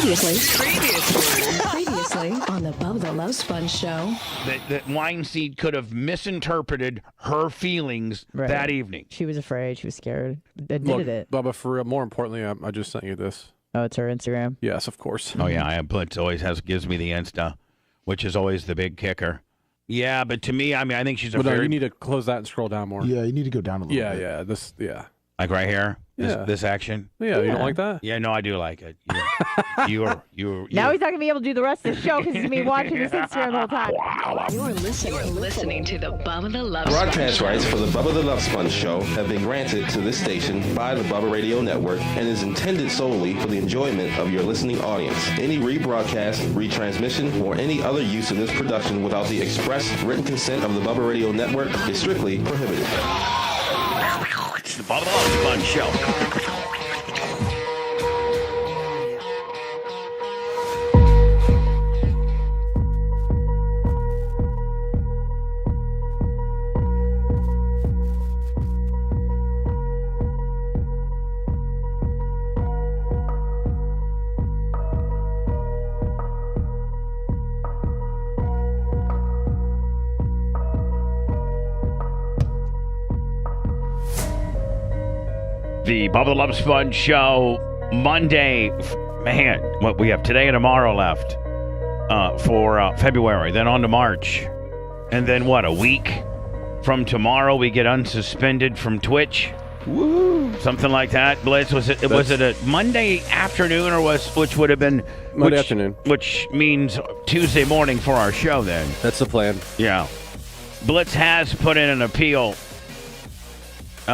Previously on the Bubba the Love Sponge show. That Weinstein could have misinterpreted her feelings that evening. She was afraid. She was scared. Admitted it. Bubba, for real, more importantly, I just sent you this. Oh, it's her Instagram? Yes, of course. Oh, yeah. Blitz always gives me the Insta, which is always the big kicker. Yeah, but to me, I mean, I think she's a no, you need to close that and scroll down more. Yeah, you need to go down a little bit. Yeah. Like right here? Yeah. This action? Yeah, you don't like that? Yeah, no, I do like it. You Now he's not going to be able to do the rest of the show because he's going to be watching this Instagram the whole time. You're listening to the Bubba the Love Sponge. Broadcast rights for the Bubba the Love Sponge show have been granted to this station by the Bubba Radio Network and is intended solely for the enjoyment of your listening audience. Any rebroadcast, retransmission, or any other use of this production without the express written consent of the Bubba Radio Network is strictly prohibited. It's the Bubba the Love Sponge show. The Bubba the Love Sponge show, Monday. Man, what we have today and tomorrow left for February. Then on to March. And then what, a week from tomorrow we get unsuspended from Twitch? Woo! Something like that. Blitz, was it a Monday afternoon which would have been... Monday afternoon. Which means Tuesday morning for our show then. That's the plan. Yeah. Blitz has put in an appeal.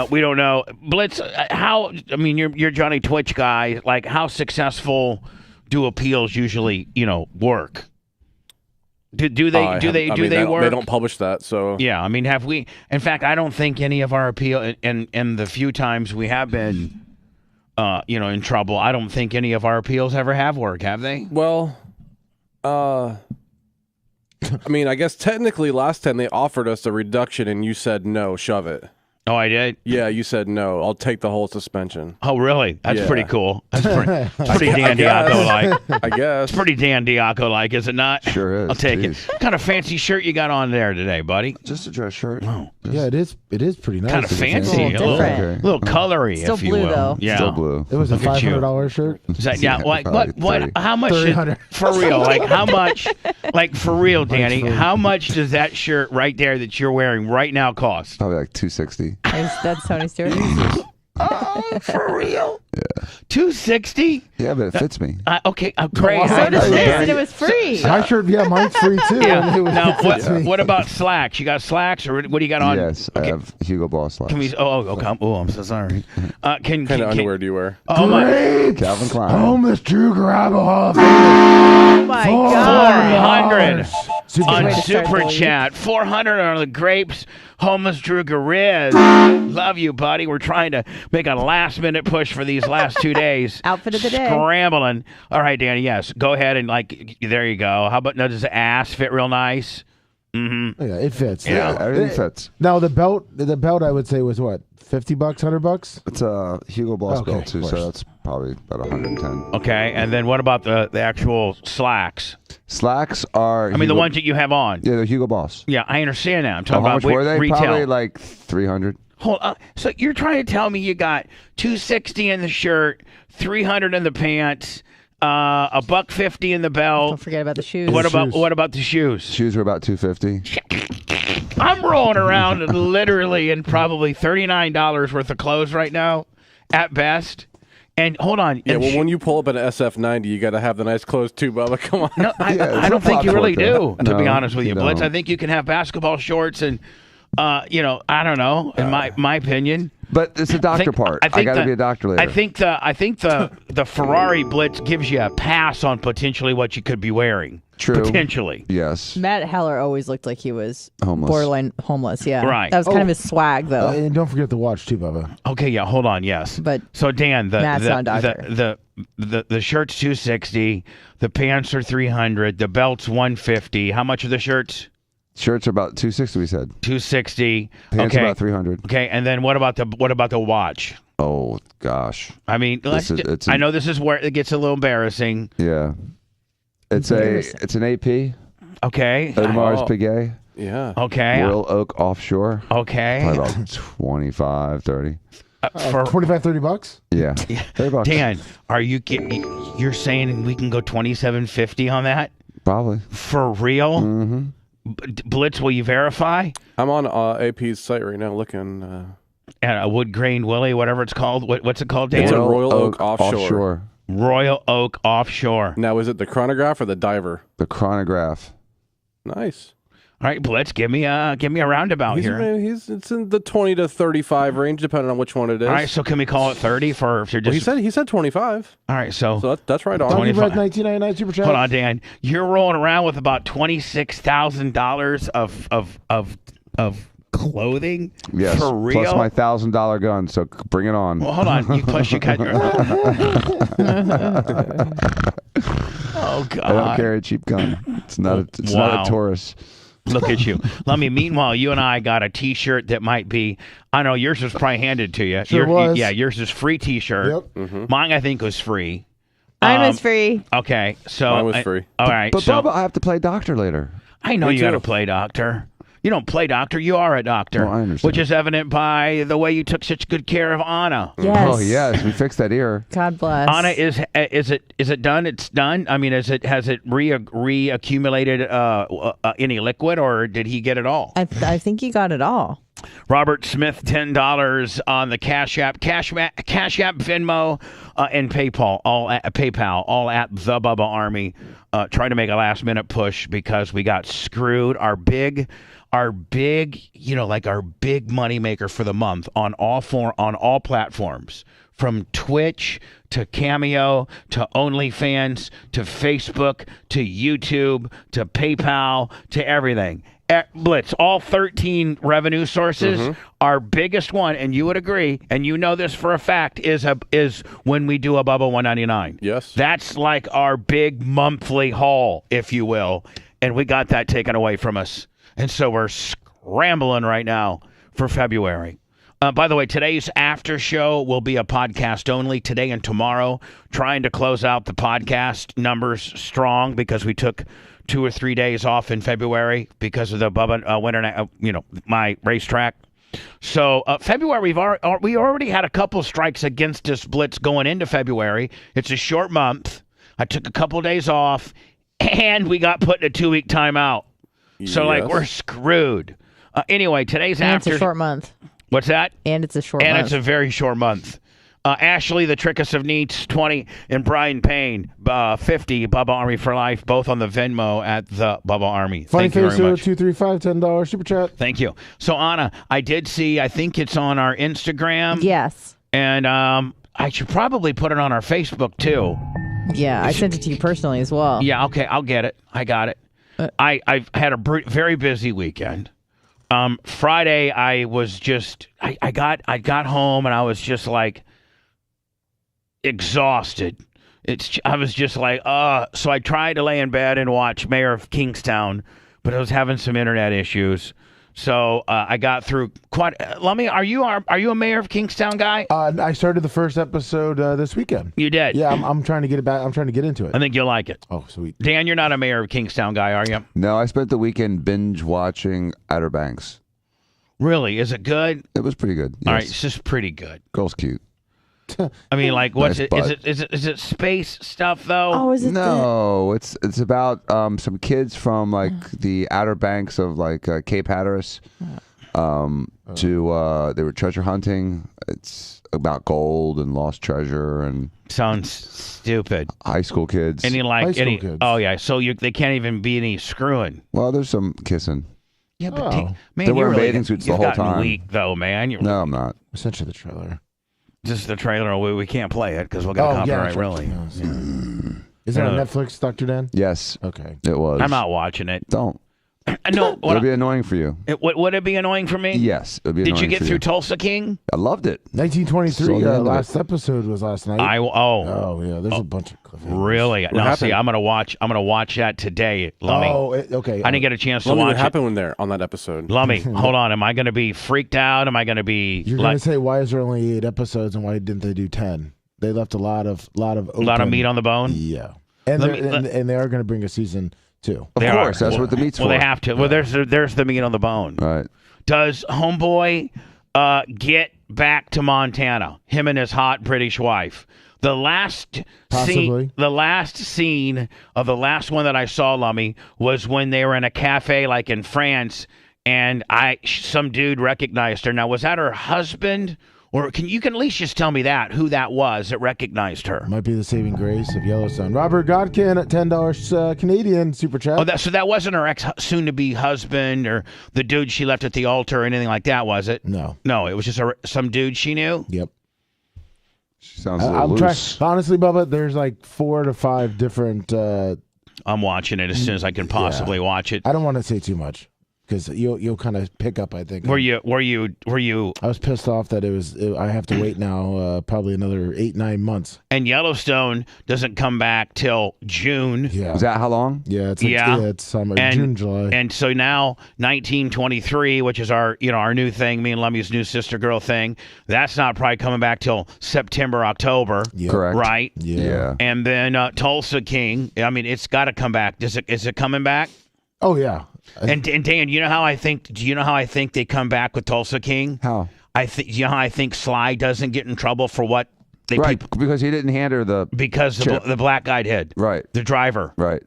We don't know. Blitz, you're Johnny Twitch guy. Like, how successful do appeals usually, work? Do they work? They don't publish that, so. Yeah, I mean, have we? In fact, I don't think any of our appeal, and the few times we have been, in trouble, I don't think any of our appeals ever have worked, have they? Well, I guess technically last time they offered us a reduction and you said no, shove it. Oh, I did? Yeah, you said no. I'll take the whole suspension. Oh, really? That's pretty cool. That's pretty Dan Diaco-like. I guess. It's pretty Dan Diaco-like, is it not? Sure is. I'll take it. What kind of fancy shirt you got on there today, buddy? Just a dress shirt. Oh. Yeah, it is pretty nice. Kind of fancy. A little different. Little colory, Still if you blue, will. though. Yeah. Still blue. It was a Look at you. $500 shirt. Is that, what, how much, 300. for real, like how much, like for real, Danny, how much does that shirt right there that you're wearing right now cost? Probably like $260. That's Tony Stewart. Oh, for real? Yeah. $260? Yeah, but it fits me. Okay, great. So does this, and it was free. My shirt, mine's free too. Yeah. Now, it fits me. what about slacks? You got slacks, or what do you got on? Yes, I have Hugo Boss slacks. Can we? Okay. Oh, I'm so sorry. What kind of underwear do you wear? Oh my! Calvin Klein. Homeless Drew Garabo Hall of Fame. Oh my God. 400 on Way to start Super the week. Chat. 400 on the grapes. Homeless Drew Gariz. Love you, buddy. We're trying to make a last-minute push for these last 2 days. Outfit of the day. Scrambling. All right, Danny, yes. Go ahead and, there you go. How about, does the ass fit real nice? Mm-hmm. Yeah, it fits. Yeah, everything fits. Now the belt I would say was what, $50, $100? It's a Hugo Boss Okay, belt too, of so course. that's probably about 110. Okay, and then what about the actual slacks? Slacks are. The ones that you have on. Yeah, they're Hugo Boss. Yeah, I understand that. I'm talking How about much were they? retail. Probably like 300. Hold on. So you're trying to tell me you got $260 in the shirt, $300 in the pants, $150 in the belt. Don't forget about the shoes. What about the shoes? Shoes were about $250. I'm rolling around literally in probably $39 worth of clothes right now, at best. And hold on. Yeah, and well, when you pull up an SF90, you got to have the nice clothes too, Bubba. Come on. No, I don't think flip-flops you really work do, there. to be No, honest with you, you Blitz. I don't. think you can have basketball shorts and, I don't know, in my opinion. But it's the doctor part. I got to be a doctor later. I think the Ferrari Blitz gives you a pass on potentially what you could be wearing. True. Potentially. Yes. Matt Heller always looked like he was Homeless. borderline homeless. Yeah, Right. That was kind of his swag, though. And don't forget the watch too, Bubba. Okay, yeah, hold on, yes. But so Dan, Matt's not a doctor. the shirt's $260, the pants are $300, the belt's $150. How much are the shirts? Shirts are about $260. We said $260. pants Okay. about $300. Okay, and then what about the watch? Oh gosh. I mean, I know this is where it gets a little embarrassing. Yeah. It's an AP. Okay. Audemars Piguet. Yeah. Okay. Royal Oak Offshore. Okay. Probably about 25, 30. For $25-$30. Yeah. $30. Dan, you're saying we can go $27.50 on that? Probably. For real? Mm-hmm. Blitz, will you verify? I'm on AP's site right now looking. And a wood grain Willie, whatever it's called. What's it called, Dan? It's a Royal Oak Offshore. Royal Oak Offshore. Now, is it the chronograph or the diver? The chronograph. Nice. All right, Blitz, give me a roundabout here. It's in the 20 to 35 range, depending on which one it is. All right, so can we call it 30 for if you're just? Well, he said 25. All right, so that's right on. 25. $19.99 super chat. Hold on, Dan. You're rolling around with about $26,000 of clothing. Yes. For real. Plus my $1,000 gun. So bring it on. Well, hold on. Plus you got your. Oh God. I don't carry a cheap gun. It's not a Taurus. Look at you. Meanwhile, you and I got a T-shirt that might be. I know yours was probably handed to you. Sure was. Yeah, yours is free T-shirt. Yep. Mm-hmm. Mine, I think, was free. Mine was free. Okay, so mine was free. All right, But so Bubba, I have to play doctor later. I know Me you got to too. play doctor. You don't play doctor. You are a doctor. Oh, I understand. Which is evident by the way you took such good care of Anna. Yes. Oh yes, we fixed that ear. God bless. Anna, is it done? It's done. I mean, has it reaccumulated any liquid, or did he get it all? I think you got it all. Robert Smith, $10 on the Cash App, Venmo, and PayPal, all at the Bubba Army. Trying to make a last minute push because we got screwed. Our big, our big money maker for the month on all platforms, from Twitch to Cameo to OnlyFans to Facebook to YouTube to PayPal to everything. Blitz, all 13 revenue sources, our biggest one, and you would agree, and you know this for a fact, is when we do a Bubba 199. Yes. That's like our big monthly haul, if you will, and we got that taken away from us. And so we're scrambling right now for February. By the way, today's after show will be a podcast only today and tomorrow, trying to close out the podcast numbers strong because we took 2 or 3 days off in February because of the Bubba winter, my racetrack. So February, we already had a couple strikes against us, Blitz, going into February. It's a short month. I took a couple days off, and we got put in a 2-week timeout. So, we're screwed. Anyway, today's after. It's a short month. What's that? And it's a short month. And it's a very short month. Ashley, the Trickus of Neats, 20, and Brian Payne, 50, Bubba Army for Life, both on the Venmo at the Bubba Army. Funny Thank you very much. 235 $10 super chat. Thank you. So, Anna, I did see, I think it's on our Instagram. Yes. And I should probably put it on our Facebook, too. Yeah, I sent it to you personally as well. Yeah, okay, I'll get it. I got it. I've had a very busy weekend. Friday, I was just, I got home and I was just like exhausted. I was just like, so I tried to lay in bed and watch Mayor of Kingstown, but I was having some internet issues. So I got through quite. Are you a Mayor of Kingstown guy? I started the first episode this weekend. You did? Yeah, I'm trying to get it back. I'm trying to get into it. I think you'll like it. Oh, sweet. Dan, you're not a Mayor of Kingstown guy, are you? No, I spent the weekend binge watching Outer Banks. Really? Is it good? It was pretty good. Yes. All right, it's just pretty good. Girl's cute. I mean, like, what's Nice it? butt. Is it space stuff though? Oh, is it? No, it's about some kids from like the Outer Banks of like Cape Hatteras. They were treasure hunting. It's about gold and lost treasure and Sounds stupid. high school kids. Any High like school any? kids. Oh yeah. So they can't even be any screwing. Well, there's some kissing. Yeah, but Oh. man, They're you're wearing really, bathing suits the you've whole gotten time. weak though, man. You're No, I'm not. Essentially the trailer. just the trailer. We can't play it because we'll get a copyright. Really. Is that on Uh, Netflix, Dr. Dan? Yes, Okay. it was. I'm not watching it. Don't. No, It'll be annoying for you. would it be annoying for me? Yes, it'll be Did annoying you get for through Tulsa King? I loved it. 1923. So the end of Last episode was last night. Oh yeah, there's a bunch of cliffhangers. Really? No, happened? see, I'm gonna watch that today, Lummy. Okay. I didn't get a chance to Lummy, watch what it. happened when they're on that episode? Lummy, hold on. Am I going to be freaked out? Am I going to be You're gonna say why is there only 8 episodes and why didn't they do 10? They left a lot of meat on the bone? Yeah, and they are gonna bring a season 2. Of course, that's what the meat's for. Well, they have to. Well, there's the meat on the bone. Right. Does Homeboy get back to Montana? Him and his hot British wife. The last Possibly. scene of the last one that I saw, Lummy, was when they were in a cafe like in France, and some dude recognized her. Now, was that her husband? Or you can at least just tell me who that was that recognized her. Might be the saving grace of Yellowstone. Robert Godkin at $10 Canadian super chat. Oh, so that wasn't her soon-to-be husband or the dude she left at the altar or anything like that, was it? No. No, it was just some dude she knew? Yep. She sounds a little loose. Honestly, Bubba, there's like 4 to 5 different. I'm watching it as soon as I can possibly watch it. I don't want to say too much because you'll kind of pick up. I think. Were you? I was pissed off that I have to wait now probably another 8-9 months. And Yellowstone doesn't come back till June. Yeah. Is that how long? Yeah, it's summer, June, July. And so now 1923, which is our new thing, me and Lummy's new sister girl thing, that's not probably coming back till September, October. Yep. Correct. Right? Yeah. And then Tulsa King, I mean, it's got to come back. Is it coming back? Oh yeah. And Dan, do you know how I think they come back with Tulsa King? How? You know how I think Sly doesn't get in trouble for what they because he didn't hand her the the black guy did. Right. The driver. Right.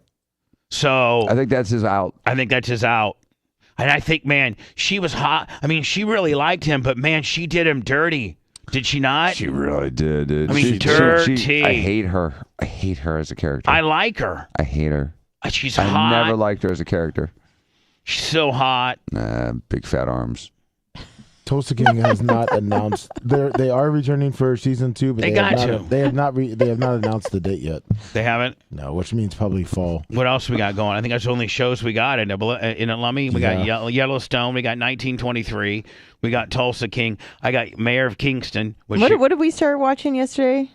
So I think that's his out. And I think, man, she was hot. I mean, she really liked him, but man, she did him dirty. Did she not? She really did, dude. I mean, dirty. I hate her. I hate her as a character. I like her. I hate her. She's hot. I never liked her as a character. She's so hot. Big fat arms. Tulsa King has not announced they are returning for season 2, but they have not announced the date yet. They haven't? No, which means probably fall. What else we got going? I think that's the only shows we got in Lummy. We got Yellowstone. We got 1923. We got Tulsa King. I got Mayor of Kingston. What did we start watching yesterday?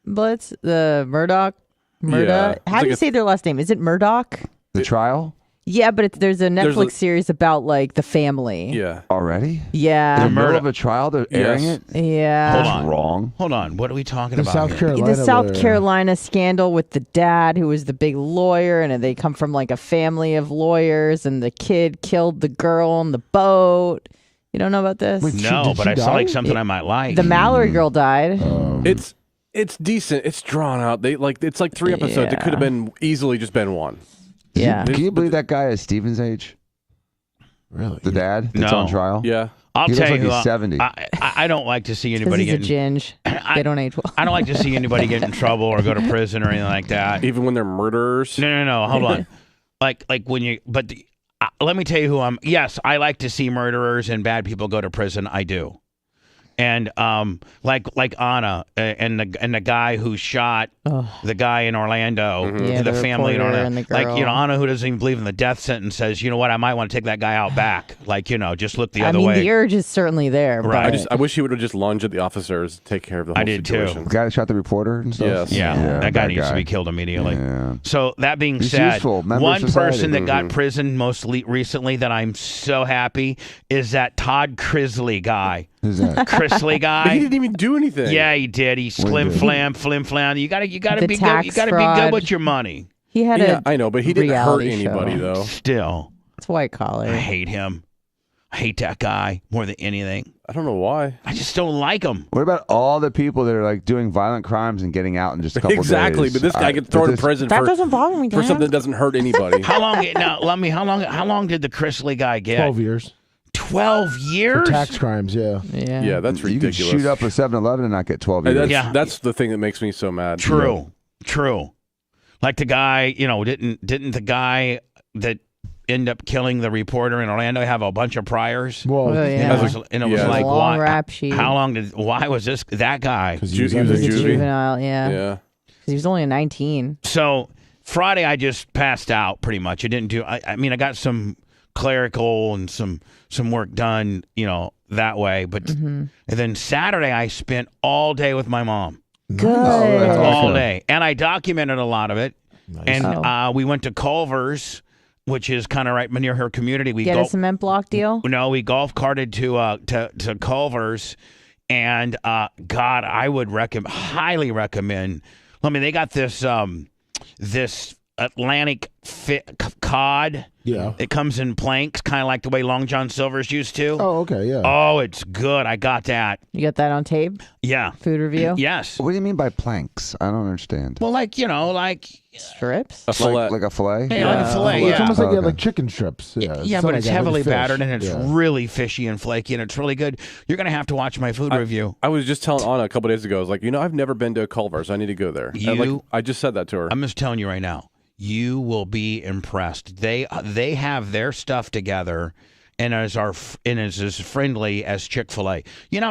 Blitz? The Murdoch? Yeah. How do you say their last name? Is it Murdoch? The trial? Yeah, but there's a Netflix series about like the family. Yeah. Already? Yeah. In the middle of a trial, they're airing it? Yeah. That's wrong. Hold on. What are we talking The about South here? Carolina. The South lawyer. Carolina scandal with the dad who was the big lawyer, and they come from like a family of lawyers, and the kid killed the girl on the boat. You don't know about this? Wait, No, but I saw like something I might like. The Mallory girl died. It's decent. It's drawn out. It's like 3 episodes. It could have been easily just been 1. Yeah. Can you believe that guy is Steven's age? Really? The dad that's No. on trial? Yeah. I'll He tell looks you, like he's 70. I don't like to see Because anybody he's a getting. ginge. They don't age well. I don't like to see anybody get in trouble or go to prison or anything like that. Even when they're murderers. No. Hold on. like when you, but let me tell you who I'm. Yes, I like to see murderers and bad people go to prison. I do. And like Anna and the guy who shot the guy in Orlando, Yeah, the the family in reporter Orlando, and the like girl. Anna who doesn't even believe in the death sentence says, you know what, I might want to take that guy out back, like just look the other way. The urge is certainly there. Right. But I wish he would have just lunged at the officers to take care of the whole I did too. situation. The guy that shot the reporter and stuff? Yes. Yeah, that guy bad needs to be killed immediately. Yeah. So that being He's said, useful. Member of one society. person that got prison most recently that I'm so happy is that Todd Crisley guy. Who's that? Crisley He guy. didn't even do anything. Yeah, he did. He's flim flam. You gotta The be good. tax You gotta be fraud. good with your money. he had Yeah, a I know, but he didn't hurt reality anybody, show. though. Still, It's white collar. I hate him. I hate that guy more than anything. I don't know why. I just don't like him. What about all the people that are like doing violent crimes and getting out in just a couple Exactly, days? but this guy gets thrown in prison That for doesn't bother me. for Dan. something that doesn't hurt anybody. How long? Now, let me. How long did the Crisley guy get? 12 years 12 for years. tax crimes. Yeah. Yeah. Yeah, that's You can ridiculous. shoot up a 7-Eleven and not get 12 Hey, years. that's the thing that makes me so mad. True. Like the guy, didn't the guy that end up killing the reporter in Orlando have a bunch of priors? Well, Oh, yeah. It was Yeah. like, Long why? rap sheet. Why was that guy? because He was a He was a juvie. juvenile. Yeah. Yeah. 'Cause he was only 19. So Friday I just passed out pretty much. I didn't do. I mean, I got some clerical and some work done, that way. But and then Saturday I spent all day with my mom. Good. All day. And I documented a lot of it. Nice. And we went to Culver's, which is kind of right near her community. We Get a cement block deal? No, we golf carted to Culver's. And God, I would highly recommend. I mean, they got this Atlantic cod. Yeah. It comes in planks, kind of like the way Long John Silver's used to. Oh, okay, yeah. Oh, it's good. I got that. You got that on tape? Yeah. Food review? Yes. What do you mean by planks? I don't understand. Well, like Strips? A fillet. Like a fillet? Yeah, like a fillet. It's Yeah. almost like, Okay. like chicken strips. Yeah, Yeah, something but like it's that, like heavily fish. battered and it's Yeah. really fishy and flaky and it's really good. You're gonna have to watch my food review. I was just telling Anna a couple days ago. I was like, I've never been to a Culver's. I need to go there. And, I just said that to her. I'm just telling you right now. You will be impressed. They have their stuff together, and is as friendly as Chick-fil-A.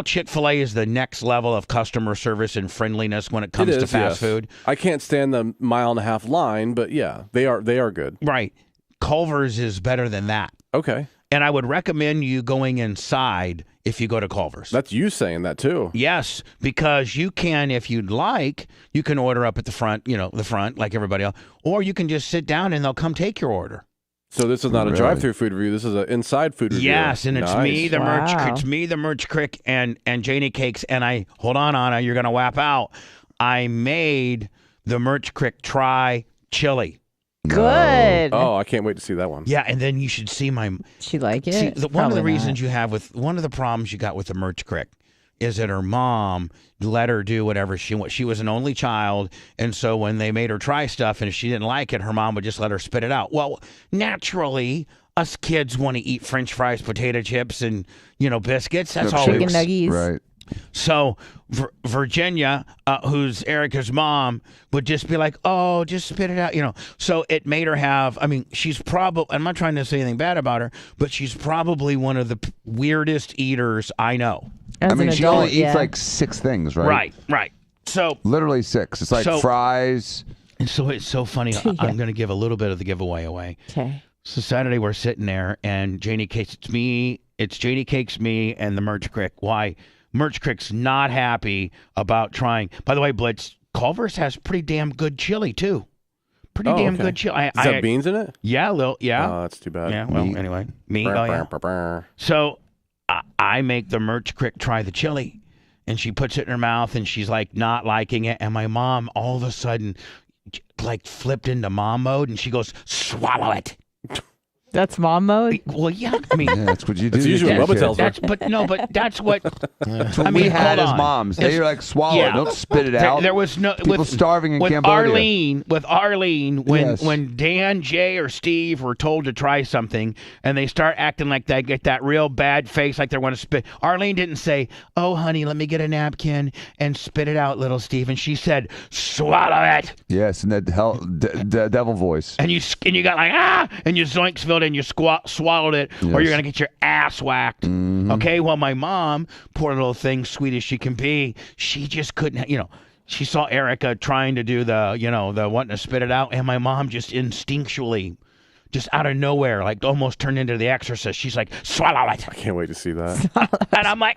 Chick-fil-A is the next level of customer service and friendliness when it comes to fast food. I can't stand the 1.5 mile line, but yeah, they are good. Right. Culver's is better than that. Okay. And I would recommend you going inside if you go to Culver's. That's you saying that too. Yes, because you can, if you'd like, you can order up at the front, the front like everybody else, or you can just sit down and they'll come take your order. So this is not a drive-through food review. This is an inside food review. Yes, and it's nice. me, the Wow. merch. It's me, the merch crick, and Janie Cakes. And hold on, Anna, you're gonna whap out. I made the merch crick try chili. Good. Oh, I can't wait to see that one. Yeah, and then you should see my. She like it? See, one of the Probably reasons you have one of the problems you got with the merch crick is that her mom let her do whatever she wants. She was an only child, and so when they made her try stuff, and if she didn't like it, her mom would just let her spit it out. Well, naturally, us kids want to eat French fries, potato chips, and biscuits. That's all. Chicken nuggies. Right. So Virginia, who's Erica's mom, would just be like, "Oh, just spit it out," So it made her have. I mean, she's probably. I'm not trying to say anything bad about her, but she's probably one of the weirdest eaters I know. As an she adult, only eats yeah. like 6 things, right? Right. So Literally 6. It's like fries. it's so funny. Yeah. I'm going to give a little bit of the giveaway away. Okay. So Saturday we're sitting there, and Janie Cakes. It's Janie Cakes, me, and the Merch Crick. Why? Merch Crick's not happy about trying. By the way, Blitz, Culver's has pretty damn good chili too. Pretty damn good chili. Does that have beans in it? Yeah, yeah. Oh, that's too bad. Yeah. Well, anyway, me. Oh, yeah. So I make the Merch Crick try the chili, and she puts it in her mouth, and she's like not liking it, and my mom all of a sudden like flipped into mom mode, and she goes, "Swallow it." That's mom mode? Well, yeah. I mean, Yeah, that's what you do. That's usually what Bubba tells her. but that's what. That's what we had hold as on. moms. They're like, swallow it. Don't spit it There- out. There was no People starving in with Cambodia. With Arlene, when Yes. when Dan, Jay, or Steve were told to try something, and they start acting like they get that real bad face, like they want to spit. Arlene didn't say, "Oh, honey, let me get a napkin and spit it out, little Steve," and she said, "Swallow it." Yes, and the devil voice. And you got like and you zoinksville and you swallowed it, or Yes. you're gonna get your ass whacked. Okay, well, my mom, poor little thing, sweet as she can be, she just couldn't. She saw Erica trying to do the wanting to spit it out, and my mom just instinctually, just out of nowhere, like almost turned into the Exorcist. She's like, "Swallow it," I can't wait to see that. and I'm like,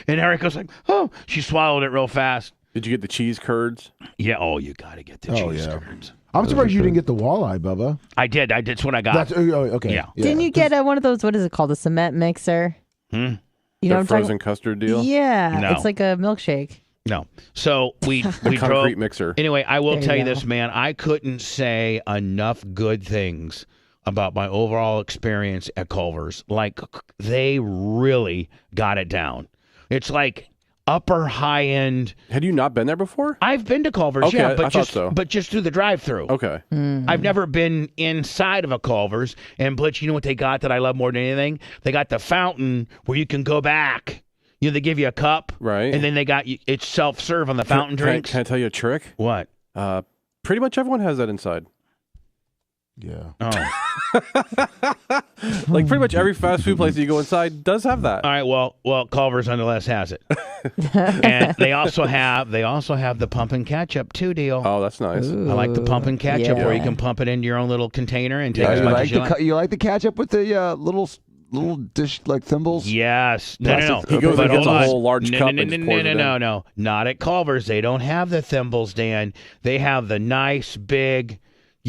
and Erica's like, "Oh," she swallowed it real fast. Did you get the cheese curds? Yeah. Oh, you gotta get the cheese curds. I'm surprised you didn't get the walleye, Bubba. I did. That's what I got. That's okay. Yeah. Didn't you get one of those, what is it called, a cement mixer? You know The what I'm frozen talking custard deal? Yeah. No. It's like a milkshake. No. So we Concrete drove. mixer. Anyway, I will There tell you you go. this, man. I couldn't say enough good things about my overall experience at Culver's. Like, they really got it down. It's like upper high end. Had you not been there before? I've been to Culver's, Okay, yeah, I but thought just so. but just through the drive-through. Okay. I've never been inside of a Culver's. And Blitz, you know what they got that I love more than anything? They got the fountain where you can go back. They give you a cup, Right. And then they got it's self-serve on the fountain drinks. Can I tell you a trick? What? Pretty much everyone has that inside. Yeah. Oh. Like pretty much every fast food place that you go inside does have that. All right. Well, Culver's nonetheless has it, and they also have the pump and ketchup too deal. Oh, that's nice. I like the pump and ketchup where you yeah. can pump it into your own little container and take Yeah, as you much like as you like. you like the ketchup with the little dish like thimbles? Yes. No. He goes But and gets hold a on. whole large cup and just pours it in. No. Not at Culver's. They don't have the thimbles, Dan. They have the nice big,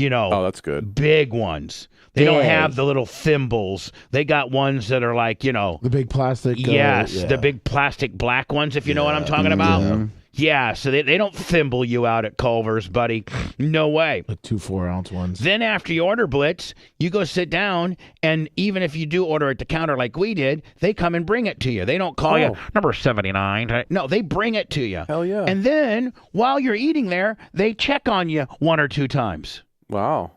Oh, that's good. big ones. They don't Big. have the little thimbles. They got ones that are like, The big plastic. yes, yeah. the big plastic black ones, if you know what I'm talking about. Yeah, so they don't thimble you out at Culver's, buddy. No way. Like 2 4-ounce ones. Then after you order Blitz, you go sit down, and even if you do order at the counter like we did, they come and bring it to you. They don't call you number 79. No, they bring it to you. Hell yeah. And then while you're eating there, they check on you 1 or 2 times. Wow.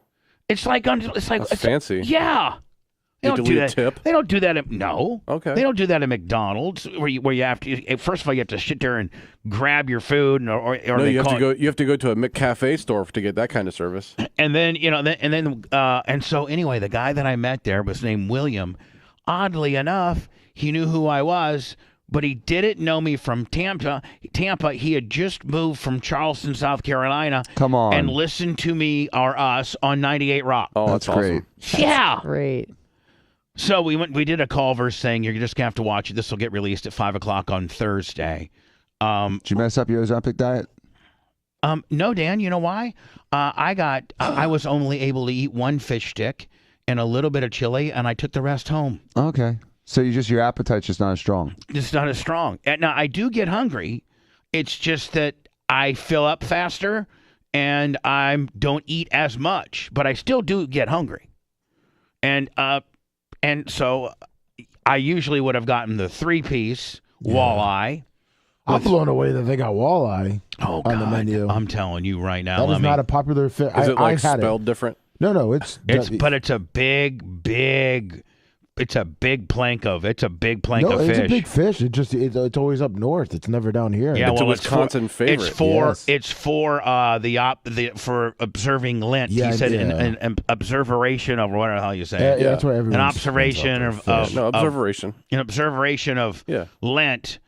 It's like That's fancy. Yeah. They You don't have to do leave that. a tip? They don't do that. No. Okay. They don't do that at McDonald's, where you have to. First of all, you have to sit there and grab your food, or No, you have to go. You have to go to a McCafe store to get that kind of service. And then and so anyway, the guy that I met there was named William. Oddly enough, he knew who I was, but he didn't know me from Tampa. He had just moved from Charleston, South Carolina. Come on. And listened to me or us on 98 Rock. Oh, That's that's great. awesome. Yeah. Great. So we did a Culver's thing. You're just gonna have to watch it. This will get released at 5:00 on Thursday. Did you mess up your Ozempic diet? No, Dan. You know why? I was only able to eat 1 fish stick and a little bit of chili, and I took the rest home. Okay. So your appetite's just not as strong. It's not as strong. And now I do get hungry. It's just that I fill up faster, and I don't eat as much, but I still do get hungry. And so I usually would have gotten the 3-piece walleye. I'm blown away that they got walleye Oh, on the God. menu. I'm telling you right now. That is not a popular fish. Is it like I had spelled different? No, it's But it's a big. It's a big plank of. It's a big plank no, of it's fish. a big fish. It's always up north. It's never down here. Yeah, It's a well, Wisconsin favorite. It's for for observing Lent. Yeah, He said yeah. an observation of whatever the hell you say. Yeah, that's where everyone. An observation of No, observation. an observation of Yeah. Lent.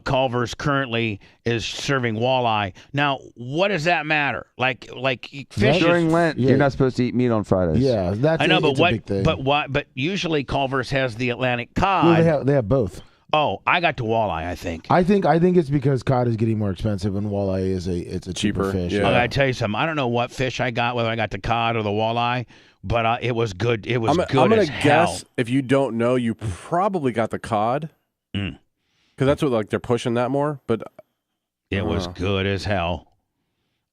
Culver's currently is serving walleye. Now, what does that matter? Like fish. During Lent, Yeah. you're not supposed to eat meat on Fridays. Yeah, that's. I know, but it's a big thing. But usually Culver's has the Atlantic cod. Well, they have both. Oh, I got to walleye. I think. I think it's because cod is getting more expensive and walleye is a cheaper Cheaper, fish. yeah. I gotta tell you something. I don't know what fish I got, whether I got the cod or the walleye, but it was good. It was good I'm gonna as hell. guess if you don't know, you probably got the cod. Mm. Because that's what they're pushing that more. But It was good as hell.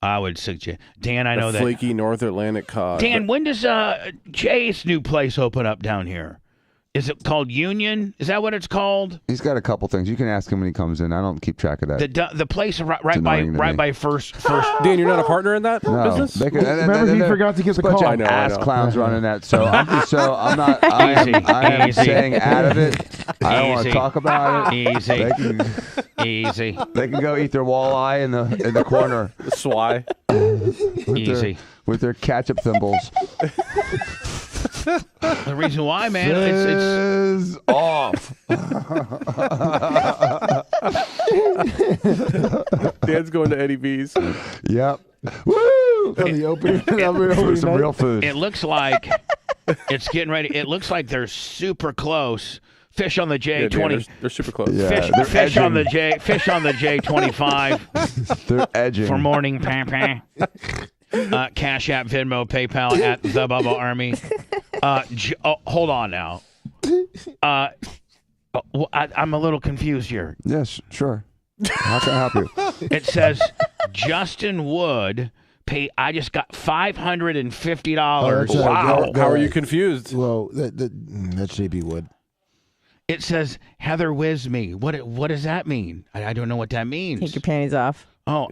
I would suggest, Dan. I know the that. flaky North Atlantic cod. Dan, when does Jay's new place open up down here? Is it called Union? Is that what it's called? He's got a couple things. You can ask him when he comes in. I don't keep track of that. The place right annoying to me. by first. Dan, you're not a partner in that No. business? Remember, he forgot to get the bunch call. of I ass know. clowns running that. So I'm not. I am Easy. staying out of it. I don't want to Easy. talk about it. Easy, They can, easy, they can go eat their walleye in the corner Swy. easy. with their ketchup thimbles. The reason why, man, it's Is off. Dan's going to Eddie V's. Yep. Woo! On the opening, For some night. real food. it looks like it's getting ready. It looks like they're super close. Fish on the Yeah, Dan, J20. they're super close. Yeah. Fish, they're on the edging. Fish on the J25 They're edging. for morning pampa. Cash App, Venmo, PayPal at the Bubba Army. Hold on now. I'm a little confused here. Yes, sure. How can I help you? It says Justin Wood pay. I just got $550. that's right. Wow. Go How are you ahead. confused? Well, that's JB Wood. It says Heather Wisme. What does that mean? I don't know what that means. Take your panties off. Oh,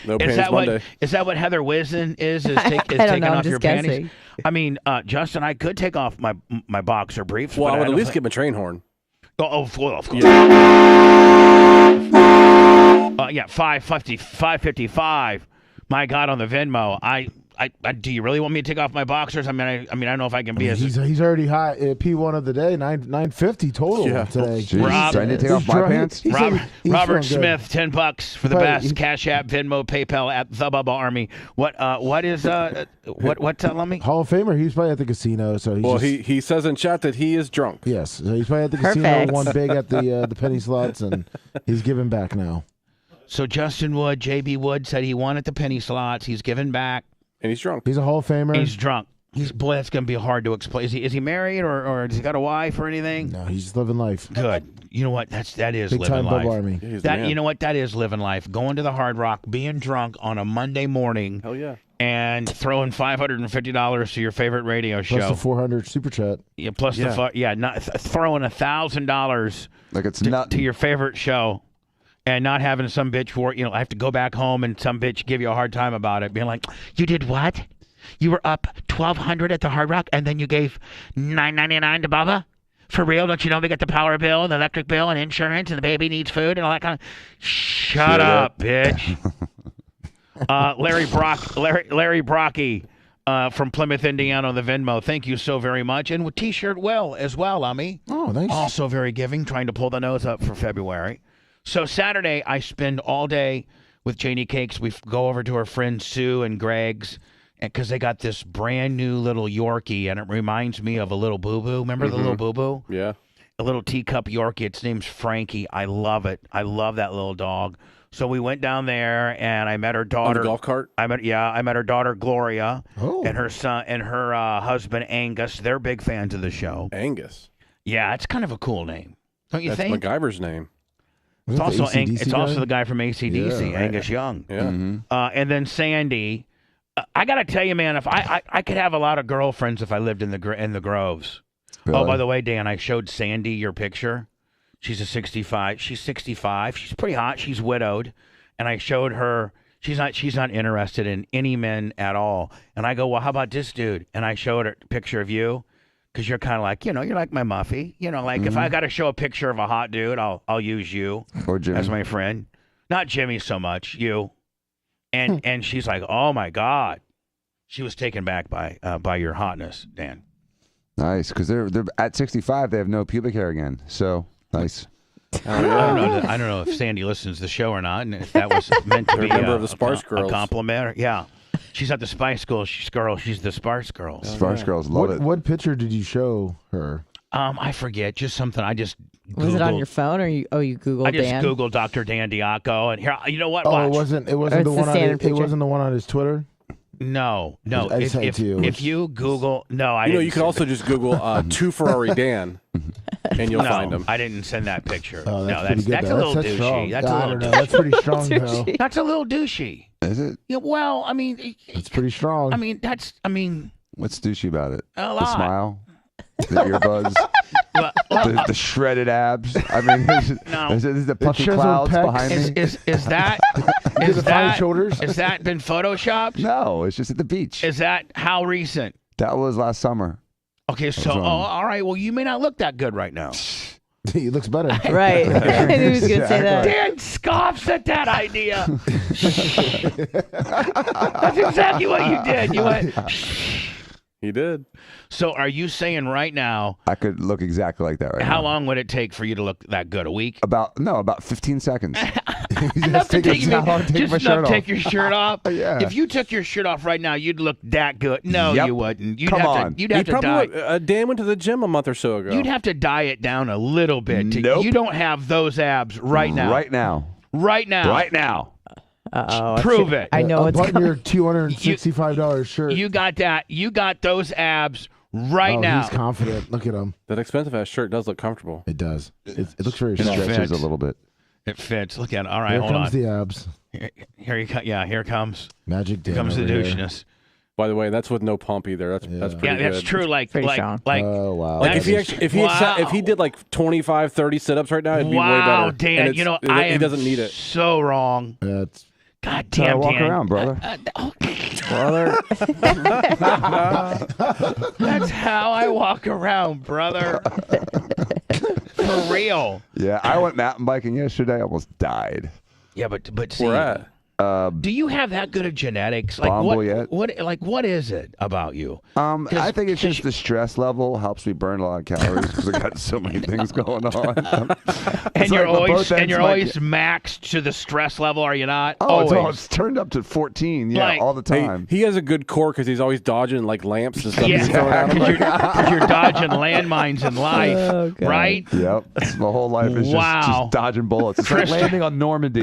No is panties that Monday. what Heather Wisden is I don't taking know, I'm off your just panties? guessing. I mean, Justin, I could take off my boxer briefs. Well, but I would don't at least think- get my train horn. Oh, well, of course. Yeah. Yeah, 555. My God, on the Venmo, I do you really want me to take off my boxers? I mean, I don't know if I can be as. He's already high. P1 of the day, 950 total today. Rob, trying to take off my pants. Robert Smith, $10 for the best. Cash App, Venmo, PayPal at the Bubba Army. What is what? Let me. Hall of Famer. He's probably at the casino. So he says in chat that he is drunk. Yes, so he's probably at the casino. Won big at the penny slots, and he's giving back now. So Justin Wood, JB Wood said he won at the penny slots. He's giving back. And he's drunk. He's a Hall of Famer. He's drunk. Boy, that's going to be hard to explain. Is he married or has he got a wife or anything? No, he's just living life. Good. You know what? That is big living time life. Bubba Army. Yeah, you know what? That is living life. Going to the Hard Rock, being drunk on a Monday morning. Hell yeah. And throwing $550 to your favorite radio show. Plus the 400 super chat. Yeah, plus the throwing $1,000 like it's to your favorite show. And not having some bitch I have to go back home and some bitch give you a hard time about it, being like, "You did what? You were up $1,200 at the Hard Rock, and then you gave $9.99 to Bubba? For real? Don't you know we got the power bill, and the electric bill, and insurance, and the baby needs food, and all that kind of? Shut up, bitch." Larry Brocky from Plymouth, Indiana, on the Venmo. Thank you so very much, and with T-shirt as well, Ami. Oh, thanks. Also very giving, trying to pull the nose up for February. So Saturday, I spend all day with Janie Cakes. We go over to her friend Sue and Greg's because they got this brand new little Yorkie, and it reminds me of a little boo-boo. Remember the little boo-boo? Yeah. A little teacup Yorkie. Its name's Frankie. I love it. I love that little dog. So we went down there, and I met her daughter. On the golf cart? I met her daughter Gloria and her son and her husband Angus. They're big fans of the show. Angus. Yeah, it's kind of a cool name, don't you That's think? MacGyver's name. It's also the guy from AC/DC, Angus Young. Yeah. Mm-hmm. And then Sandy. I got to tell you, man, if I could have a lot of girlfriends if I lived in the Groves. Really? Oh, by the way, Dan, I showed Sandy your picture. She's 65. She's 65. She's pretty hot. She's widowed. And I showed her. She's not interested in any men at all. And I go, well, how about this dude? And I showed her a picture of you. Because you're kind of like, you're like my Muffy. If I got to show a picture of a hot dude, I'll use you or Jimmy as my friend. Not Jimmy so much, you. And she's like, oh my God. She was taken back by your hotness, Dan. Nice, because they're at 65. They have no pubic hair again. So nice. I don't know if Sandy listens to the show or not, and if that was meant to be a member of the Sparse Girls. A compliment. Yeah. She's at the Spice Girls. She's the Sparse Girls. Sparse Girls love it. What picture did you show her? I forget. Just something. I just Googled. Was it on your phone or you Googled? I just Dan? Googled Dr. Dan Diaco, and here. You know what? Oh, Watch. it wasn't the one on it wasn't the one on his Twitter. No. If you Google, no, I. You could also just Google "Two Ferrari Dan," and you'll find him. I didn't send that picture. Oh, no, that's a little douchey. That's a little. That's pretty strong, though. That's a little douchey. Is it? Yeah. Well, I mean, it's pretty strong. What's douchey about it? A lot. The smile, the earbuds, the shredded abs. I mean, is the puffy clouds behind me? Is that shoulders? Is that been photoshopped? No, it's just at the beach. Is that how recent? That was last summer. Okay, so all right. Well, you may not look that good right now. He looks better. Right. I knew he was going to say that. Dan scoffs at that idea. That's exactly what you did. You went. He did. So are you saying right now? I could look exactly like that right now. How long would it take for you to look that good? A week? About 15 seconds. Enough to take your shirt off. Yeah. If you took your shirt off right now, you'd look that good. No, you wouldn't. You'd have to dye. Dan went to the gym a month or so ago. You'd have to dye it down a little bit. Nope. You don't have those abs right now. Right now. Right now. Right now. Uh-oh. Prove it. I know it's button your $265 shirt. You got that. You got those abs right now. He's confident. Look at him. That expensive ass shirt does look comfortable. It does. It looks very It strong. stretches a little bit. It fits. Look at it. All right, Here hold comes on. the abs. Here you come. Yeah, here comes. Magic Dan. Here comes the over here. doucheness. By the way, that's with no pump either. That's pretty Yeah, good. that's true. Pretty strong. Oh, wow. Like if he did like 25, 30 sit-ups right now, it'd be way better. Wow, Dan, And he he doesn't need it. So wrong. That's God That's how I damn, walk Dan. around, brother. Brother. That's how I walk around, brother. For real. Yeah, I went mountain biking yesterday. I almost died. Yeah, but see, Where at? Do you have that good of genetics? Like Bomble yet? What is it about you? I think it's just the stress level helps me burn a lot of calories because I got so many things going on. And you're always maxed to the stress level, are you not? It's turned up to 14, all the time. He has a good core because he's always dodging like lamps and stuff. Yeah, because you're dodging landmines in life, right? Yep. That's my whole life is just dodging bullets. It's like landing on Normandy.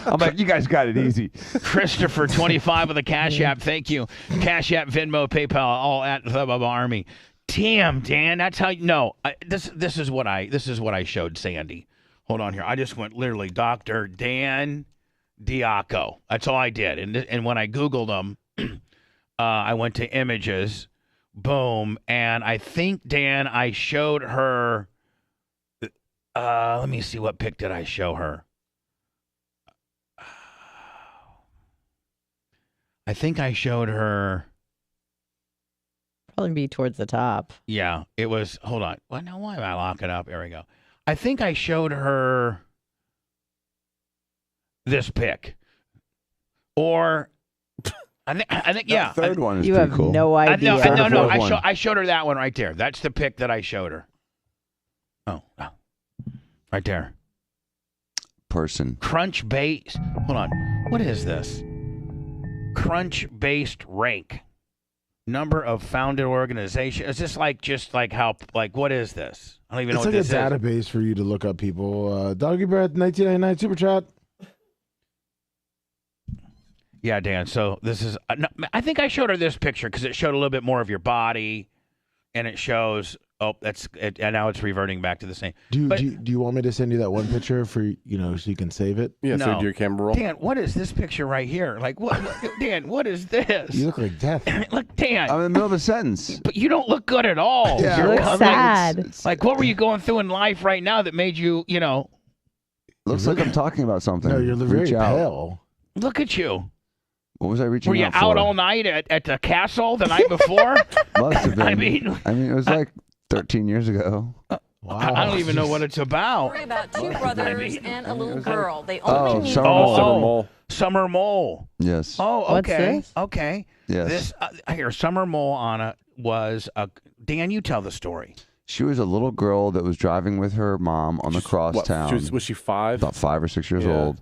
I'm like, you guys got it easy. Christopher, 25 with a Cash App. Thank you. Cash App, Venmo, PayPal, all at the Bubba Army. Damn, Dan, that's how you know. This is what I showed Sandy. Hold on here. I just went literally Dr. Dan Diaco. That's all I did. And when I Googled him, I went to images. Boom. And I think, Dan, I showed her. Let me see. What pic did I show her? I think I showed her. Probably be towards the top. Yeah, it was. Hold on. Well, now why am I locking up? There we go. I think I showed her this pic, or I think yeah. The third one is you pretty have cool. no idea. No. I showed her that one right there. That's the pic that I showed her. Oh, right there. Person. Crunch base. Hold on. What is this? Crunch-based rank. Number of founded organizations. Is this what is this? I don't even know what this is. It's like a database for you to look up people. Doggy Breath, 1999 Super Chat. Yeah, Dan. So this is, I think I showed her this picture because it showed a little bit more of your body, and it shows. Oh, that's it, and now it's reverting back to the same. Do you want me to send you that one picture for so you can save it? Yeah, no. so do your camera roll. Dan, what is this picture right here? Like what Dan, what is this? You look like death. Look, Dan. I'm in the middle of a sentence. But you don't look good at all. Yeah, you look sad. Like what were you going through in life right now that made you, Looks like I'm talking about something. No, you're very Reach out. pale. Look at you. What was I reaching Were you out out for? all night at the castle the night before? Must have been. I mean, it was like 13 years ago. Wow. I don't even know what it's about. Story about two brothers and a little girl. They Oh, only meet Summer Mole. Summer Mole. Yes. Oh, What's okay. this? Okay. Yes. This here, Summer Mole Anna was a. Dan, you tell the story. She was a little girl that was driving with her mom on the crosstown. Was she 5? About 5 or 6 years old.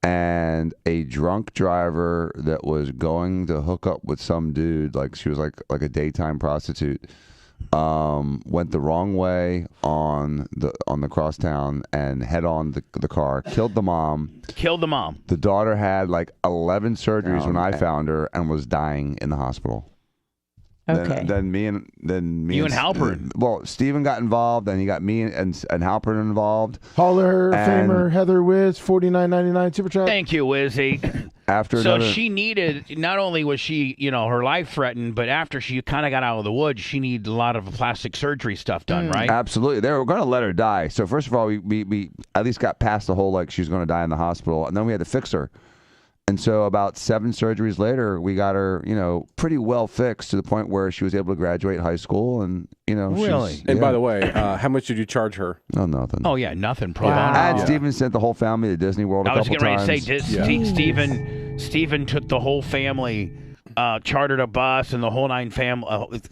And a drunk driver that was going to hook up with some dude, like she was like a daytime prostitute, went the wrong way on the crosstown and head on the car, killed the mom. The daughter had like 11 surgeries when I found her and was dying in the hospital. Okay. Then me and Halpern. Well, Steven got involved, and he got me and Halpern involved. Holler, Famer, Heather Wiz, $49.99 Super Chat. Thank you, Wizzy. She needed, not only was she, her life threatened, but after she kind of got out of the woods, she needed a lot of plastic surgery stuff done, right? Absolutely. They were going to let her die. So first of all, we at least got past the whole like she was going to die in the hospital, and then we had to fix her. And so about 7 surgeries later, we got her, pretty well fixed to the point where she was able to graduate high school. And, Really? And by the way, how much did you charge her? No, nothing. Oh, yeah, nothing. Pro I bono. had Steven sent the whole family to Disney World a couple times. I was getting ready to say, Steven took the whole family, chartered a bus and the whole 9 family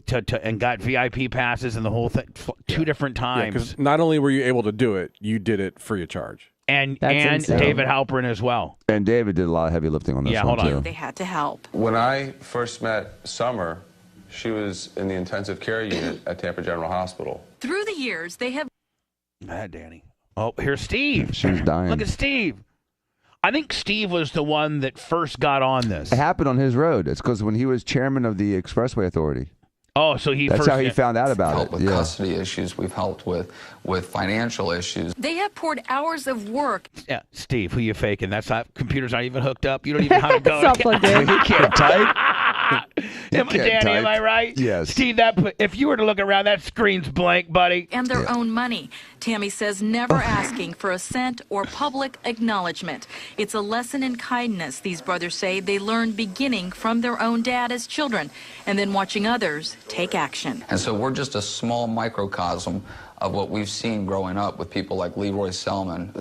and got VIP passes and the whole thing 2 different times. Because not only were you able to do it, you did it free of charge. And insane. David Halpern as well. And David did a lot of heavy lifting on this one, hold on. too. They had to help. When I first met Summer, she was in the intensive care unit at Tampa General Hospital. Through the years, they have... Danny. Oh, here's Steve. She was dying. Look at Steve. I think Steve was the one that first got on this. It happened on his road. It's because when he was chairman of the Expressway Authority. Oh, so That's how he found out about helped it. with custody issues. We've helped with financial issues. They have poured hours of work. Yeah, Steve, who you faking? That's not, computer's not even hooked up. You don't even know how to go. It's not plugged in. He can't type. Danny, am I right? Yes. Steve, if you were to look around, that screen's blank, buddy. And their own money. Tammy says never asking for a cent or public acknowledgement. It's a lesson in kindness, these brothers say they learned beginning from their own dad as children and then watching others take action. And so we're just a small microcosm of what we've seen growing up with people like Leroy Selman,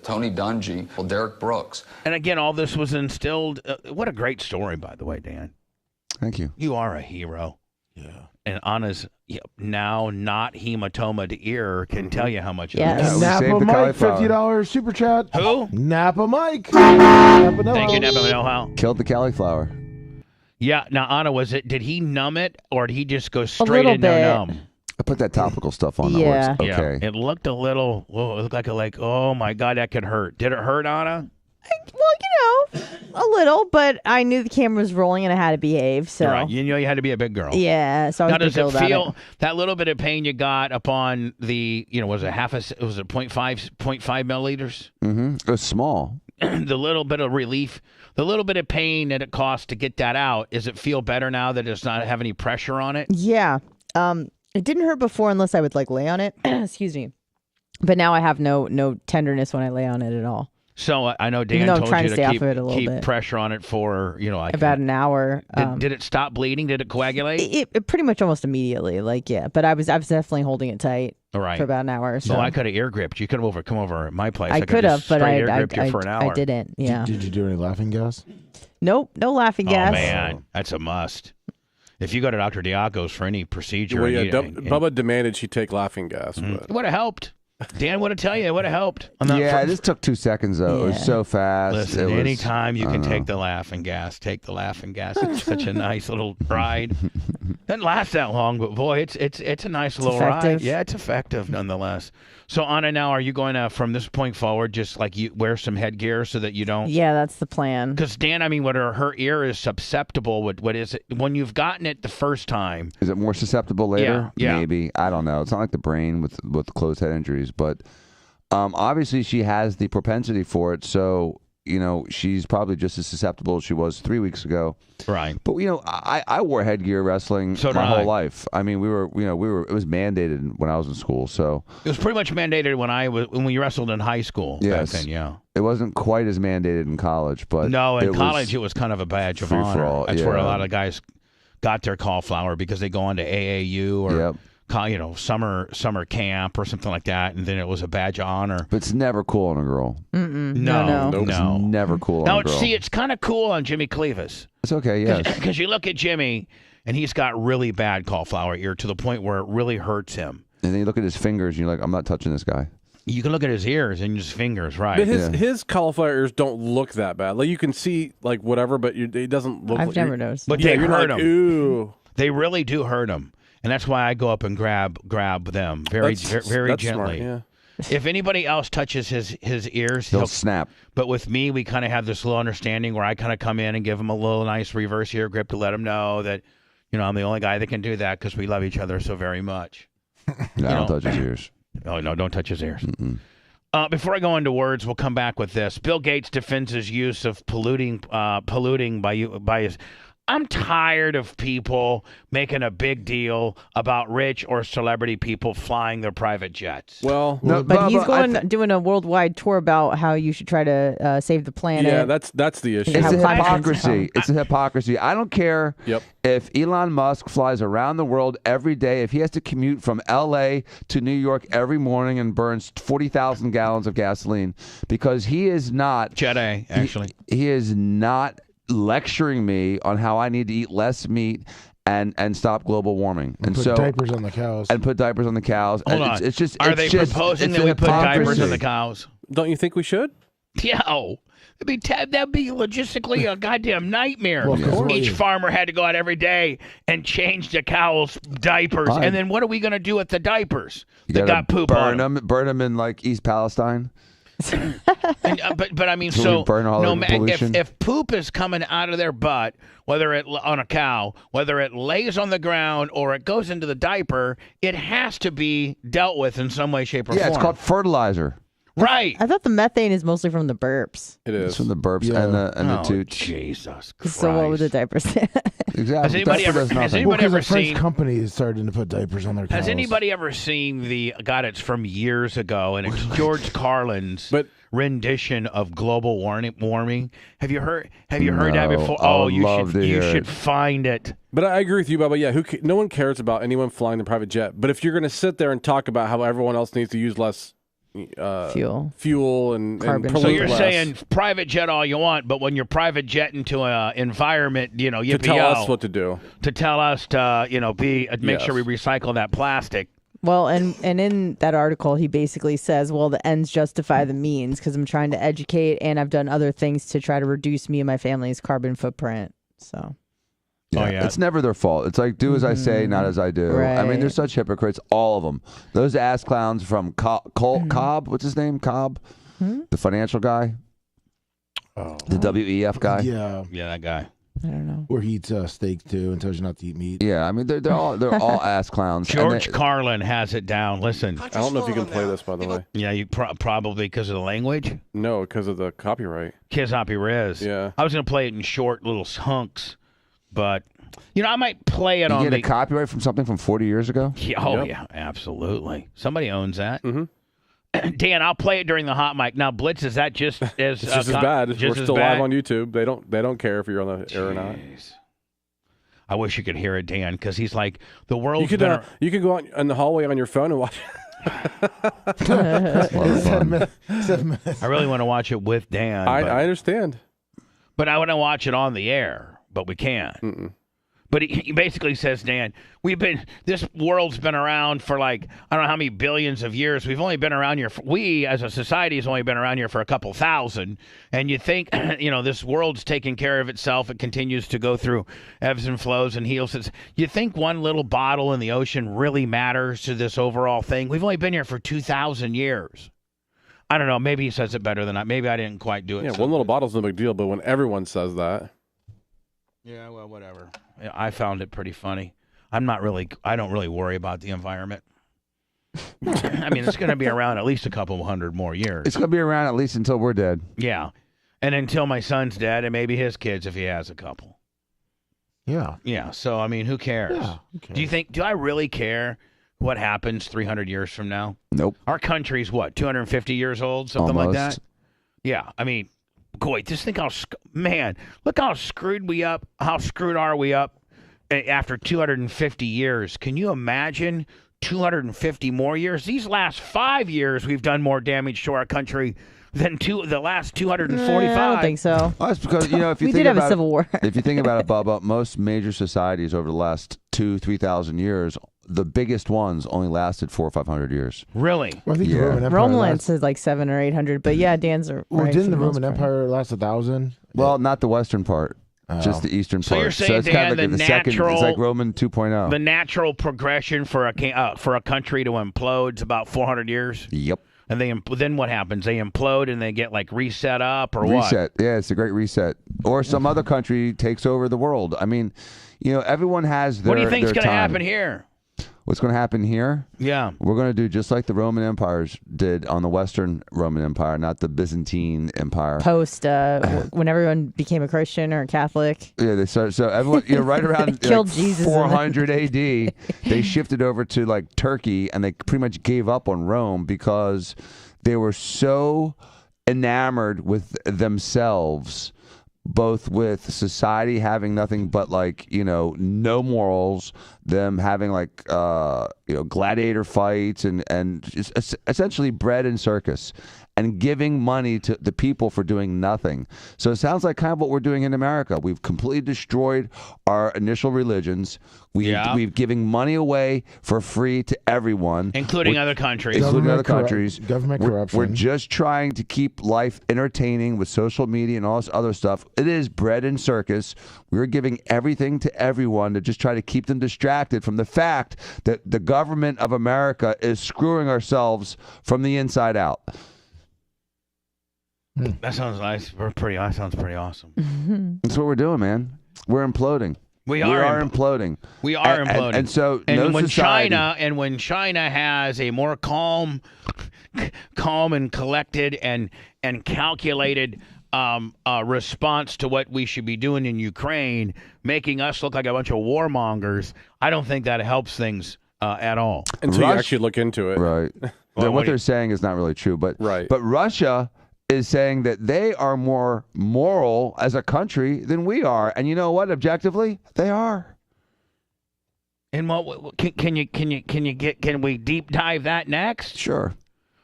Tony Dungy, Derek Brooks. And again, all this was instilled. What a great story, by the way, Dan. Thank you. You are a hero. Yeah. And Anna's now not hematomaed ear can tell you how much. Yes. It is. Napa Mike, $50 super chat. Who? Napa Mike. Napa Thank you, Napa know-how. Killed the cauliflower. Yeah. Now, Anna, did he numb it or did he just go A straight little in bit. no numb? I put that topical stuff on. Yeah. That works. Okay. Yeah. It looked a little. Whoa, it looked like oh my God, that could hurt. Did it hurt, Anna? Well, a little, but I knew the camera was rolling and I had to behave. So Right. You know you had to be a big girl. yeah, so I was Now, does big it girl about feel that little bit of pain you got upon the, was it 0.5 milliliters? Mm-hmm. It was small. The little bit of relief, the little bit of pain that it costs to get that out. Does it feel better now that it's not have any pressure on it? Yeah. It didn't hurt before unless I would lay on it. Excuse me. But now I have no tenderness when I lay on it at all. So I know Dan though I'm told trying you to to stay keep, off of it a little keep bit. pressure on it for, About an hour. Did it stop bleeding? Did it coagulate? It pretty much almost immediately. But I was definitely holding it tight All right. for about an hour. So I could have ear gripped. You could have come over at my place. I could have, but I gripped you for an hour. I didn't. Yeah. Did you do any laughing gas? Nope. No laughing gas. Oh man, that's a must. If you go to Dr. Diaco's for any procedure, Well, yeah, Bubba demanded she take laughing gas. But. It would have helped. Dan would have tell you it would have helped. This took 2 seconds though. It was so fast. Listen, anytime you can take the laughing gas, take the laughing gas. It's such a nice little ride. Doesn't last that long, but boy, it's a nice little ride. Yeah, it's effective nonetheless. So Anna, now are you going to from this point forward just you wear some headgear so that you don't? Yeah, that's the plan. Because Dan, what her ear is susceptible. What is it when you've gotten it the first time? Is it more susceptible later? Yeah. Maybe. I don't know. It's not like the brain with closed head injuries, but obviously she has the propensity for it. So she's probably just as susceptible as she was 3 weeks ago. Right. But I wore headgear wrestling my whole life. We were it was mandated when I was in school. So it was pretty much mandated when we wrestled in high school. Yes. Back then, yeah. It wasn't quite as mandated in college, but no, in college it was kind of a badge of honor. All, That's where a lot of guys got their cauliflower because they go on to AAU or summer camp or something like that, and then it was a badge of honor. But it's never cool on a girl. No. It's never cool on a girl. It's kind of cool on Jimmy Clevis. It's okay, yeah. Because you look at Jimmy, and he's got really bad cauliflower ear to the point where it really hurts him. And then you look at his fingers, and you're like, I'm not touching this guy. You can look at his ears and his fingers, right? But his cauliflower ears don't look that bad. You can see whatever, but it doesn't look. I've never noticed. But they hurt him. Ooh. They really do hurt him. And that's why I go up and grab them very gently. Smart, yeah. If anybody else touches his ears, he'll snap. But with me, we kind of have this little understanding where I kind of come in and give him a little nice reverse ear grip to let him know that, I'm the only guy that can do that because we love each other so very much. No, don't touch his ears. Oh, no, don't touch his ears. Before I go into words, we'll come back with this. Bill Gates defends his use of polluting by his... I'm tired of people making a big deal about rich or celebrity people flying their private jets. Well, but he's doing a worldwide tour about how you should try to save the planet. Yeah, that's the issue. It's a hypocrisy. It's a hypocrisy. I don't care if Elon Musk flies around the world every day, if he has to commute from L.A. to New York every morning and burns 40,000 gallons of gasoline, because he is not... Jet A, actually. He is not... lecturing me on how I need to eat less meat and stop global warming and put diapers on the cows. And put diapers on the cows. Hold on. Are they proposing that we put diapers on the cows? Don't you think we should? Yeah. That'd be logistically a goddamn nightmare. Well, Each farmer had to go out every day and change the cows' diapers. And then what are we going to do with the diapers that got poop on them? Burn them in East Palestine. But I mean, so if poop is coming out of their butt, whether it on a cow, whether it lays on the ground or it goes into the diaper, it has to be dealt with in some way, shape, or form. Yeah, it's called fertilizer. Right. I thought the methane is mostly from the burps. It is. It's from the burps and the toots. Jesus Christ. So what would the diapers say? Exactly. Has anybody ever a French seen? company is starting to put diapers on their cows. Has anybody ever seen the? God, it's from years ago, and it's George Carlin's. But rendition of global warming. Have you heard that before? Oh, you should find it. But I agree with you, Bubba. Yeah, no one cares about anyone flying the private jet. But if you're going to sit there and talk about how everyone else needs to use less fuel and carbon. So you're saying private jet all you want, but when you're private jet into an environment, you to tell us what to do, to tell us to make sure we recycle that plastic. Well, and in that article, he basically says, well, the ends justify the means because I'm trying to educate and I've done other things to try to reduce me and my family's carbon footprint. So. Yeah, it's never their fault. It's like, do as I say, not as I do. Right. I mean, they're such hypocrites, all of them. Those ass clowns from Cobb, what's his name? Cobb? The financial guy? The WEF guy? Yeah, that guy. I don't know. Where he eats steak too and tells you not to eat meat. Yeah, I mean, they're all ass clowns. George Carlin has it down. Listen. I don't know if you can play this, by the way. Yeah, you probably because of the language? No, because of the copyright. Copyright. Yeah. I was going to play it in short little hunks. But, I might play it you on get a copyright from something from 40 years ago? Yeah, yeah, absolutely. Somebody owns that. Mm-hmm. Dan, I'll play it during the hot mic. Now, Blitz, is that just as... It's just as bad. We're still live on YouTube. They don't care if you're on the air or not. I wish you could hear it, Dan, because he's like, the world's you could go out in the hallway on your phone and watch I really want to watch it with Dan. I understand. But I want to watch it on the air. But we can't. But he basically says, Dan, this world's been around for I don't know how many billions of years. We've only been around here. We as a society has only been around here for a couple thousand. And you think, this world's taking care of itself. It continues to go through ebbs and flows and heals. You think one little bottle in the ocean really matters to this overall thing? We've only been here for 2,000 years. I don't know. Maybe he says it better than I. Maybe I didn't quite do it. Yeah, one little bottle's no big deal. But when everyone says that. Yeah, well, whatever. I found it pretty funny. I don't really worry about the environment. I mean, it's going to be around at least a couple hundred more years. It's going to be around at least until we're dead. Yeah. And until my son's dead and maybe his kids if he has a couple. Yeah. Yeah. So, I mean, who cares? Yeah, who cares? Do I really care what happens 300 years from now? Nope. Our country's what, 250 years old? Something Almost. like that? Yeah. I mean, boy, just think look how screwed we up. How screwed are we up after 250 years? Can you imagine 250 more years? These last 5 years, we've done more damage to our country than the last 245. I don't think so. Well, that's because, if you we think did have about a civil war. If you think about it, Bubba, most major societies over the last 2,000-3,000 years, the biggest ones only lasted 400 or 500 years. Really? Well, I think the Roman Empire Rome says 700 or 800, but yeah, Dan's right. Well, didn't the for Roman most part. Empire last 1,000? Well, not the western part. Just the eastern So part. you're saying, it's Dan, kind of like the the second. natural- It's like Roman 2.0. The natural progression for a country to implode is about 400 years? Yep. And then what happens? They implode and they get reset up or what? Reset. Yeah, it's a great reset. Or some other country takes over the world. I mean, everyone has their What do you think's going to happen here? What's going to happen here? Yeah. We're going to do just like the Roman empires did on the Western Roman Empire, not the Byzantine Empire. Post when everyone became a Christian or a Catholic. Yeah, they started. So everyone, right around killed Jesus 400 AD, they shifted over to Turkey, and they pretty much gave up on Rome because they were so enamored with themselves, both with society having nothing but no morals, them having gladiator fights and just essentially bread and circus, and giving money to the people for doing nothing. So it sounds like kind of what we're doing in America. We've completely destroyed our initial religions. We've given money away for free to everyone, including other countries. Government corruption. We're just trying to keep life entertaining with social media and all this other stuff. It is bread and circus. We're giving everything to everyone to just try to keep them distracted from the fact that the government of America is screwing ourselves from the inside out. That sounds nice. That sounds pretty awesome. That's what we're doing, man. We're imploding. We are imploding. We are imploding. And so, when society, when China has a more calm and collected and calculated response to what we should be doing in Ukraine, making us look like a bunch of warmongers, I don't think that helps things at all. Until you actually look into it. Right. What they're saying is not really true, but right. But Russia is saying that they are more moral as a country than we are. And you know what? Objectively, they are. And what can we deep dive that next? Sure.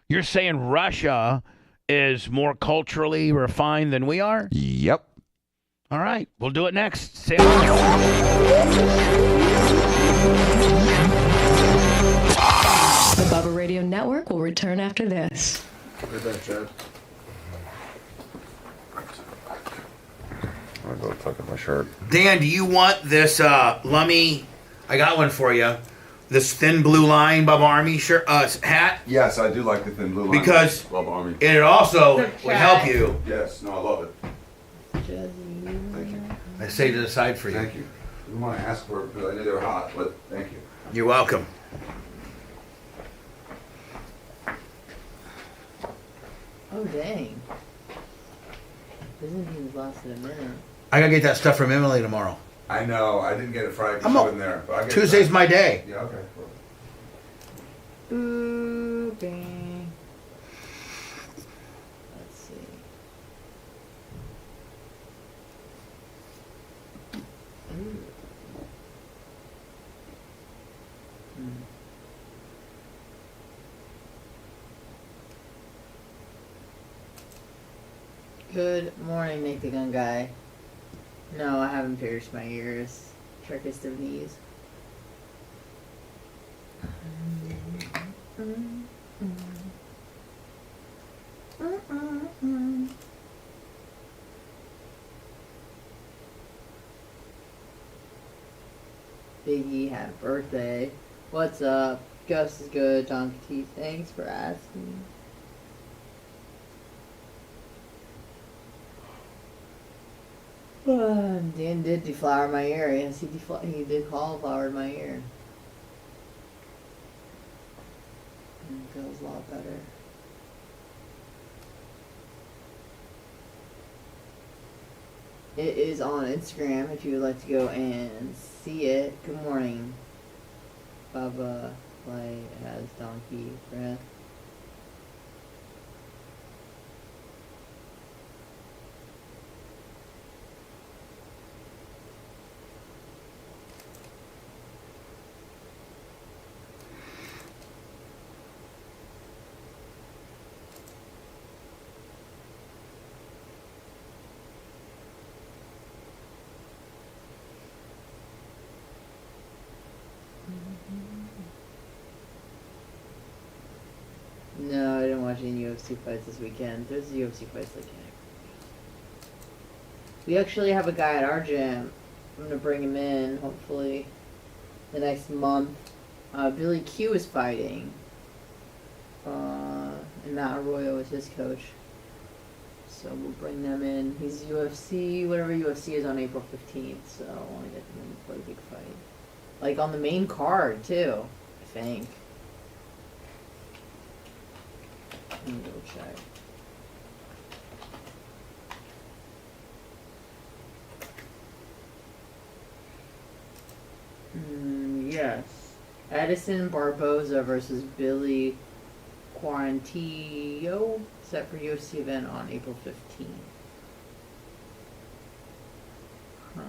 You're saying Russia is more culturally refined than we are? Yep. All right, we'll do it next. Say The Bubba Radio Network will return after this. Right back, Chad. I'm going to go tuck in my shirt. Dan, do you want this Lummy? I got one for you. This thin blue line Bubba Army shirt hat. Yes, I do like the thin blue line. Because Bubba Army. it also would help you. Yes, no, I love it. Thank you. I saved it aside for you. Thank you. I didn't want to ask for it because I knew they were hot, but thank you. You're welcome. Oh, dang. Byzantine's lasted a minute. I gotta get that stuff from Emily tomorrow. I know. I didn't get it Friday. I'm I wasn't there. But I get Tuesday's my day. Yeah, okay. Ooh, dang. Let's see. Ooh. Good morning, Nick the Gun Guy. No, I haven't pierced my ears. Trickest of knees. Biggie, happy birthday. What's up? Gus is good. Donkey T, thanks for asking. Dan did deflower my ear. Yes, he did cauliflower my ear. And it feels a lot better. It is on Instagram if you would like to go and see it. Good morning. Bubba play as Donkey Breath. No, I didn't watch any UFC fights this weekend. There's UFC fights like heck. We actually have a guy at our gym. I'm gonna bring him in, hopefully, the next month. Billy Q is fighting. And Matt Arroyo is his coach. So we'll bring them in. He's UFC, whatever UFC is on April 15th, so I want to get them in for a big fight. Like on the main card, too, I think. Let me double check. Yes. Edison Barboza versus Billy Quarantillo, set for UFC event on April 15th. Huh.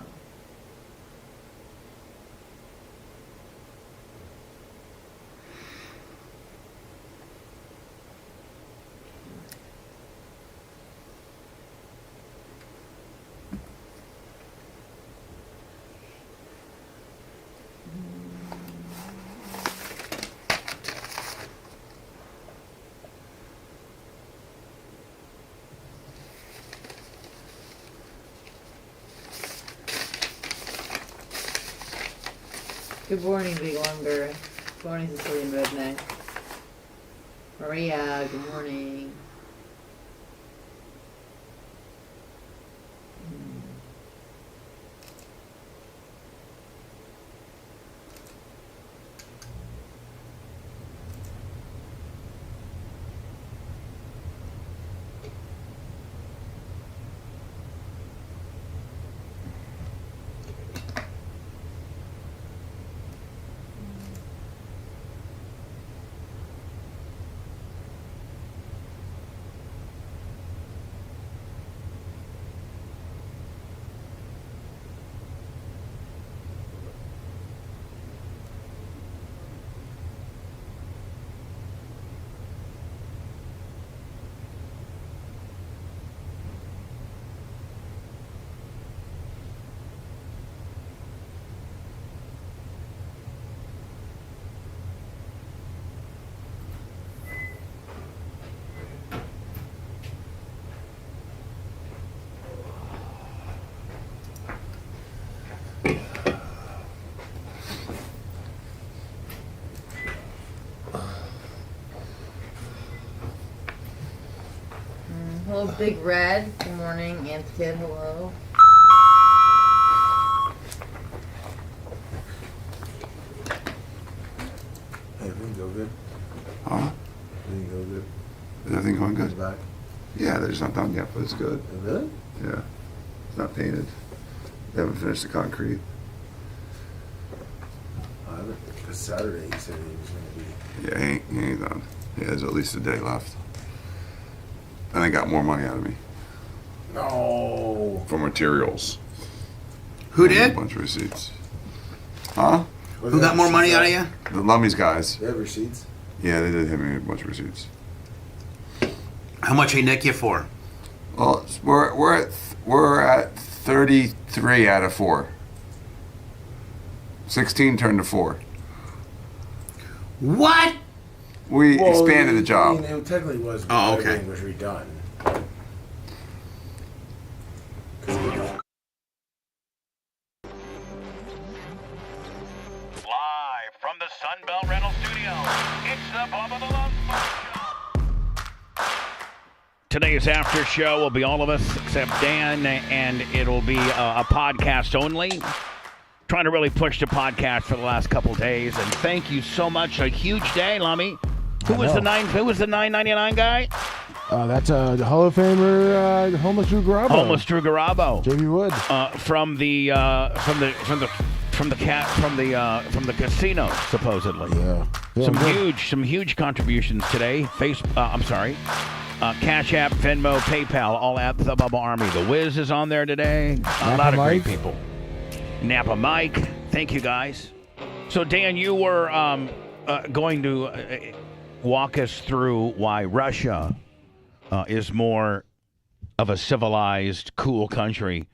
Good morning, Big Lumber. Good morning, Sicilian Redneck. Maria, good morning. Hello, Big Red. Good morning, Aunt Kid. Hello. Hey, everything go good? Huh? Everything go good? Is everything going good? Back? Yeah, they're just not done yet, but it's good. Really? Yeah. It's not painted. They haven't finished the concrete. Because Saturday he said he was going to be. Yeah, he ain't done. He has at least a day left. And they got more money out of me. No. For materials. Who And did? A bunch of receipts. Huh? Who got more money out of you? The Lummies guys. They have receipts? Yeah, they did hit me with a bunch of receipts. How much they nick you for? Well, we're at 33 out of 4. 16 turned to 4. What? We expanded the job. I mean, it technically was. Oh, okay. Everything was redone. Live from the Sunbelt Rental Studio, it's the Bubba the Love Show. Today's after show will be all of us except Dan, and it'll be a podcast only. Trying to really push the podcast for the last couple days, and thank you so much. A huge day, Lummy. Who was the $9.99 guy? That's the Hall of Famer, Homeless Drew Garabo. Homeless Drew Garabo. JB Wood. From the casino, supposedly. Yeah. Some huge contributions today. Cash App, Venmo, PayPal, all at the Bubba Army. The Wiz is on there today. A lot of great people. Napa Mike, thank you guys. So Dan, you were going to walk us through why Russia is more of a civilized, cool country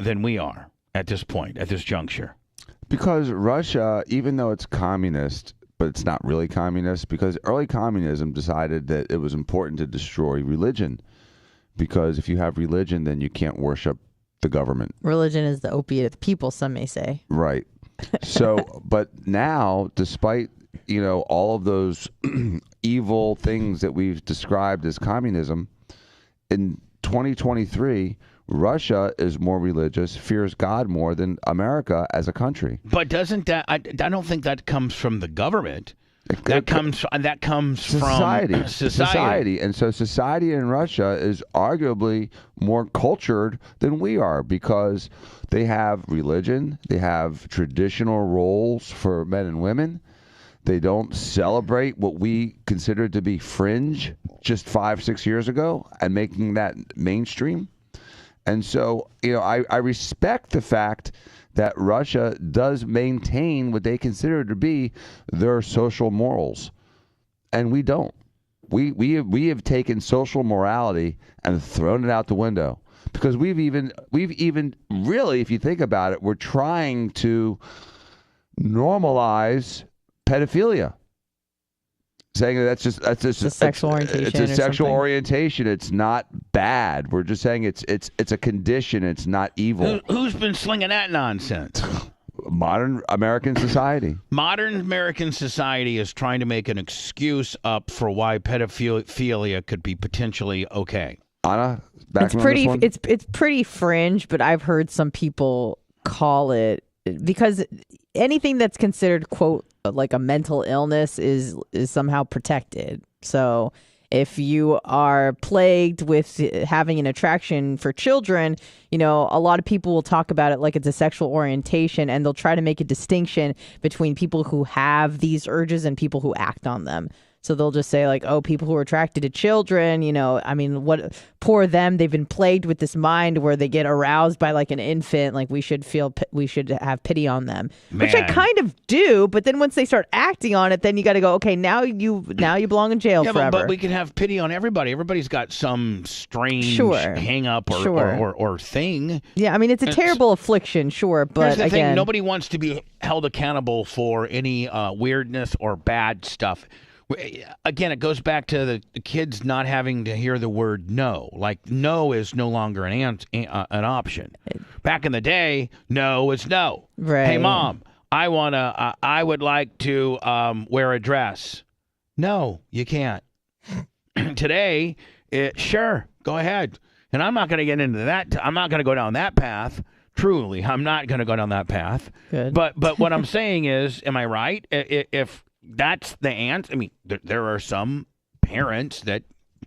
than we are at this point, at this juncture. Because Russia, even though it's communist, but it's not really communist, because early communism decided that it was important to destroy religion. Because if you have religion, then you can't worship the government. Religion is the opiate of the people, some may say. Right. So, but now, despite, all of those evil things that we've described as communism, in 2023, Russia is more religious, fears God more than America as a country. But doesn't that? I don't think that comes from the government. That comes from society. And so society in Russia is arguably more cultured than we are because they have religion, they have traditional roles for men and women. They don't celebrate what we considered to be fringe just 5-6 years ago and making that mainstream. And so, I respect the fact that Russia does maintain what they consider to be their social morals, and we don't. We have taken social morality and thrown it out the window because we've even really, if you think about it, we're trying to normalize pedophilia. Saying that that's just a sexual orientation. It's a sexual orientation. It's not bad. We're just saying it's a condition. It's not evil. Who's been slinging that nonsense? Modern American society. Modern American society is trying to make an excuse up for why pedophilia could be potentially okay. Anna, it's pretty fringe, but I've heard some people call it because anything that's considered, quote, like a mental illness is somehow protected. So if you are plagued with having an attraction for children, a lot of people will talk about it like it's a sexual orientation, and they'll try to make a distinction between people who have these urges and people who act on them. So they'll just say like, oh, people who are attracted to children, what poor them. They've been plagued with this mind where they get aroused by like an infant. Like we should have pity on them, which I kind of do. But then once they start acting on it, then you got to go, okay, now you belong in jail forever. But we can have pity on everybody. Everybody's got some strange hang up or thing. Yeah, I mean, it's a terrible affliction, sure. But here's the thing, nobody wants to be held accountable for any weirdness or bad stuff. Again, it goes back to the kids not having to hear the word no. Like, no is no longer an option. Back in the day, no is no. Right. Hey, Mom, I would like to wear a dress. No, you can't. Today, sure, go ahead. And I'm not going to get into that. I'm not going to go down that path. Truly, I'm not going to go down that path. Good. But what I'm saying is, am I right? If that's the answer, I mean, there are some parents that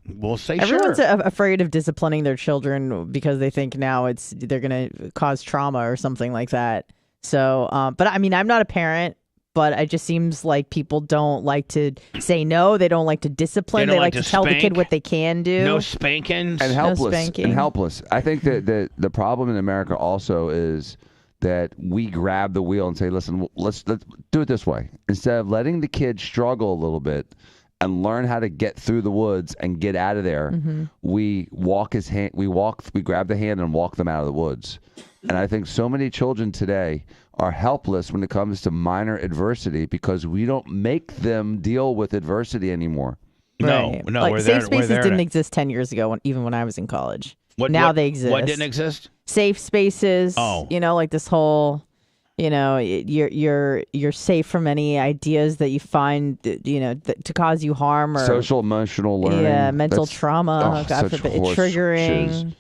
will say everyone's sure. afraid of disciplining their children because they think now they're going to cause trauma or something like that. So, but I mean, I'm not a parent. But it just seems like people don't like to say no. They don't like to discipline. They like to tell the kid what they can do. No spankings. And helpless. No spanking. And helpless. I think that the problem in America also is that we grab the wheel and say, listen, let's do it this way. Instead of letting the kid struggle a little bit and learn how to get through the woods and get out of there, we grab the hand and walk them out of the woods. And I think so many children today are helpless when it comes to minor adversity because we don't make them deal with adversity anymore. Right. No. Like safe spaces didn't exist 10 years ago, even when I was in college. Now they exist. What didn't exist? Safe spaces. Oh. Like this whole, you're safe from any ideas that you find, to cause you harm or social emotional learning. Yeah, mental trauma. God such forbid, triggering. shiz.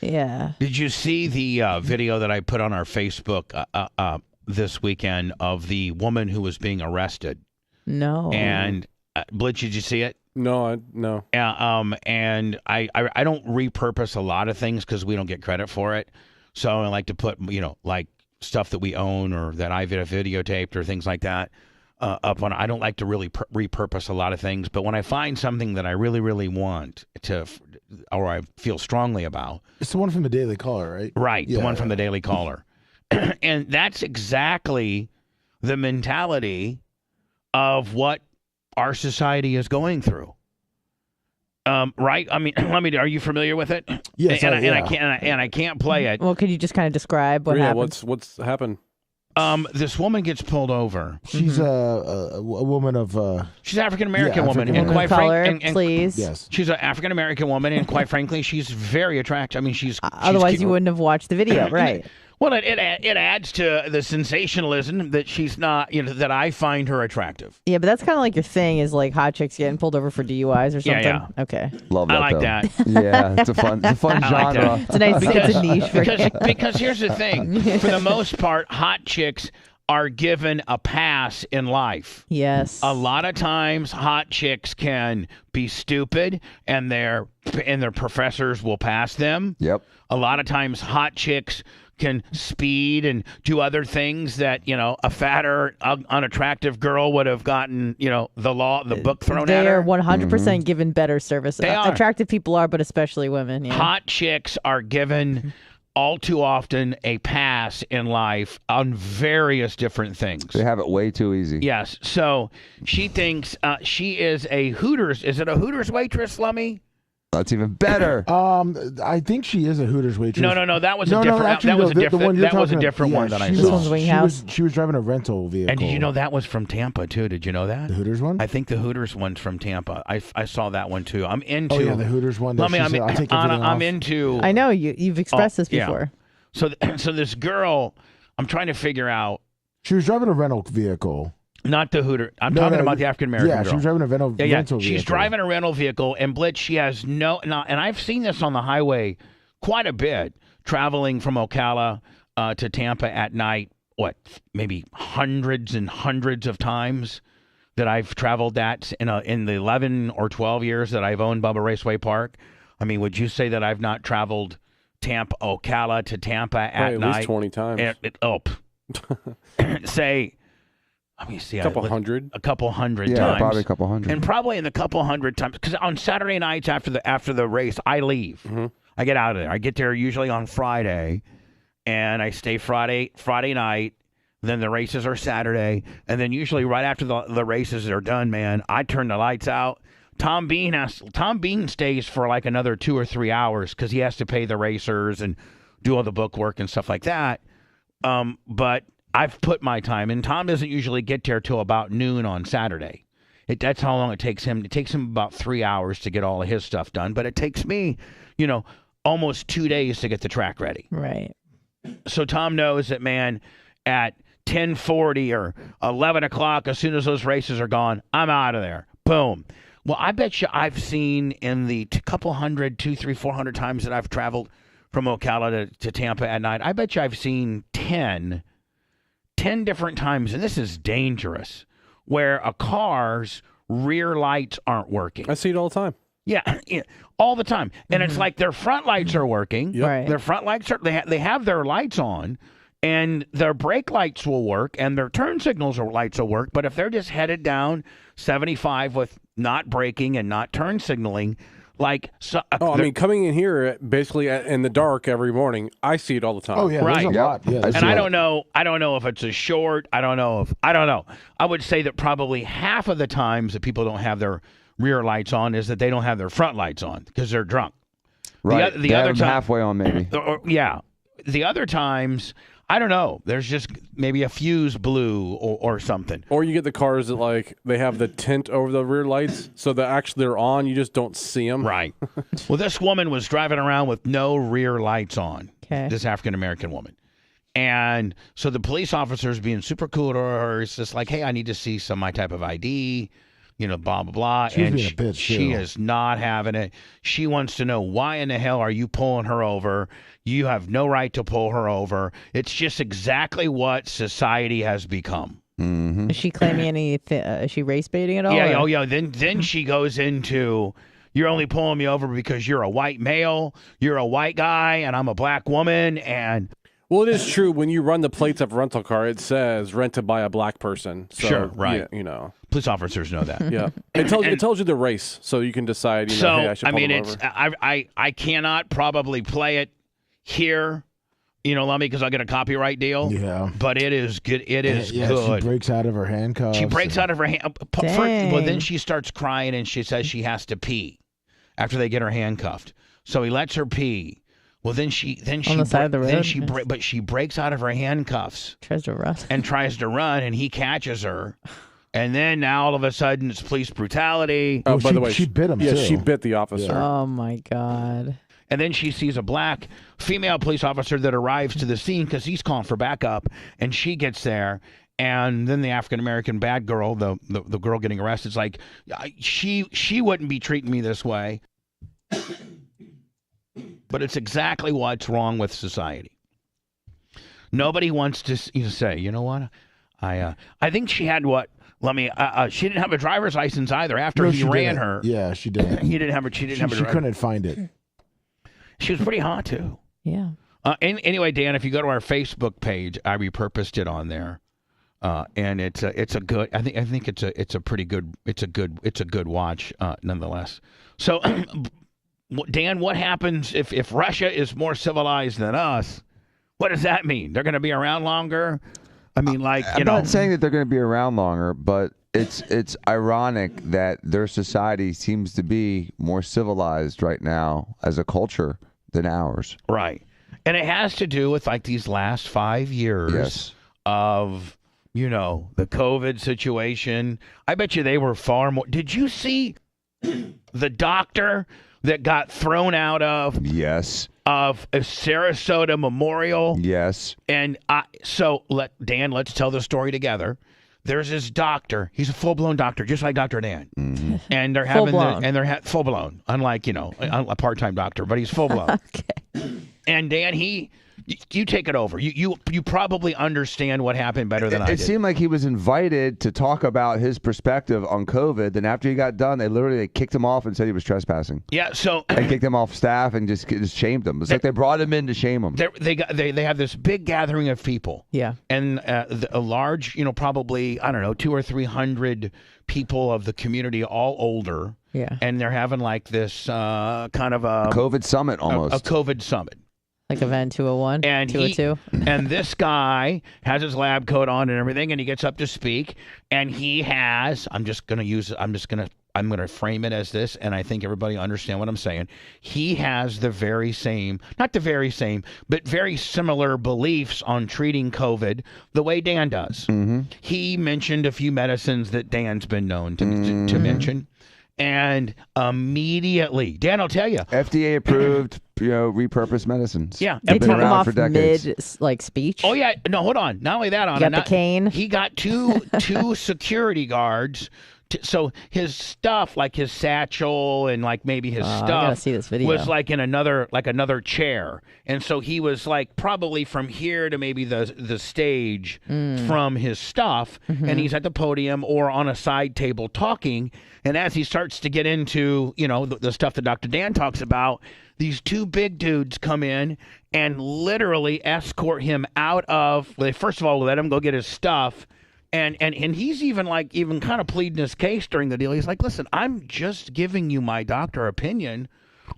Yeah. Did you see the video that I put on our Facebook this weekend of the woman who was being arrested? No. And Blitz, did you see it? No. And I don't repurpose a lot of things because we don't get credit for it. So I like to put like stuff that we own or that I've videotaped or things like that up on. I don't like to really repurpose a lot of things, but when I find something that I really, really want to, or I feel strongly about, it's the one from the Daily Caller, right? Right, the one from the Daily Caller, and that's exactly the mentality of what our society is going through. Right? I mean, are you familiar with it? Yes, I can't play it. Well, could you just kind of describe what happened? What's happened? This woman gets pulled over. She's a woman of. She's an African American woman, and quite frankly, please. Yes, she's an African American woman, and quite frankly, she's very attractive. I mean, she's otherwise you wouldn't have watched the video, right? Well, it adds to the sensationalism that she's not, that I find her attractive. Yeah, but that's kind of like your thing is like hot chicks getting pulled over for DUIs or something. Yeah. Okay. Love that. I like though. that. Yeah, it's a fun genre. Like it's a nice, it's a niche. Because here's the thing: for the most part, hot chicks are given a pass in life. Yes. A lot of times, hot chicks can be stupid, and their professors will pass them. Yep. A lot of times, hot chicks can speed and do other things that a fatter, unattractive girl would have gotten the book thrown at her. They are 100% given better service. They are. Attractive people are, but especially women. Yeah. Hot chicks are given all too often a pass in life on various different things. They have it way too easy. Yes. So she thinks she is a Hooters. Is it a Hooters waitress, Lummy? That's even better. I think she is a Hooters waitress. No. That was a different. That was a different one that I saw. She was driving a rental vehicle. And did you know that was from Tampa too? Did you know that? The Hooters one? I think the Hooters one's from Tampa. I saw that one too. I'm into. Oh yeah, the Hooters one. I'm into. I know you've expressed this before. Yeah. So this girl, I'm trying to figure out. She was driving a rental vehicle. Not the Hooter. I'm talking about the African American girl. Yeah, she was driving a rental vehicle. She's driving a rental vehicle, and Blitz, she has and I've seen this on the highway quite a bit, traveling from Ocala to Tampa at night, maybe hundreds and hundreds of times that I've traveled that in the 11 or 12 years that I've owned Bubba Raceway Park. I mean, would you say that I've not traveled Ocala to Tampa at night? At least 20 times. Say... Let me see. A couple hundred times. Yeah, probably a couple hundred. And probably in the couple hundred times, because on Saturday nights after the race, I leave. Mm-hmm. I get out of there. I get there usually on Friday, and I stay Friday night. Then the races are Saturday, and then usually right after the races are done, man, I turn the lights out. Tom Bean stays for like another 2 or 3 hours because he has to pay the racers and do all the book work and stuff like that. But I've put my time in. Tom doesn't usually get there till about noon on Saturday. That's how long it takes him. It takes him about 3 hours to get all of his stuff done, but it takes me, almost 2 days to get the track ready. Right. So Tom knows that, man, at 10:40 or 11 o'clock, as soon as those races are gone, I'm out of there. Boom. Well, I bet you I've seen in the couple hundred, 200, 300, 400 times that I've traveled from Ocala to Tampa at night, I bet you I've seen 10 different times, and this is dangerous, where a car's rear lights aren't working. I see it all the time. Yeah, all the time. And it's like their front lights are working. Yep. Right. Their front lights are, they have their lights on, and their brake lights will work, and their turn signals or lights will work. But if they're just headed down 75 with not braking and not turn signaling, like I mean, coming in here basically in the dark every morning, I see it all the time. Oh yeah, Right. there's a lot. Yeah, and I don't know if it's a short. I don't know. I would say that probably half of the times that people don't have their rear lights on is that they don't have their front lights on because they're drunk. Right. The other time, halfway on, maybe. Yeah. The other times, I don't know. There's just maybe a fuse blew or something. Or you get the cars that like they have the tint over the rear lights, so that actually they're on. You just don't see them. Right. Well, this woman was driving around with no rear lights on. Okay. This African American woman. And so the police officer's being super cool to her. It's just like, hey, I need to see my type of ID, blah, blah, blah. She was and being a bitch, she too. is not having it. She wants to know, why in the hell are you pulling her over? You have no right to pull her over. It's just exactly what society has become. Mm-hmm. Is she claiming anything? Is she race baiting at all? Yeah, or- oh, yeah. Then she goes into, you're only pulling me over because you're a white male, you're a white guy, and I'm a black woman, and... Well, it is true. When you run the plates of a rental car, it says rented by a black person. So, Sure, right. Yeah, Police officers know that. Yeah. It tells you the race, so you can decide, hey, I should pull them over. I cannot probably play it here, Lummy, because I'll get a copyright deal. Yeah. But it is good. It is Yeah, good. she breaks out of her handcuffs. She breaks out of her hand. Well, then she starts crying and she says she has to pee after they get her handcuffed. So he lets her pee. Well, then she on the side of the road. but she breaks out of her handcuffs. Tries to run. And tries to run, and he catches her. And then now all of a sudden it's police brutality. Oh, by the way, she bit him. Yeah, too. she bit the officer. Oh my God. And then she sees a black female police officer that arrives to the scene because he's calling for backup, and she gets there. And then the African American bad girl, the girl getting arrested, is like, she wouldn't be treating me this way. But it's exactly what's wrong with society. Nobody wants to say, you know what? I think she had what? She didn't have a driver's license either after he ran didn't. her. Yeah, she didn't. He didn't have her. She couldn't find it. She was pretty hot too. Yeah. Anyway, Dan, if you go to our Facebook page, I repurposed it on there, and it's a good. I think it's a pretty good. It's a good watch nonetheless. So, Dan, what happens if Russia is more civilized than us? What does that mean? They're going to be around longer? I mean, I'm not saying that they're going to be around longer, but it's ironic that their society seems to be more civilized right now as a culture than ours. Right. And it has to do with like these last 5 years of, the COVID situation. I bet you they were far more. Did you see the doctor that got thrown out of of a Sarasota Memorial? Yes. And Dan, let's tell the story together. There's this doctor. He's a full-blown doctor, just like Dr. Dan. Mm-hmm. And they're having full-blown, unlike, a part-time doctor, but he's full-blown. Okay. And Dan, you take it over. You probably understand what happened better than I did. It seemed like he was invited to talk about his perspective on COVID. Then after he got done, they literally kicked him off and said he was trespassing. Yeah, so they kicked him off staff and just shamed him. It's like they brought him in to shame him. They have this big gathering of people. Yeah, and a large, probably 200 or 300 people of the community, all older. Yeah, and they're having like this kind of a COVID summit almost. A COVID summit. Like Event 201, and 202. And this guy has his lab coat on and everything, and he gets up to speak, and he has. I'm going to frame it as this, and I think everybody understand what I'm saying. He has the very same, not the very same, but very similar beliefs on treating COVID the way Dan does. Mm-hmm. He mentioned a few medicines that Dan's been known to mention. And immediately, Dan will tell you, FDA approved, repurposed medicines. Yeah, they took him off mid speech. Oh yeah, no, hold on. Not only that, he got the cane. He got two security guards So his stuff, like his satchel and like maybe his I gotta stuff, see this video. was like in another chair, and so he was like probably from here to maybe the stage from his stuff, and he's at the podium or on a side table talking. And as he starts to get into the stuff that Dr. Dan talks about, these two big dudes come in and literally escort him out of. Well, they first of all let him go get his stuff. And he's even kind of pleading his case during the deal. He's like, listen, I'm just giving you my doctor opinion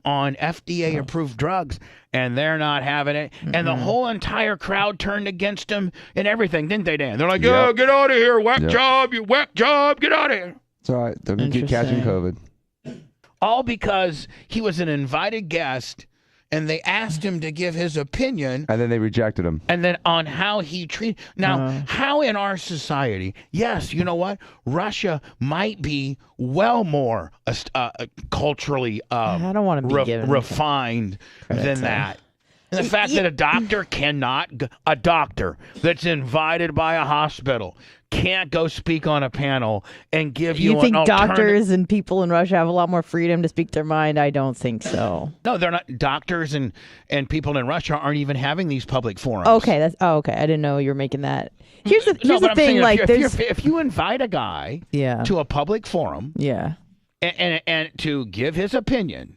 on FDA approved drugs, and they're not having it. And the whole entire crowd turned against him and everything, didn't they, Dan? They're like, yeah, get out of here, whack job, you whack job, get out of here. It's all right. They're going to keep catching COVID. All because he was an invited guest, and they asked him to give his opinion. And then they rejected him. And then on how he treated. Now, how in our society, yes, you know what? Russia might be well more culturally I don't want to be given refined than that. And the fact that a doctor that's invited by a hospital can't go speak on a panel and give you think an alternative. Doctors and people in Russia have a lot more freedom to speak their mind? I don't think so. No, they're not. Doctors and people in Russia aren't even having these public forums. Okay, okay. I didn't know you were making that. Here's the thing. Saying, like, if you invite a guy to a public forum, and to give his opinion.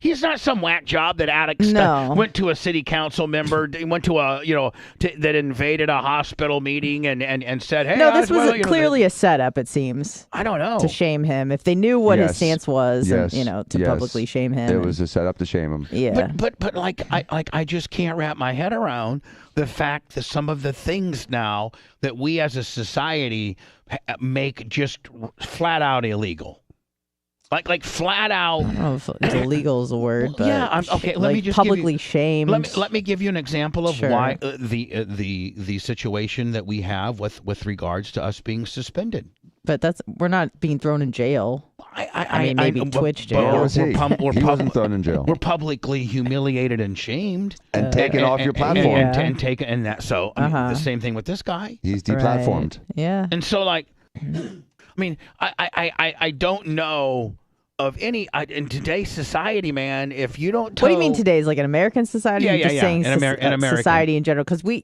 He's not some whack job that went to a city council member, went to that invaded a hospital meeting and said, hey. No, this was clearly a setup, it seems. I don't know. To shame him. If they knew what his stance was, and, to publicly shame him. It was a setup to shame him. Yeah. But I just can't wrap my head around the fact that some of the things now that we as a society make just flat out illegal. Like flat out. I don't know if illegal is a word, but okay. Let me just publicly shamed. Let me give you an example of why the situation that we have with regards to us being suspended. But we're not being thrown in jail. I mean, maybe Twitch jail. He wasn't thrown in jail. We're publicly humiliated and shamed and taken off your platform and taken and that. So the same thing with this guy. He's deplatformed. Right. Yeah. And so I mean, I don't know of any in today's society, man. If you don't, what do you mean today's like an American society? Yeah. Saying in American society in general, because we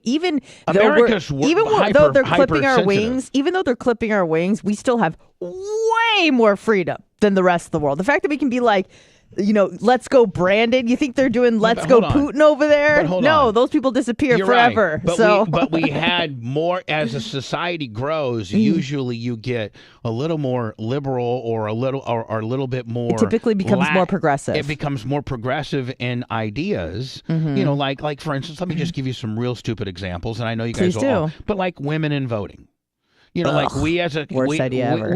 though they're clipping our wings, even though they're clipping our wings, we still have way more freedom than the rest of the world. The fact that we can be like, let's go Brandon. You think they're doing let's go Putin over there? No, those people disappear forever. Right. But we had more as a society grows. Usually, you get a little more liberal or a little bit more. It typically becomes more progressive. It becomes more progressive in ideas. Like for instance, let me just give you some real stupid examples, and I know you guys will. But like women in voting. Like we as a worst idea ever.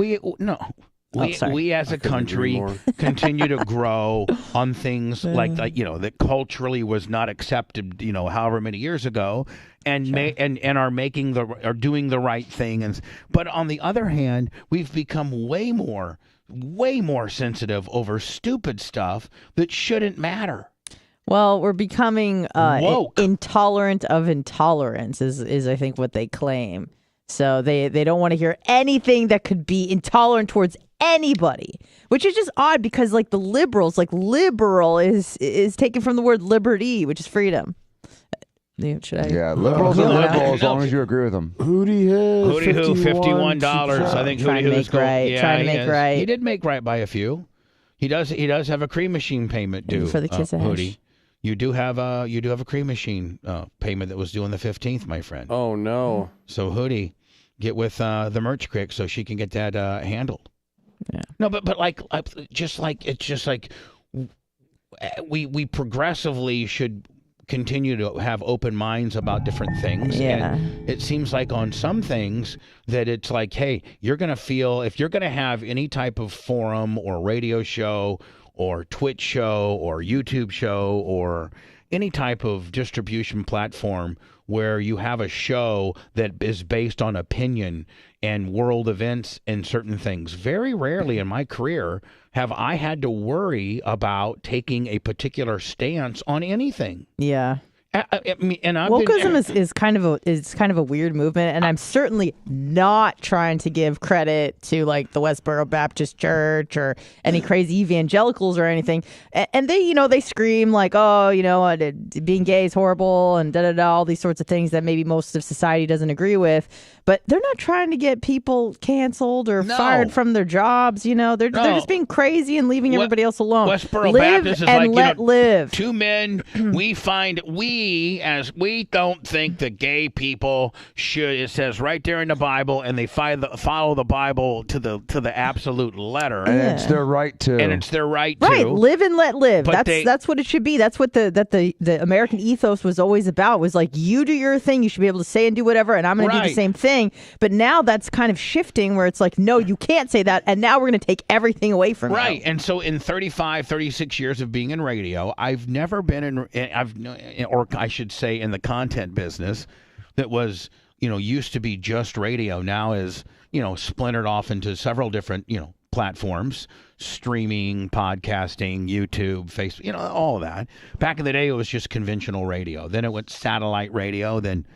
We as a country continue to grow on things like that culturally was not accepted, however many years ago, and are doing the right thing. But on the other hand, we've become way more sensitive over stupid stuff that shouldn't matter. Well, we're becoming intolerant of intolerance is I think what they claim. So they don't want to hear anything that could be intolerant towards anybody, which is just odd because like the liberals, liberal is taken from the word liberty, which is freedom. Should I? Yeah, liberals are liberal as long as you agree with them. Hootie Hoo, $51. I think trying to make right. Trying to make right. He did make right by a few. He does have a cream machine payment due for the kiss of Hootie. You do have a cream machine payment that was due on the 15th, my friend. Oh no! So Hootie, get with the merch crick so she can get that handled. Yeah. No, but we progressively should continue to have open minds about different things. Yeah. And it seems like on some things that it's like, hey, you're gonna feel if you're gonna have any type of forum or radio show or Twitch show or YouTube show or any type of distribution platform where you have a show that is based on opinion and world events and certain things. Very rarely in my career have I had to worry about taking a particular stance on anything. Yeah. Wokeism is kind of a weird movement, and I'm certainly not trying to give credit to like the Westboro Baptist Church or any crazy evangelicals or anything. And they scream like, oh, being gay is horrible and all these sorts of things that maybe most of society doesn't agree with. But they're not trying to get people canceled or fired from their jobs. They're just being crazy and leaving everybody else alone. Westboro live Baptist is and like, live. Two men. We don't think that gay people should. It says right there in the Bible, and they follow the Bible to the absolute letter. And it's their right to. And it's their right to. Right, live and let live. But That's what it should be. That's what the American ethos was always about. Was like, you do your thing. You should be able to say and do whatever, and I'm going to do the same thing. But now that's kind of shifting where it's like, no, you can't say that, and now we're going to take everything away from you. Right, and so in 36 years of being in radio, I've never been or I should say in the content business that was, used to be just radio, now is, splintered off into several different, platforms, streaming, podcasting, YouTube, Facebook, all of that. Back in the day, it was just conventional radio. Then it went satellite radio, then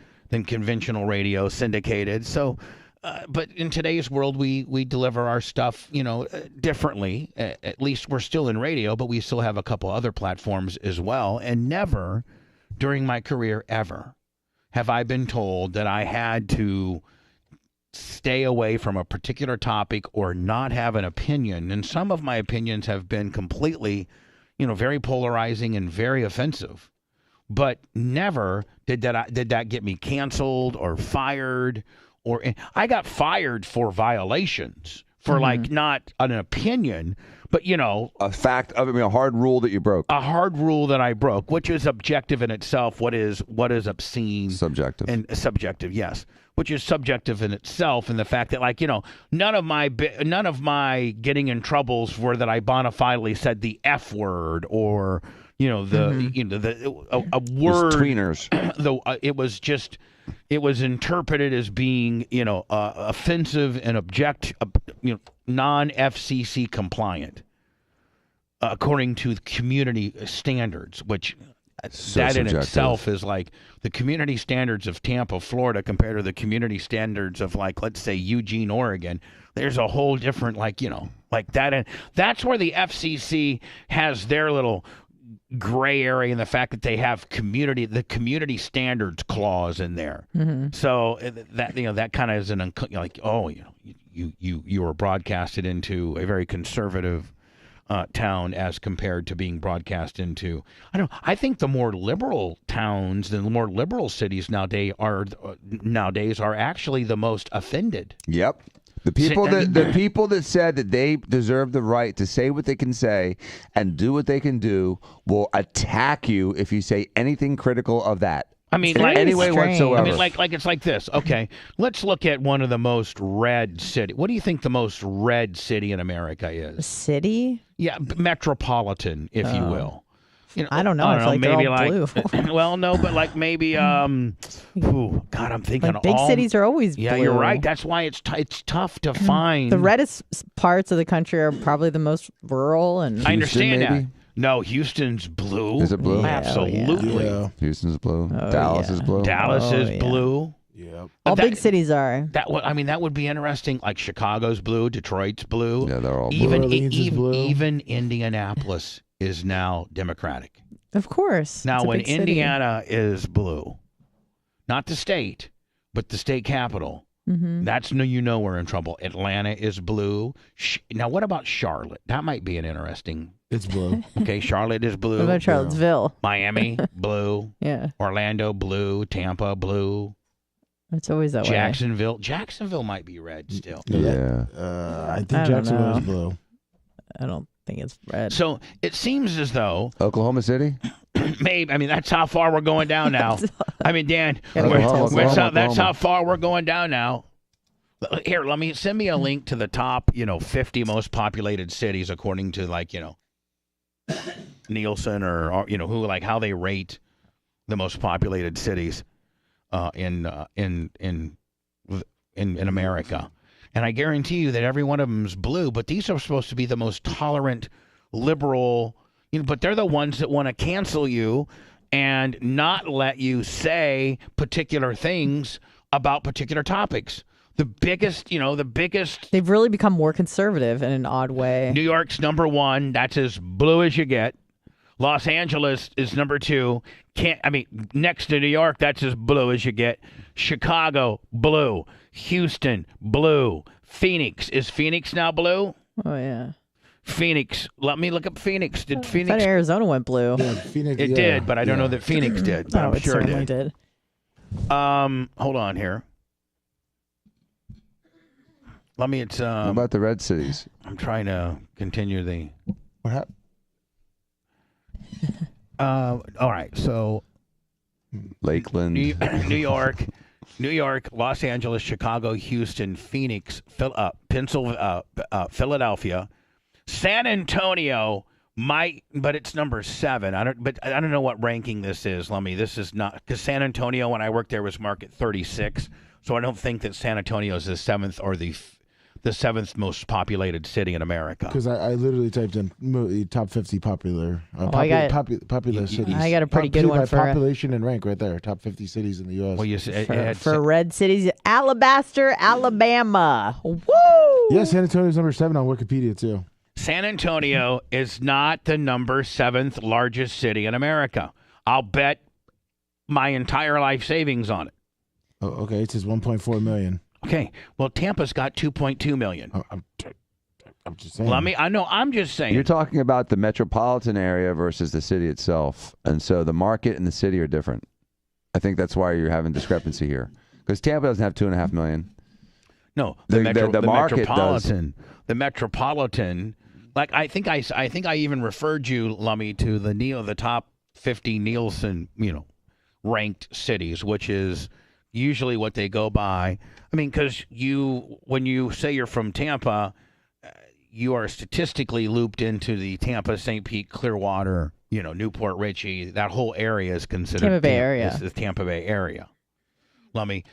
conventional radio, syndicated. So, but in today's world, we deliver our stuff, differently. At least we're still in radio, but we still have a couple other platforms as well. And never during my career ever have I been told that I had to stay away from a particular topic or not have an opinion. And some of my opinions have been completely, very polarizing and very offensive. But never did that get me canceled or fired. Or I got fired for violations, for like not an opinion, but a fact of it, a hard rule that you broke. A hard rule that I broke, which is objective in itself. What is obscene? Subjective. And subjective, yes. Which is subjective in itself, and the fact that none of my getting in troubles were that I bona fides said the F word or a word. Tweeners. Though it was interpreted as being offensive and non-FCC compliant according to community standards, which that in itself is like the community standards of Tampa, Florida, compared to the community standards of let's say Eugene, Oregon. There's a whole different like that, and that's where the FCC has their little gray area in the fact that they have the community standards clause in there. So that kind of is you were broadcasted into a very conservative town as compared to being broadcast into I think the more liberal towns, the more liberal cities nowadays are actually the most offended. Yep. The people that said that they deserve the right to say what they can say and do what they can do will attack you if you say anything critical of that. I mean, any way whatsoever. I mean, like it's like this. Okay, let's look at one of the most red city. What do you think the most red city in America is? City? Yeah, metropolitan, if you will. I don't know. I feel maybe they're all blue. Well, no, but maybe. I'm thinking big cities are always blue. Yeah, you're right. That's why it's tough to find. The reddest parts of the country are probably the most rural and. I understand that. No, Houston's blue. Is it blue? Yeah, absolutely. Yeah. Houston's blue. Dallas is blue. Dallas is blue. Yeah. All big cities are. That would be interesting. Like Chicago's blue, Detroit's blue. Yeah, they're all blue. Even Indianapolis is now Democratic. Of course. Now, when Indiana is blue, not the state, but the state capital, that's we're in trouble. Atlanta is blue. Now, what about Charlotte? That might be an interesting. It's blue. Okay, Charlotte is blue. What about Charlottesville? Miami, blue. Yeah. Orlando, blue. Tampa, blue. It's always that way. Jacksonville might be red still. Yeah. I think Jacksonville is blue. I don't think it's red. So it seems as though Oklahoma City. Maybe. I mean, that's how far we're going down now. I mean, Dan, that's how far we're going down now. Here, send me a link to the top, 50 most populated cities according to Nielsen or who how they rate the most populated cities in America. And I guarantee you that every one of them is blue, but these are supposed to be the most tolerant, liberal, but they're the ones that want to cancel you and not let you say particular things about particular topics. The biggest. They've really become more conservative in an odd way. New York's number one. That's as blue as you get. Los Angeles is number two. Next to New York, that's as blue as you get. Chicago, blue. Houston, blue. Phoenix. Is Phoenix now blue? Oh, yeah. Phoenix. Let me look up Phoenix. Did I Phoenix? thought Arizona went blue. Yeah, Phoenix, It did, but I don't know that Phoenix did. But I'm it sure it certainly did. Hold on here. It's What about the red cities? I'm trying to continue the. What happened? All right, so Lakeland, New York, Los Angeles, Chicago, Houston, Phoenix, Philadelphia, San Antonio but it's number 7. I don't know what ranking this is, Lummy. This is not, because San Antonio, when I worked there, was marked at 36, so I don't think that San Antonio is the 7th or the 7th most populated city in America. Because I literally typed in top 50 popular cities. I got a pretty good one for population and rank right there. Top 50 cities in the U.S. Well, for red cities, Alabaster, Alabama. Woo! Yeah, San Antonio's number 7 on Wikipedia too. San Antonio is not the number 7th largest city in America. I'll bet my entire life savings on it. Oh, okay, it says 1.4 million. Okay, well, Tampa's got 2.2 million. I'm just saying. I'm just saying. You're talking about the metropolitan area versus the city itself, and so the market and the city are different. I think that's why you're having discrepancy here, because Tampa doesn't have 2.5 million. No, the market metropolitan. Does. The metropolitan. Like I think I even referred you, Lummy, to the top 50 Nielsen, ranked cities, which is usually what they go by. I mean, because when you say you're from Tampa, you are statistically looped into the Tampa, St. Pete, Clearwater, Newport Richey. That whole area is considered Tampa Bay area. Is the Tampa Bay area. Lummy,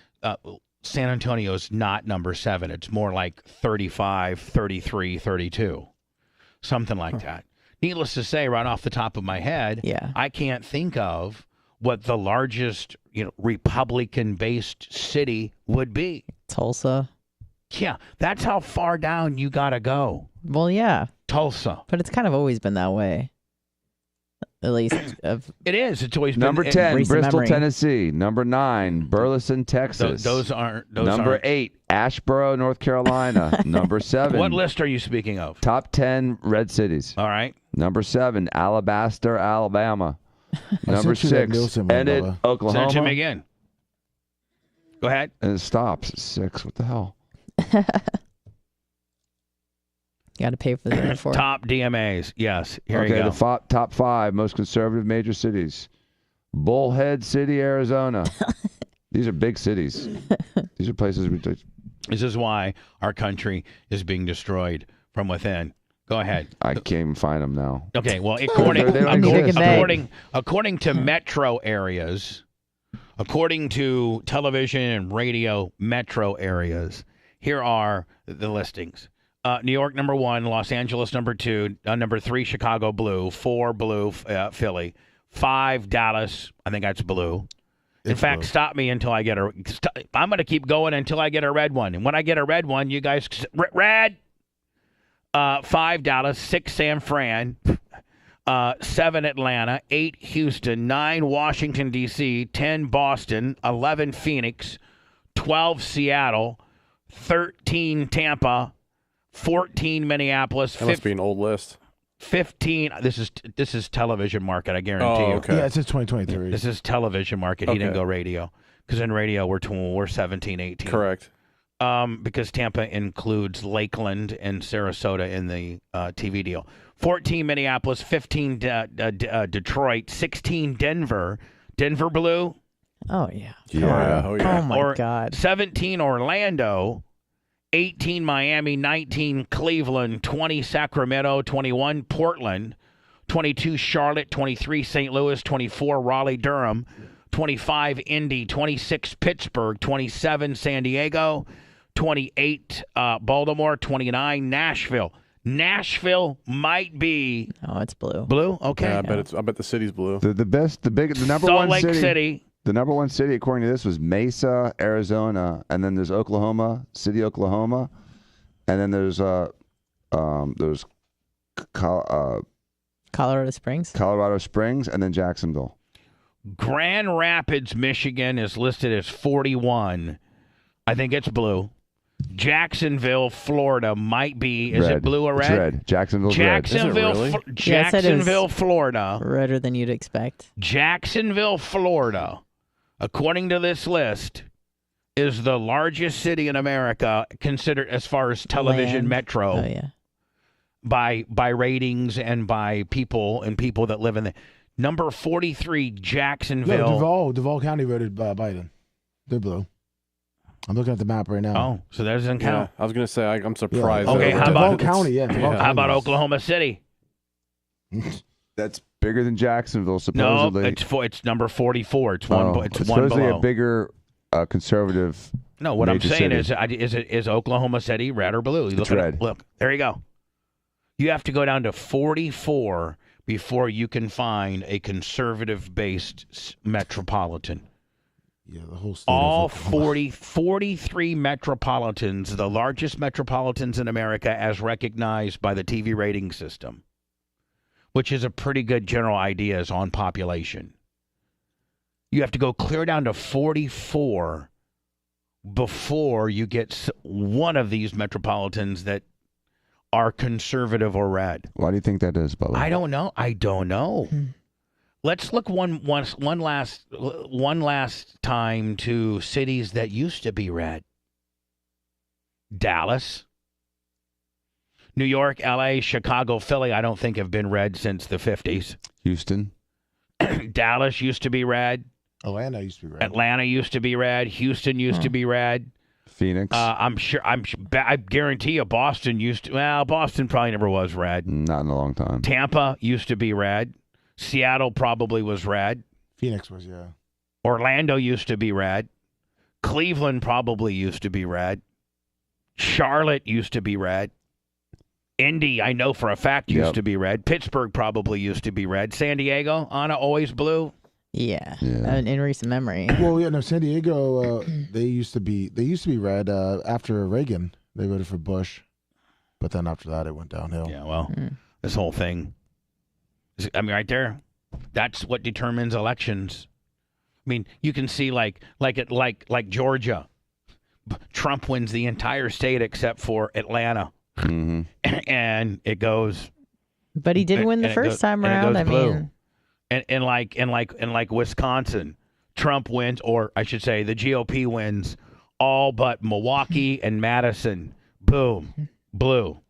San Antonio is not number 7. It's more like 35, 33, 32. Something like that. Needless to say, right off the top of my head, I can't think of what the largest, Republican-based city would be. Tulsa. Yeah, that's how far down you got to go. Well, yeah. Tulsa. But it's kind of always been that way. At least it is. It's always number been 10, Bristol, memory. Tennessee. Number 9, Burleson, Texas. Those aren't. Number 8, Asheboro, North Carolina. Number 7. What list are you speaking of? Top 10 red cities. All right. Number 7, Alabaster, Alabama. Number 6, Enid, Oklahoma. Send it to me again. Go ahead. And it stops at 6. What the hell? You got to pay for the other 4. Top DMAs. Yes. Here you go. The top 5 most conservative major cities. Bullhead City, Arizona. These are big cities. These are places we. This is why our country is being destroyed from within. Go ahead. I can't even find them now. Okay. Well, according to metro areas, according to television and radio metro areas, here are the listings. New York, number 1. Los Angeles, number 2. Number 3, Chicago, blue. 4, blue, Philly. 5, Dallas. I think that's blue. In fact, stop me until I get I'm going to keep going until I get a red one. And when I get a red one, you guys, red. 5, Dallas. 6, San Fran. 7, Atlanta. 8, Houston. 9, Washington, D.C. 10, Boston. 11, Phoenix. 12, Seattle. 13, Tampa. 14, Minneapolis. That must be an old list. 15. This is television market. I guarantee you. Okay. Yeah, it says 2023. This is television market. He didn't go radio, because in radio we're 17, 18. Correct. Because Tampa includes Lakeland and Sarasota in the TV deal. 14, Minneapolis. 15, Detroit. 16, Denver. Denver blue. Oh yeah. Yeah. Oh yeah. Oh my God. 17, Orlando. 18, Miami. 19, Cleveland. 20, Sacramento. 21, Portland. 22, Charlotte. 23, St. Louis. 24, Raleigh, Durham. 25, Indy. 26, Pittsburgh. 27, San Diego. 28, Baltimore. 29, Nashville. Nashville might be. Oh, it's blue. Blue? Okay. Yeah, I bet the city's blue. The number Salt one Lake City. The number one city, according to this, was Mesa, Arizona, and then there's Oklahoma City, Oklahoma, and then there's Colorado Springs, and then Jacksonville. Grand Rapids, Michigan is listed as 41. I think it's blue. Jacksonville, Florida might be. Is it blue or red? It's red. Jacksonville's red. Is it really? Jacksonville, Florida. Redder than you'd expect. Jacksonville, Florida, according to this list, is the largest city in America considered as far as television metro. Oh, yeah. By ratings and by people that live in the number 43, Jacksonville. No, Duval County voted Biden. They're blue. I'm looking at the map right now. Oh, so that doesn't count. Yeah, I was going to say, I'm surprised. Yeah. Okay, how Duval about County? Yeah, Duval County. How about Oklahoma City? That's bigger than Jacksonville, supposedly. No, it's number 44. It's one. It's one supposedly below. A bigger conservative. No, what I'm saying city. is Oklahoma City red or blue? It's red. Look, there you go. You have to go down to 44 before you can find a conservative-based metropolitan. Yeah, the whole state. All 43 metropolitans, the largest metropolitans in America as recognized by the TV rating system, which is a pretty good general idea on population. You have to go clear down to 44 before you get one of these metropolitans that are conservative or red. Why do you think that is, Bubba? I don't know. Let's look one last time to cities that used to be red. Dallas, New York, L.A., Chicago, Philly, I don't think have been red since the 50s. Houston. Dallas used to be red. Atlanta used to be red. Atlanta used to be red. Houston used to be red. Phoenix. I guarantee you Boston used to. Well, Boston probably never was red. Not in a long time. Tampa used to be red. Seattle probably was red. Phoenix was, yeah. Orlando used to be red. Cleveland probably used to be red. Charlotte used to be red. Indy, I know for a fact, used to be red. Pittsburgh probably used to be red. San Diego, Anna, always blue. Yeah. In recent memory. Well, yeah, no, San Diego, they used to be red after Reagan. They voted for Bush, but then after that, it went downhill. Yeah, well, this whole thing. I mean, right there, that's what determines elections. I mean, you can see like Georgia, Trump wins the entire state except for Atlanta, and it goes. But he did win the first time around. I mean, and like Wisconsin, Trump wins, or I should say, the GOP wins all but Milwaukee and Madison. Boom, blue.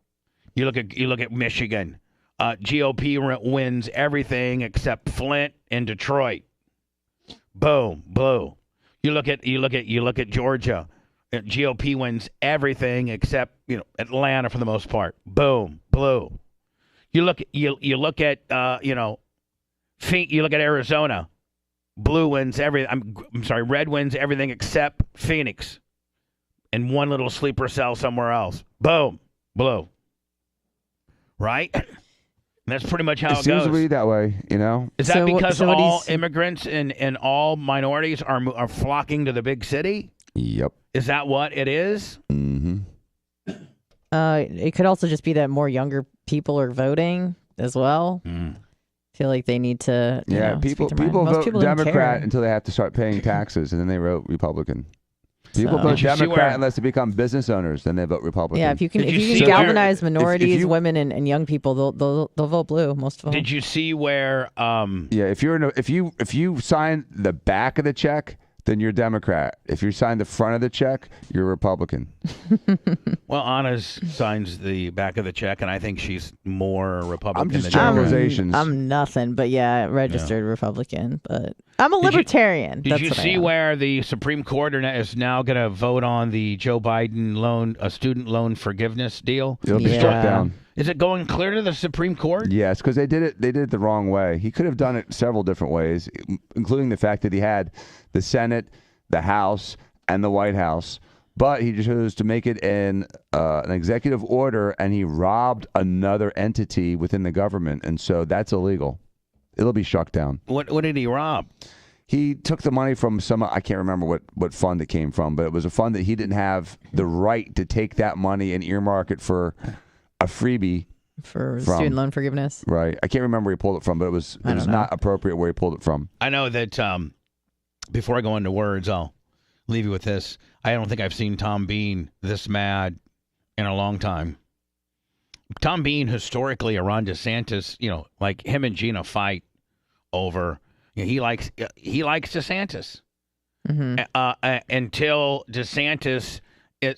You look at Michigan. GOP wins everything except Flint and Detroit. Boom, blue. You look at Georgia. GOP wins everything except Atlanta for the most part. Boom, blue. You look at Arizona. Blue wins everything. I'm sorry, red wins everything except Phoenix, and one little sleeper cell somewhere else. Boom, blue. Right. That's pretty much how it goes. It seems to be that way, Is that because all immigrants and all minorities are flocking to the big city? Yep. Is that what it is? Mm-hmm. It could also just be that more younger people are voting as well. Feel like they need to. People vote Democrat until they have to start paying taxes, and then they vote Republican. People vote Democrat unless they become business owners, then they vote Republican. Yeah, if you can galvanize minorities, women, and young people, they'll vote blue. Most of them. Did you see where? If you sign the back of the check, then you're Democrat. If you sign the front of the check, you're Republican. Well, Anna signs the back of the check, and I think she's more Republican. I'm just generalizations. I'm nothing, but registered Republican. But I'm a libertarian. Did you see where the Supreme Court is now going to vote on the Joe Biden student loan forgiveness deal? It'll be struck down. Is it going clear to the Supreme Court? Yes, because they did it the wrong way. He could have done it several different ways, including the fact that he had the Senate, the House, and the White House But he chose to make it an executive order, and he robbed another entity within the government, and so that's illegal. It'll be struck down. What did he rob? He took the money from I can't remember what fund it came from, but it was a fund that he didn't have the right to take that money and earmark it for a freebie. For student loan forgiveness. Right. I can't remember where he pulled it from, but it was not appropriate where he pulled it from. I know that before I go into words, I'll leave you with this. I don't think I've seen Tom Bean this mad in a long time. Tom Bean, historically, or Ron DeSantis, like him and Gina fight over. He likes DeSantis until DeSantis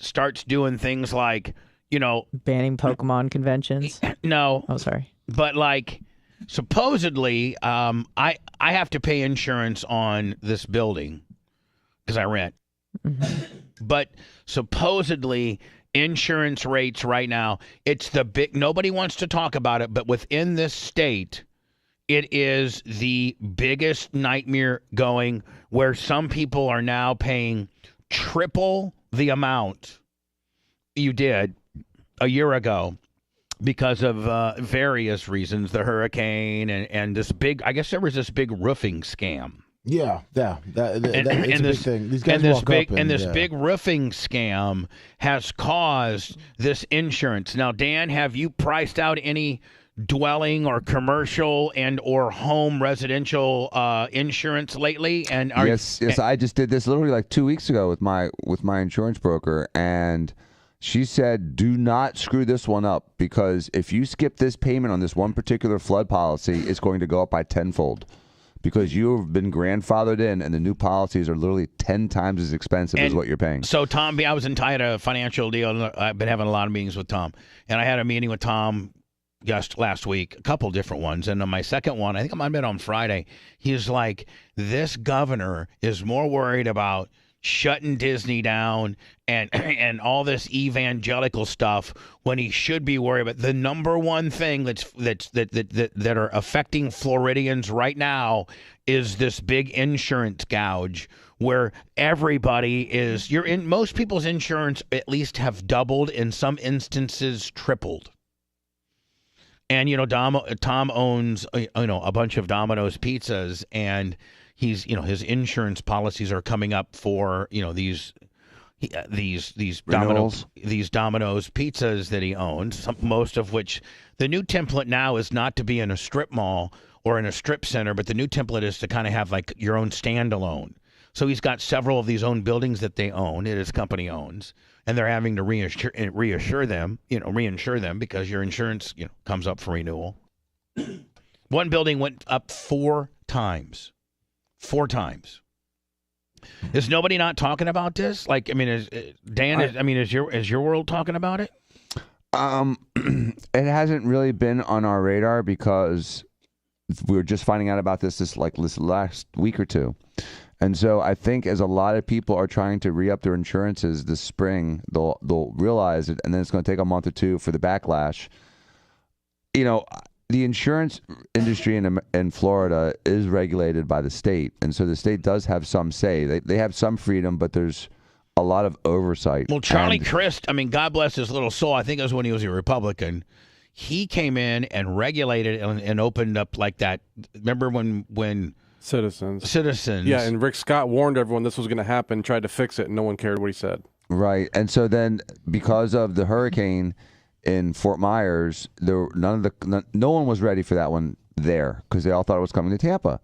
starts doing things like banning Pokemon conventions. No, sorry, but like supposedly, I have to pay insurance on this building because I rent. But supposedly insurance rates right now, it's the big, nobody wants to talk about it, but within this state, it is the biggest nightmare going, where some people are now paying triple the amount you did a year ago because of various reasons, the hurricane and this big, I guess there was this big roofing scam. Yeah, it's a big thing. These guys walk up and this big roofing scam has caused this insurance. Now, Dan, have you priced out any dwelling or commercial and or home residential insurance lately? And yes, I just did this literally like 2 weeks ago with my insurance broker, and she said, do not screw this one up, because if you skip this payment on this one particular flood policy, it's going to go up by tenfold. Because you've been grandfathered in, and the new policies are literally 10 times as expensive as what you're paying. So, Tom, I was tied a financial deal. I've been having a lot of meetings with Tom. And I had a meeting with Tom just last week, a couple different ones. And on my second one, I think I might have been on Friday, he's like, this governor is more worried about shutting Disney down and all this evangelical stuff when he should be worried about the number one thing that are affecting Floridians right now is this big insurance gouge, where everybody is most people's insurance at least have doubled, in some instances tripled. And Tom owns a bunch of Domino's pizzas, and he's his insurance policies are coming up for these Domino's pizzas that he owns, most of which the new template now is not to be in a strip mall or in a strip center, but the new template is to kind of have like your own standalone. So he's got several of these own buildings that they own, that his company owns, and they're having to reinsure them because your insurance comes up for renewal. One building went up 4 times. 4 times. Is nobody not talking about this? Like, I mean, is your world talking about it? It hasn't really been on our radar because we were just finding out about this last week or two. And so I think as a lot of people are trying to re-up their insurances this spring, they'll realize it, and then it's going to take a month or two for the backlash. The insurance industry in Florida is regulated by the state, and so the state does have some say. They have some freedom, but there's a lot of oversight. Well, Charlie Crist, God bless his little soul, I think it was when he was a Republican, he came in and regulated and opened up like that. Remember when Citizens. Yeah, and Rick Scott warned everyone this was going to happen, tried to fix it, and no one cared what he said. Right, and so then because of the hurricane in Fort Myers, no one was ready for that one there, because they all thought it was coming to Tampa.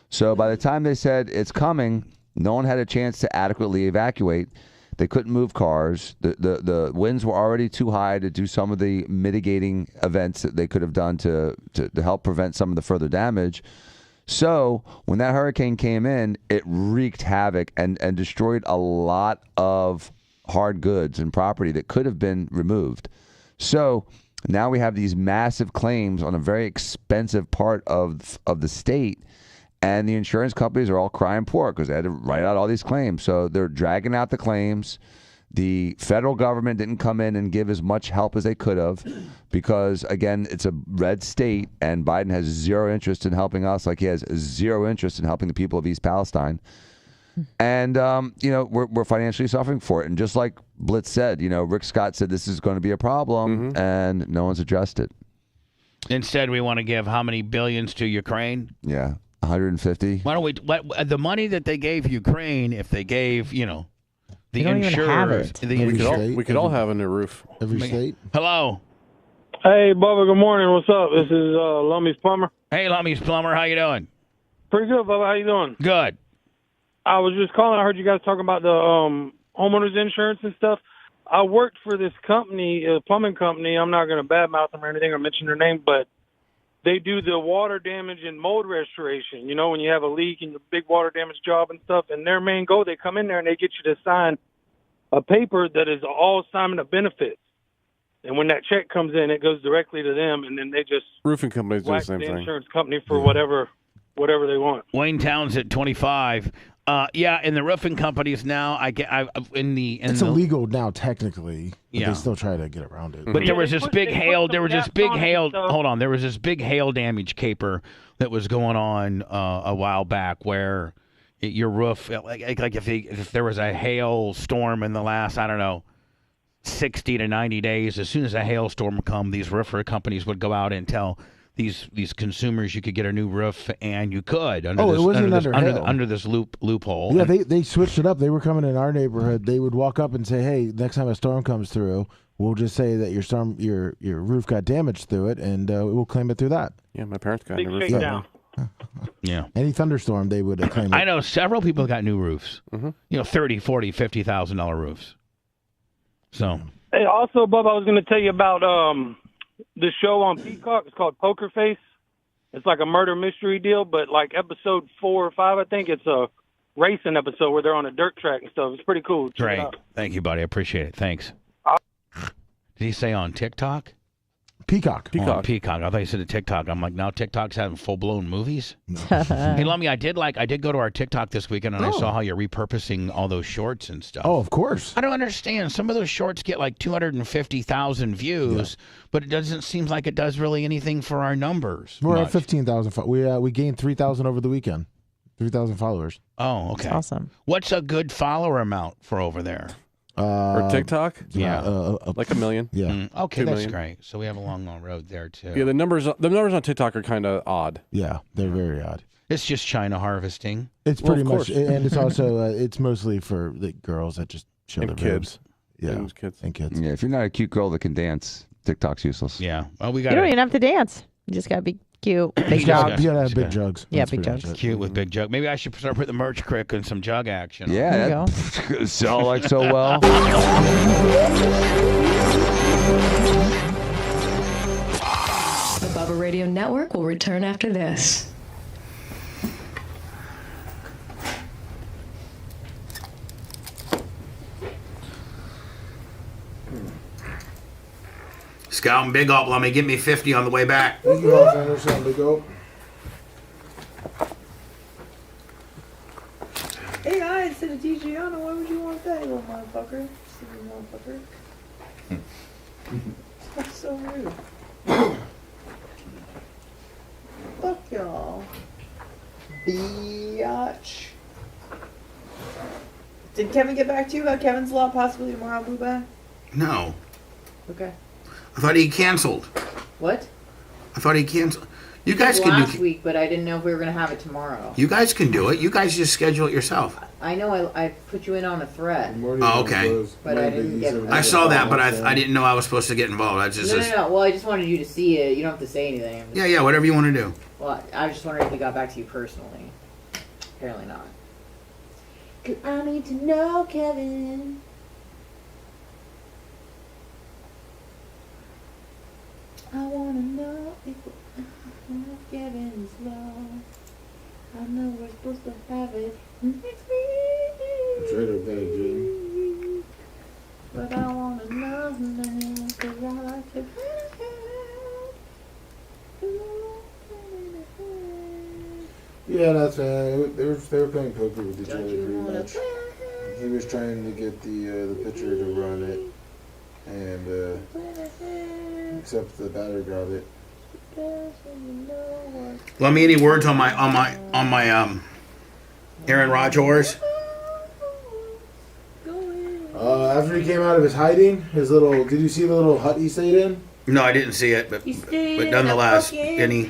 So by the time they said it's coming, no one had a chance to adequately evacuate. They couldn't move cars. The winds were already too high to do some of the mitigating events that they could have done to help prevent some of the further damage. So when that hurricane came in, it wreaked havoc and destroyed a lot of hard goods and property that could have been removed. So now we have these massive claims on a very expensive part of the state, and the insurance companies are all crying poor because they had to write out all these claims. So they're dragging out the claims. The federal government didn't come in and give as much help as they could have because, again, it's a red state, and Biden has zero interest in helping us, like he has zero interest in helping the people of East Palestine. And, we're financially suffering for it. And just like Blitz said, Rick Scott said this is going to be a problem, and no one's addressed it. Instead, we want to give how many billions to Ukraine? Yeah, 150. Why don't we the money that they gave Ukraine? If they gave, the don't even have insurers, it. we could all have a new roof. Every state. Hello. Hey, Bubba. Good morning. What's up? This is Lummy's Plumber. Hey, Lummy's Plumber. How you doing? Pretty good, Bubba. How you doing? Good. I was just calling. I heard you guys talking about the homeowners insurance and stuff. I worked for this company, a plumbing company. I'm not going to badmouth them or anything or mention their name, but they do the water damage and mold restoration. When you have a leak and a big water damage job and stuff, and their main goal, they come in there and they get you to sign a paper that is all assignment of benefits. And when that check comes in, it goes directly to them, and then they just roofing companies do the whack same the thing. insurance company for whatever they want. Wayne Towns at 25. In the roofing companies now, It's illegal now technically. But they still try to get around it. But there was this big hail. There was this big hail. Hold on. There was this big hail damage caper that was going on a while back where your roof, like if there was a hail storm in the last 60 to 90 days, as soon as a hailstorm would come, these roofer companies would go out and tell these consumers you could get a new roof, and you could under this loophole. Yeah, they switched it up. They were coming in our neighborhood. They would walk up and say, "Hey, next time a storm comes through, we'll just say that your roof got damaged through it, and we'll claim it through that." Yeah, my parents got Big a roof. shakedown. Yeah. Any thunderstorm, they would claim it. I know several people got new roofs. $30,000, $40,000, $50,000 roofs. So. Hey, also, Bubba, I was going to tell you about the show on Peacock. It's called Poker Face. It's like a murder mystery deal, but like episode 4 or 5, I think it's a racing episode where they're on a dirt track and stuff. It's pretty cool. Check it Great. out. Thank you, buddy. I appreciate it. Thanks. Did he say on TikTok? Peacock. Oh, Peacock. I thought you said a TikTok. I'm like, now TikTok's having full-blown movies? Hey, Lummy, I did go to our TikTok this weekend, and I saw how you're repurposing all those shorts and stuff. Oh, of course. I don't understand. Some of those shorts get like 250,000 views, but it doesn't seem like it does really anything for our numbers. We're at 15,000. We gained 3,000 over the weekend. 3,000 followers. Oh, okay. That's awesome. What's a good follower amount for over there? Or TikTok? Yeah. Like 1 million. Yeah. Okay, 2 that's million. great. So we have a long road there, too. Yeah, the numbers on TikTok are kind of odd. Yeah, they're very odd. It's just China harvesting. It's pretty much, and it's also it's mostly for the girls that just show their kids. Yeah, and kids. Yeah, if you're not a cute girl that can dance, TikTok's useless. Yeah. Well, we got. You don't even have to dance. You just gotta be cute. Big jugs. You gotta have big jugs. Yeah, That's big pretty jugs. much it. Cute with big jug. Maybe I should start putting the merch crick and some jug action. Yeah, There you that's gonna sell like so well. The Bubba Radio Network will return after this. Scout and Big Up, let me give me 50 on the way back. Thank you, Alexander. Big O. Hey guys, to the Tigiano, why would you want that, you little motherfucker? Stupid motherfucker. That's so rude. Fuck y'all. Biatch. Did Kevin get back to you about Kevin's Law possibly tomorrow, Bubba? No. Okay. I thought he canceled. What? I thought he canceled. You He guys said can last do. week, but I didn't know if we were gonna have it tomorrow. You guys can do it. You guys just schedule it yourself. I know I put you in on a thread. Oh, okay. But I didn't get. I saw that, but I didn't know I was supposed to get involved. I just. No. Well, I just wanted you to see it. You don't have to say anything. Yeah, whatever you want to do. Well, I was just wondering if he got back to you personally. Apparently not. 'Cause I need to know, Kevin. I wanna know if Kevin's law. I know we're supposed to have it next week. Trader bag, Jim. But I wanna know now, 'cause I like to. Yeah, that's they were playing poker with each other pretty much. He was trying to get the pitcher to run it, and except the batter got it. Let me any words on my Aaron Rodgers. After he came out of his hiding, did you see the little hut he stayed in? No, I didn't see it, but nonetheless, any.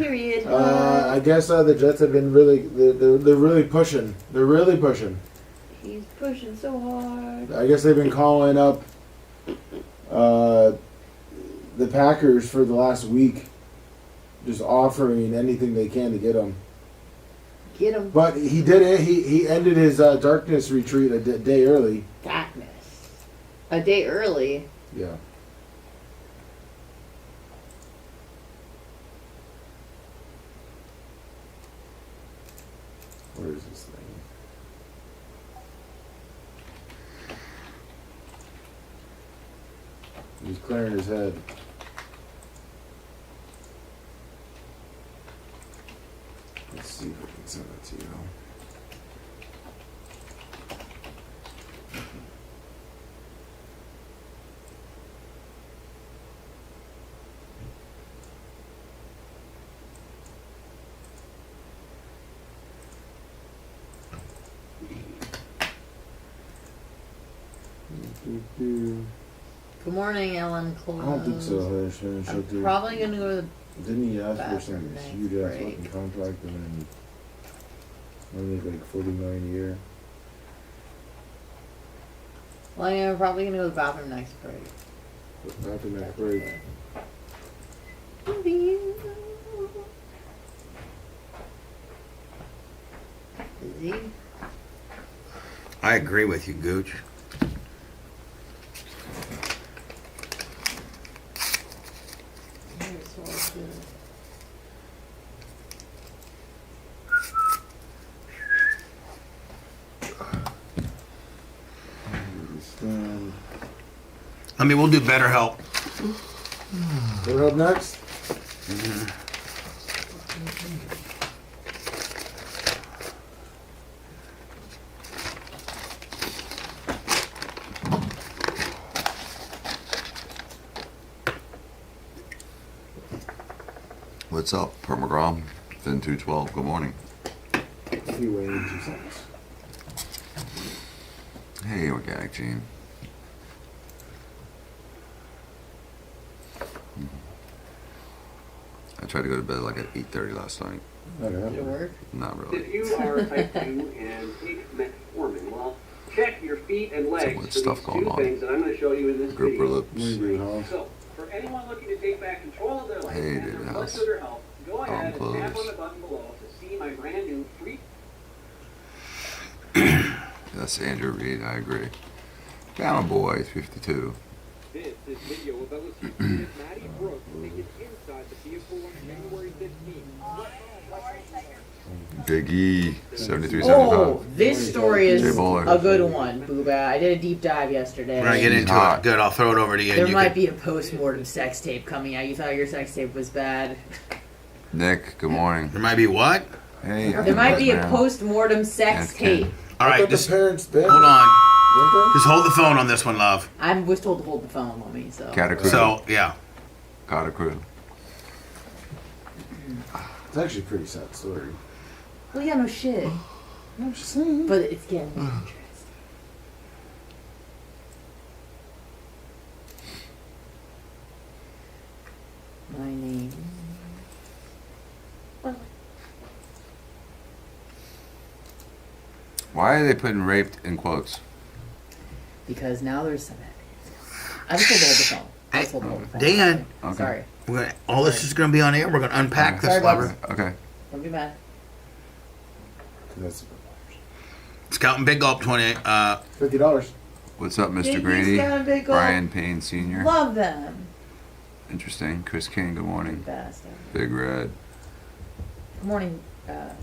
I guess the Jets have been they're really pushing. They're really pushing. He's pushing so hard. I guess they've been calling up the Packers for the last week, just offering anything they can to get him. Get him. But he did it. He ended his darkness retreat a day early. Darkness. A day early. Yeah. Where is this thing? He's clearing his head. Let's see if I can send that to you. Good morning, Ellen Close. I don't think so. I'm probably going to go to the Didn't he ask for bathroom some next huge ass break. fucking contract and then only like $40 million a year? Well, I'm probably going to go to the bathroom next break. Bathroom next break. Is he? I agree with you, Gooch. I mean, we'll do better help. Better help next? What's up, Permagrom? Fin 212, good morning. Hey, Organic Gene. I tried to go to bed like at 8:30 last night. Did it work? Not really. If you are type 2 and take metformin, well, check your feet and legs much for stuff these going two on. things that I'm going to show you in this Group video. lips. So, for anyone looking to take back control of their life Hey, and David their blood House. sugar health, go ahead and Clothes. tap on the button below to see my brand new free. That's Andrew Reed, I agree. Down boy, 52. This is video of LSU student Maddie Brooks taken inside the vehicle on January 15th. Big E, 73.75. Oh, this story is Jay Bowler. a good one, Bubba. I did a deep dive yesterday. We're gonna get into it. Good, I'll throw it over to you. There and you might can- be a post-mortem sex tape coming out. You thought your sex tape was bad. Nick, good morning. There might be what? Hey, There might be a man. post-mortem sex tape. All right, the parents been. hold on. Just hold the phone on this one, love. I was told to hold the phone on me, so. Catacrew. So, yeah. Catacrew. It's actually a pretty sad story. Well, yeah, no shit. I'm just saying. But it's getting interesting. My name. Why are they putting raped in quotes? Because now there's some. I was told to hold the phone. I was told to hold the phone. Dan. Okay. Sorry. We're gonna, all this is going to be on air. We're going to unpack this Sorry, lover. Okay. Don't be mad. That's Scout and Big Gulp 28. $50. What's up, Mr. Biggie, Grady? Scout and Big Gulp. Brian Payne Sr. Love them. Interesting. Chris King, good morning. Best. Big Red. Good morning, Kata.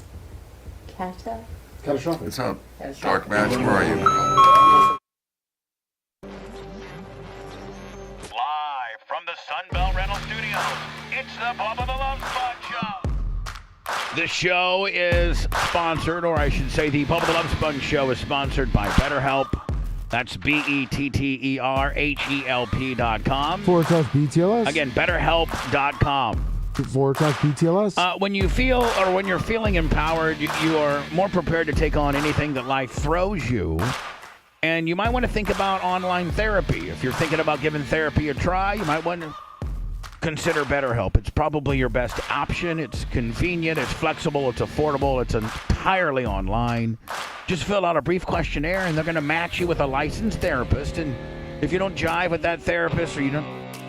Catastrophic. What's up? Catastrophic. Dark Match, where are you? Live from the Sunbelt Rental Studios, it's the Bubba the Love Sponge Show. The show is sponsored, or I should say the Bubba the Love Sponge Show is sponsored by BetterHelp. That's BetterHelp.com. /BTLS. Again, BetterHelp.com. /BTLS. When you feel or when you're feeling empowered, you are more prepared to take on anything that life throws you. And you might want to think about online therapy. If you're thinking about giving therapy a try, you might want to consider BetterHelp. It's probably your best option. It's convenient, it's flexible, it's affordable, it's entirely online. Just fill out a brief questionnaire, and they're going to match you with a licensed therapist. And if you don't jive with that therapist, or you don't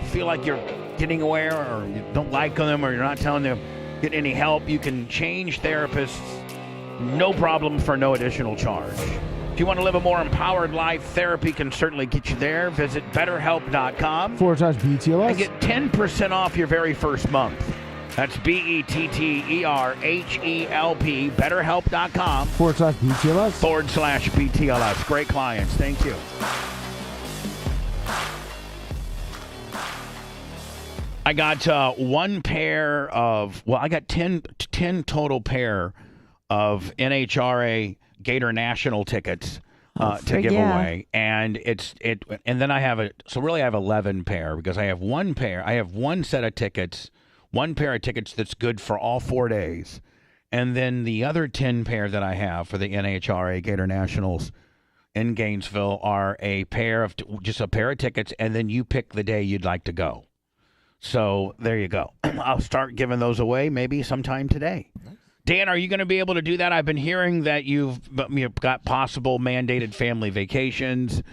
feel like you're getting aware, or you don't like them, or you're not telling them get any help, you can change therapists, no problem, for no additional charge. If you want to live a more empowered life, therapy can certainly get you there. Visit BetterHelp.com/BTLS and get 10% off your very first month. That's BetterHelp, BetterHelp.com/BTLS. Great clients. Thank you. I got one pair of, I got 10 total pair of NHRA Gator National tickets to give away, and and then I have I have 11 pair, because I have one set of tickets, one pair of tickets that's good for all 4 days, and then the other 10 pair that I have for the NHRA Gator Nationals in Gainesville are a pair of tickets, and then you pick the day you'd like to go. So there you go. I'll start giving those away maybe sometime today. Dan, are you going to be able to do that? I've been hearing that you've got possible mandated family vacations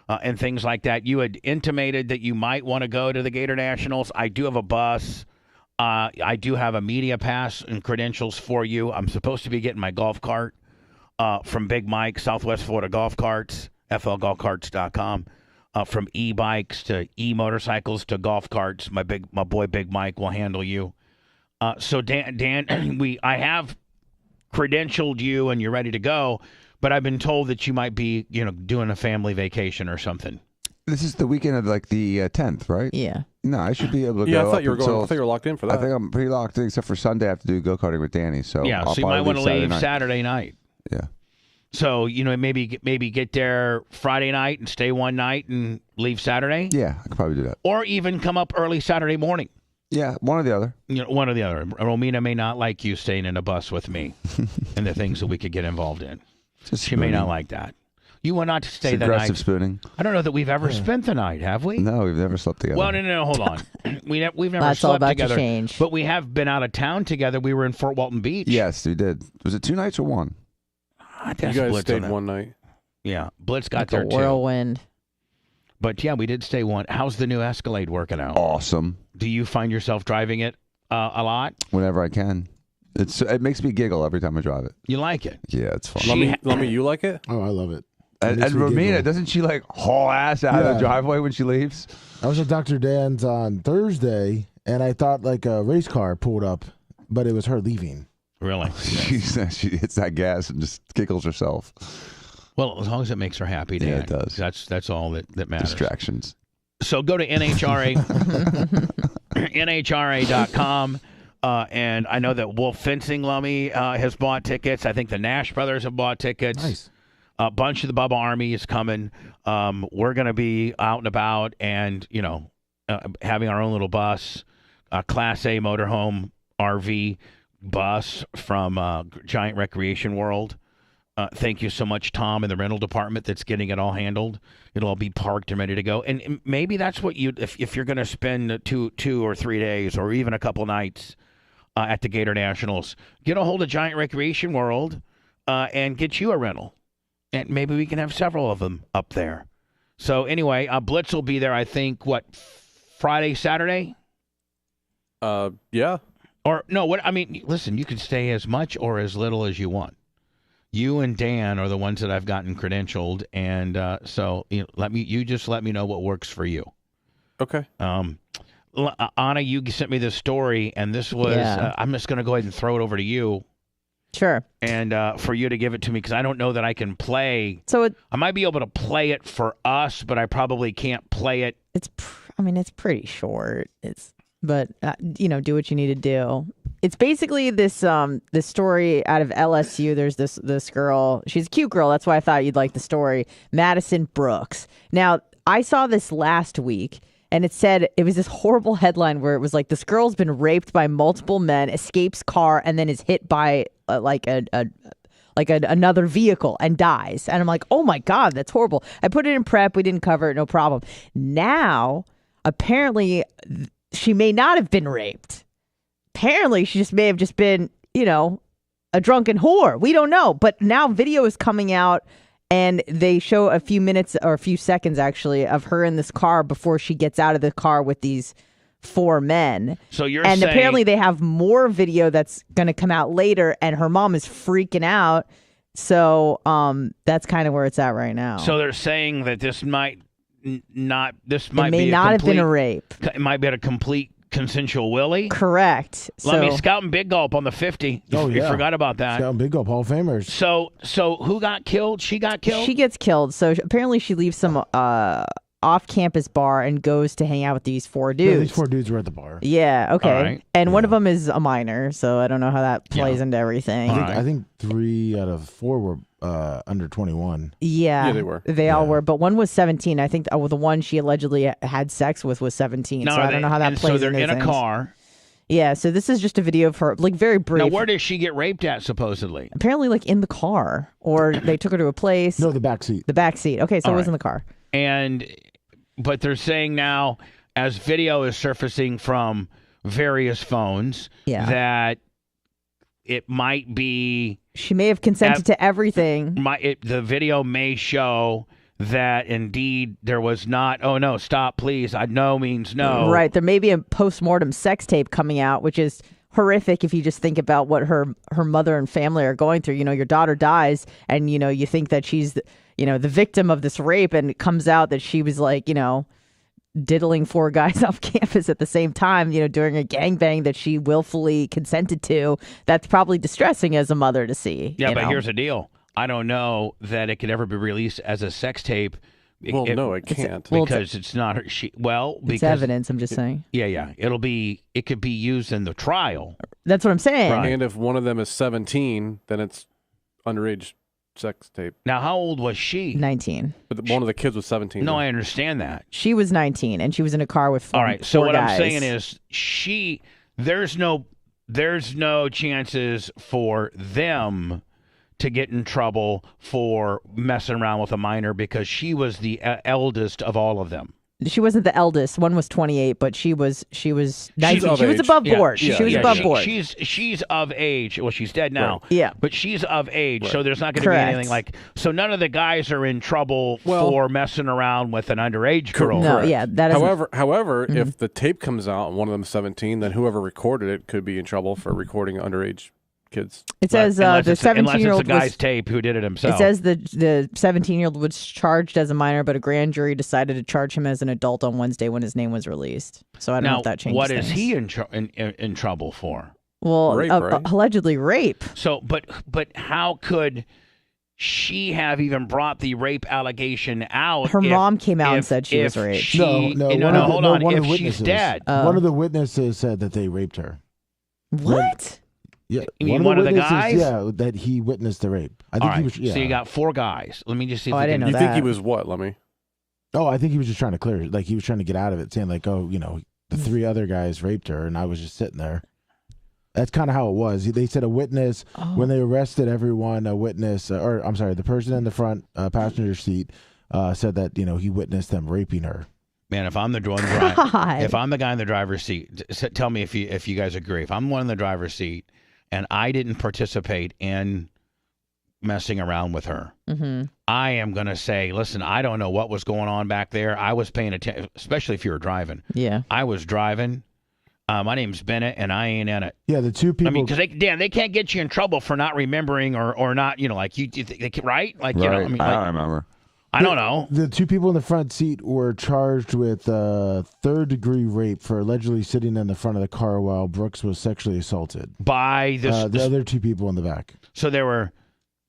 and things like that. You had intimated that you might want to go to the Gator Nationals. I do have a bus. I do have a media pass and credentials for you. I'm supposed to be getting my golf cart from Big Mike, Southwest Florida Golf Carts, flgolfcarts.com. From e-bikes to e-motorcycles to golf carts. My boy Big Mike will handle you. So Dan, I have credentialed you and you're ready to go, but I've been told that you might be, doing a family vacation or something. This is the weekend of the 10th, right? Yeah. No, I should be able to go. Yeah, I thought you were going. I thought you were locked in for that. I think I'm pretty locked in, except for Sunday. I have to do go-karting with Danny. So yeah, I'll so you might want to leave Saturday night. Yeah. So maybe get there Friday night and stay one night and leave Saturday. Yeah, I could probably do that. Or even come up early Saturday morning. Yeah, one or the other. One or the other. Romina may not like you staying in a bus with me and the things that we could get involved in. She may not like that. You want not to stay the night. Aggressive spooning. I don't know that we've ever spent the night, have we? No, we've never slept together. Well, no, hold on. We've never That's slept all about together. to change. But we have been out of town together. We were in Fort Walton Beach. Yes, we did. Was it 2 nights or 1? You guys stayed one night. Yeah, Blitz got Like there a too. whirlwind. But yeah, we did stay one. How's the new Escalade working out? Awesome. Do you find yourself driving it a lot? Whenever I can. It makes me giggle every time I drive it. You like it? Yeah, it's fun. Lummy, you like it? Oh, I love it. And Romina, doesn't she haul ass out of the driveway when she leaves? I was at Dr. Dan's on Thursday, and I thought a race car pulled up, but it was her leaving. Really? She hits that gas and just giggles herself. Well, as long as it makes her happy, Dan. Yeah, it does. That's all that matters. Distractions. So go to NHRA, NHRA.com. And I know that Wolf Fencing Lummy has bought tickets. I think the Nash brothers have bought tickets. Nice. A bunch of the Bubba Army is coming. We're going to be out and about and, having our own little bus, a Class A motorhome RV bus from Giant Recreation World. Thank you so much, Tom, and the rental department that's getting it all handled. It'll all be parked and ready to go. And maybe that's what if you're going to spend 2 or 3 days or even a couple nights at the Gator Nationals, get a hold of Giant Recreation World and get you a rental. And maybe we can have several of them up there. So anyway, Blitz will be there, I think, Friday, Saturday? Yeah. Or, no, listen, you can stay as much or as little as you want. You and Dan are the ones that I've gotten credentialed, and so you just let me know what works for you. Okay. Anna, you sent me this story, and this was I'm just going to go ahead and throw it over to you. Sure. And for you to give it to me, because I don't know that I can play. So I might be able to play it for us, but I probably can't play it. It's pretty short. But do what you need to do. It's basically this story out of LSU. There's this girl. She's a cute girl. That's why I thought you'd like the story. Madison Brooks. Now, I saw this last week, and it was this horrible headline where it was like, this girl's been raped by multiple men, escapes car, and then is hit by a another vehicle and dies. And I'm like, oh my God, that's horrible. I put it in prep. We didn't cover it. No problem. Now, apparently, she may not have been raped. Apparently, she may have just been, a drunken whore. We don't know. But now video is coming out and they show a few minutes or a few seconds actually of her in this car before she gets out of the car with these 4 men. So you're saying apparently they have more video that's going to come out later and her mom is freaking out. So that's kind of where it's at right now. So they're saying that this might may be not have been a rape. It might be a complete consensual willy. Correct. Let me Scout and Big Gulp on the 50. You forgot about that. Scout and Big Gulp Hall of Famers. So who got killed? She got killed? She gets killed. So apparently she leaves some off-campus bar and goes to hang out with these 4 dudes. Yeah, these 4 dudes were at the bar. Yeah, okay. Right. And one of them is a minor, so I don't know how that plays into everything. I think 3 out of 4 were under 21. Yeah, they were. They all were, but one was 17. I think the one she allegedly had sex with was 17. So I don't know how that plays into So they're in a car. Yeah, so this is just a video of her, very brief. Now, where did she get raped at, supposedly? Apparently, in the car, or they took her to a place. No, the back seat. The back seat. Okay, so it was in the car. But they're saying now, as video is surfacing from various phones, that it might be... She may have consented to everything. The video may show that indeed there was not, oh no, stop, please, no means no. Right, there may be a post-mortem sex tape coming out, which is horrific if you just think about what her mother and family are going through. Your daughter dies and, you think that she's, the victim of this rape, and it comes out that she was diddling 4 guys off campus at the same time, during a gangbang that she willfully consented to. That's probably distressing as a mother to see. Yeah, but here's the deal. I don't know that it could ever be released as a sex tape. No, it can't. Because it's not her. It's evidence, I'm just saying. Yeah. It could be used in the trial. That's what I'm saying. Right. And if one of them is 17, then it's underage sex tape. Now, how old was she? 19. But one of the kids was 17. No, I understand that. She was 19, and she was in a car with 4 All right, so what guys. I'm saying is there's no chances for them to get in trouble for messing around with a minor because she was the eldest of all of them. She wasn't the eldest. One was 28, but she was 19. She was above board. She was above board. She's of age. Well, she's dead now. Right. Yeah. But she's of age, Right. so there's not going to be anything so none of the guys are in trouble for messing around with an underage girl. No, yeah, that is. However, if the tape comes out and one of them's 17, then whoever recorded it could be in trouble for recording underage kids. It says the 17-year-old unless it's the guy's tape who did it himself. It says the 17-year-old was charged as a minor, but a grand jury decided to charge him as an adult on Wednesday when his name was released. So I don't know if that changes what things. is he in trouble for? Well, rape, right? Allegedly rape. So, but how could she have even brought the rape allegation out? Her mom came out and said she was raped. Hold on. If she's dead, one of the witnesses said that they raped her. What? Yeah, you mean one of the guys? Yeah, that he witnessed the rape. I think he was. Yeah. So you got 4 guys. Let me just see. If I didn't know You that. think he was what, Lemmy? Oh, I think he was just trying to clear it. Like he was trying to get out of it, saying like, "Oh, the 3 other guys raped her, and I was just sitting there." That's kind of how it was. They said a witness when they arrested everyone. A witness, the person in the front passenger seat said that he witnessed them raping her. Man, if I'm the guy in the driver's seat, tell me if you guys agree. If I'm one in the driver's seat and I didn't participate in messing around with her, I am going to say, listen, I don't know what was going on back there. I was paying attention, especially if you were driving. Yeah. I was driving. My name's Bennett, and I ain't in it. Yeah, the 2 people. I mean, because they can't get you in trouble for not remembering or not, right? Like, I don't remember. I don't know. The 2 people in the front seat were charged with 3rd-degree rape for allegedly sitting in the front of the car while Brooks was sexually assaulted by the other 2 people in the back. So there were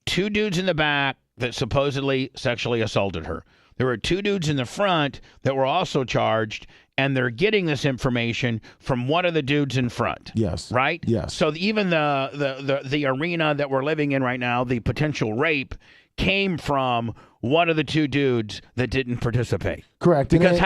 2 dudes in the back that supposedly sexually assaulted her. There were 2 dudes in the front that were also charged, and they're getting this information from one of the dudes in front. Yes. Right? Yes. So even the arena that we're living in right now, the potential rape, came from one of the two dudes that didn't participate. Correct. Because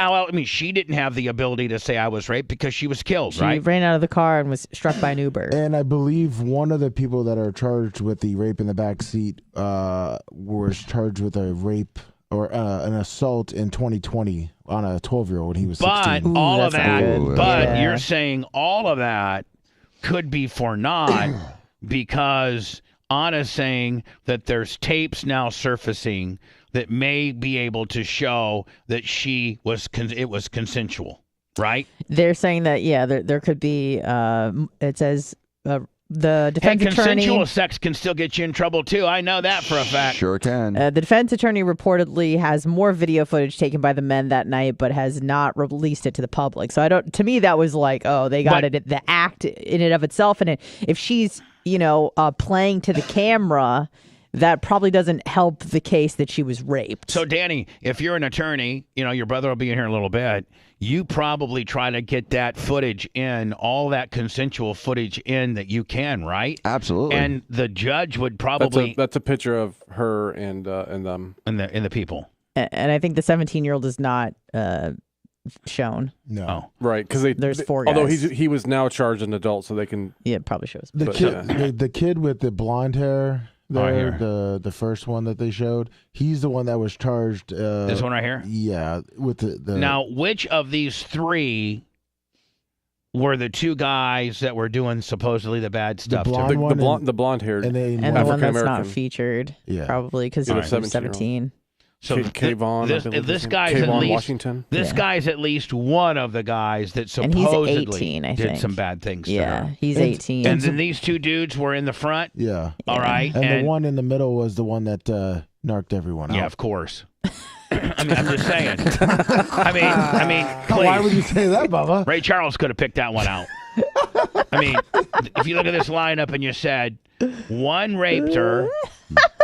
she didn't have the ability to say I was raped because she was killed, She right? ran out of the car and was struck by an Uber. And I believe one of the people that are charged with the rape in the back seat was charged with a rape or an assault in 2020 on a 12-year-old. He was 16. But all of that, you're saying all of that could be for naught because Anna's saying that there's tapes now surfacing that may be able to show that it was consensual, right? They're saying that, there could be, it says the defense attorney... consensual sex can still get you in trouble, too. I know that for a fact. Sure can. The defense attorney reportedly has more video footage taken by the men that night, but has not released it to the public. So to me, that was like, they got the act in and of itself. And if she's, playing to the camera, that probably doesn't help the case that she was raped. So, Danny, if you're an attorney, your brother will be in here in a little bit. You probably try to get that footage in, all that consensual footage in that you can, right? Absolutely. And the judge would probably that's a picture of her and them and the people. And I think the 17-year-old is not shown. No. Right, because there's 4 guys. Although he was now charged an adult, so they can. Yeah, it probably shows. The kid with the blonde hair. The first one that they showed, he's the one that was charged. This one right here? Yeah, with the Now, which of these three were the two guys that were doing supposedly the bad stuff? The blonde haired and the one that's not featured, probably because he was 17. So Kayvon, this guy's at least Washington. This guy's at least one of the guys that supposedly and he's 18, I did think. some bad things. Yeah, to her. he's 18. And then these two dudes were in the front. Yeah. All right. And the one in the middle was the one that narked everyone out. Yeah, of course. I'm just saying. I mean, please. Why would you say that, Bubba? Ray Charles could have picked that one out. I mean, if you look at this lineup and you said one raped her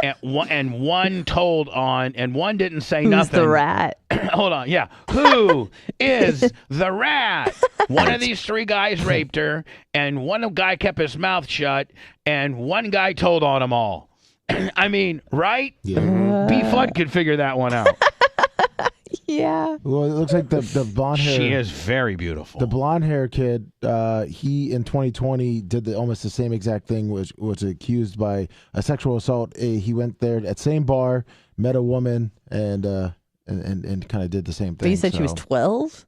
and one told on and one didn't say nothing. Who's the rat? Hold on. Yeah. Who is the rat? One of these three guys raped her and one guy kept his mouth shut and one guy told on them all. I mean, right? Yeah. B. Fudd could figure that one out. Yeah. Well, it looks like the blonde hair. She is very beautiful. The blonde hair kid, he in 2020 did almost the same exact thing, which was accused by a sexual assault. He went there at same bar, met a woman, and kind of did the same thing. But you said she was 12?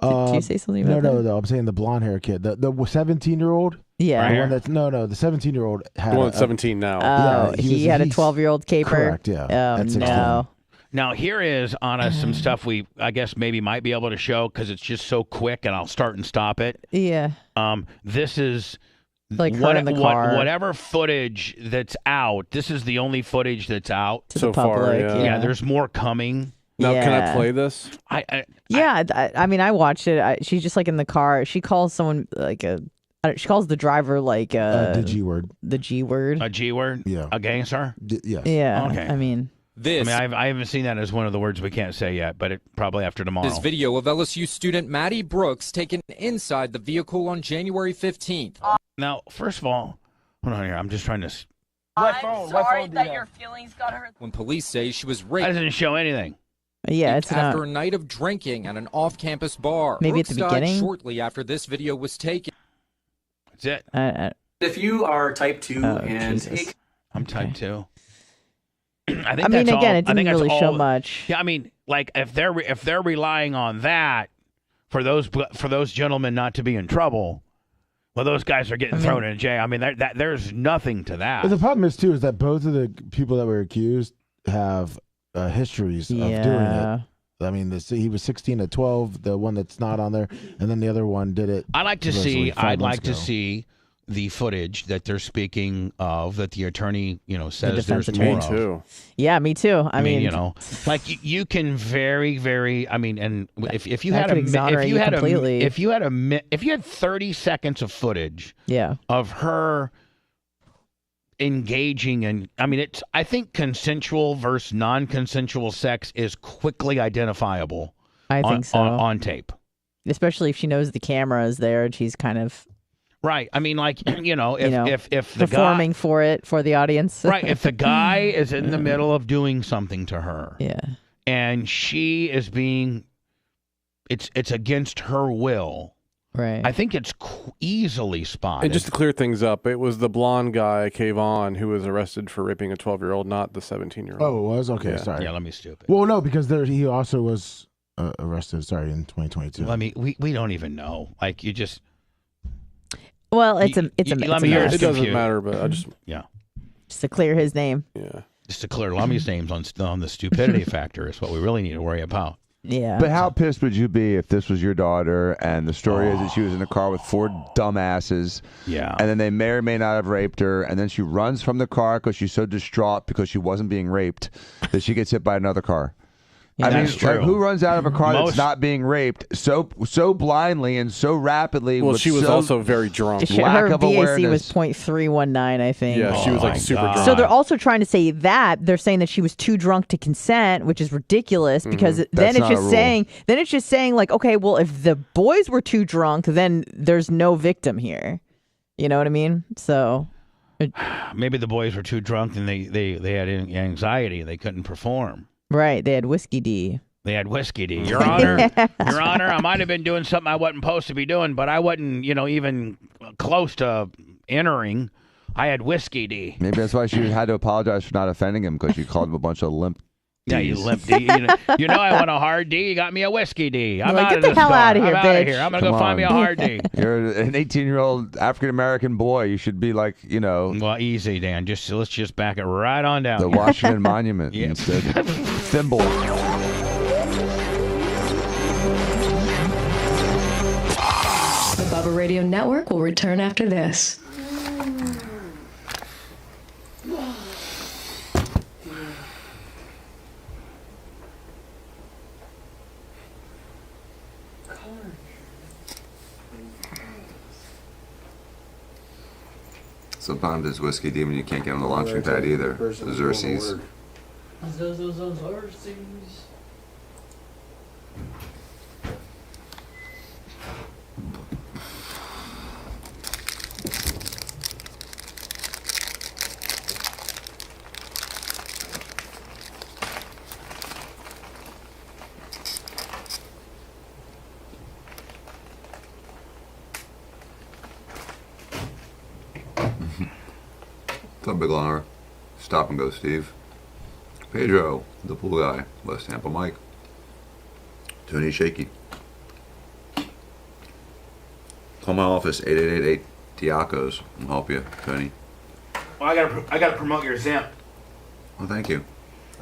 Did you say something about that? No. I'm saying the blonde hair kid, the 17-year-old. Yeah. The one that's, the 17-year-old had the one that's 17 now. Oh, he had a 12-year-old caper. Correct. Yeah. Oh no. Now, here is, Anna, some stuff we, I guess, maybe might be able to show because it's just so quick, and I'll start and stop it. Yeah. This is like her in the car. Whatever footage that's out. This is the only footage that's out so far. Yeah, there's more coming. Now, can I play this? I mean, I watched it. She's just like in the car. She calls someone like she calls the driver like the G word. The G word. A G word. Yeah. Against her. Yes. Yeah. Okay. I mean. I haven't seen that as one of the words we can't say yet, but probably after tomorrow. This video of LSU student Maddie Brooks taken inside the vehicle on January 15th. Now, first of all, hold on here. I'm just trying to. I'm sorry that your feelings got hurt. When police say she was raped. That doesn't show anything. Yeah, it's after not. a night of drinking at an off-campus bar. Maybe Brooks at the died beginning. Shortly after this video was taken. That's it. If you are type 2 I'm type 2. I mean, that's again, all, it didn't really show much. Yeah, I mean, like if they're relying on that for those gentlemen not to be in trouble, well, those guys are getting thrown in jail. I mean, there's nothing to that. But the problem is too is that both of the people that were accused have histories of doing it. I mean, he was 16 at 12, the one that's not on there, and then the other one did it. I'd like to see the footage that they're speaking of that the attorney, says there's more of. Me too. Yeah, me too. I mean, like you can very, very. I mean, and if you that had 30 seconds of footage, yeah, of her engaging in, I think consensual versus non-consensual sex is quickly identifiable. I think so on tape, especially if she knows the camera is there and she's kind of. Right. I mean, like, if the performing guy, for it for the audience. right. If the guy is in the middle of doing something to her, and she is being, it's against her will. Right. I think it's easily spotted. And just to clear things up, it was the blonde guy, Kayvon, who was arrested for raping a 12-year-old, not the 17-year-old. Oh, it was? Okay, Yeah. sorry. Yeah, let me stupid. Well, no, because he also was arrested, in 2022. We don't even know. Like, you just. Well, it's a It doesn't matter, but I just just to clear his name. Yeah. Just to clear Lummy's names on the stupidity factor is what we really need to worry about. Yeah. But how pissed would you be if this was your daughter and the story is that she was in a car with 4 dumbasses? Yeah. And then they may or may not have raped her, and then she runs from the car because she's so distraught because she wasn't being raped that she gets hit by another car. Yeah, I mean, that's true. like, who runs out of a car that's not being raped so blindly and so rapidly? Well, with she was so also very drunk. lack Her of VAC awareness. was 0.319, I think. Yeah, she was like super drunk. So they're also trying to say that they're saying that she was too drunk to consent, which is ridiculous because then That's it's not a just rule. saying like, okay, well, if the boys were too drunk, then there's no victim here. You know what I mean? So Maybe the boys were too drunk and they had anxiety. They couldn't perform. right, they had whiskey D. They had whiskey D. Your Honor, Your Honor, I might have been doing something I wasn't supposed to be doing, but I wasn't, even close to entering. I had whiskey D. Maybe that's why she had to apologize for not offending him because you called him a bunch of limp. Yeah, you Ds. limp D. You know I want a hard D. You got me a whiskey D. I'm Like, out get of the this hell bar. outta here, I'm out of bitch. here. I'm going to Come go find me a on. hard D. You're an 18-year-old African-American boy. You should be like, Well, easy, Dan. Let's just back it right on down. the here. Washington Monument Yeah. instead. Thimble. The Bubba Radio Network will return after this. Sometimes it's whiskey demon. You can't get on the launching pad either. Xerxes. What's up, Big Longer? Stop and go, Steve. Pedro, the pool guy. West Tampa Mike. Tony Shaky. Call my office, 8888 Tiacos. I'll help you, Tony. Well, I gotta promote your Zimp. Well, thank you.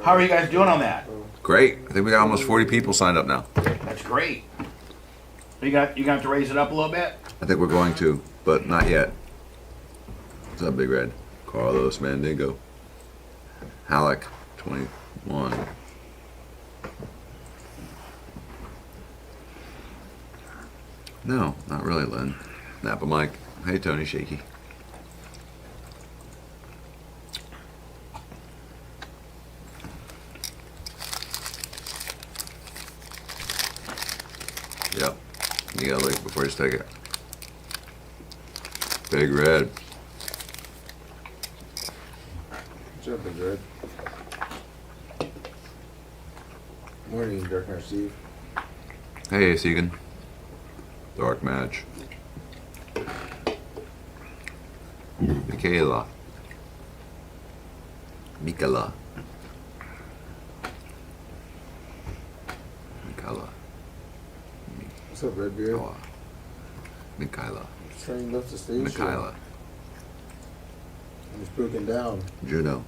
How are you guys doing on that? Great. I think we got almost 40 people signed up now. That's great. You gonna have to raise it up a little bit? I think we're going to, but not yet. What's up, Big Red? Carlos Mandingo. Halleck, 21. No, not really, Lynn. Napa Mike. Hey, Tony Shaky. Yep. You gotta look before you take it. Big Red. What's up, Big Red? Morning, Dark Knight Steve. Hey, Segan. Dark Match. Michaela. Mikala. Mikala. What's up, Redbeard? Mikhaila. Train left the station. Mikhaila. We're spooking down. Juno.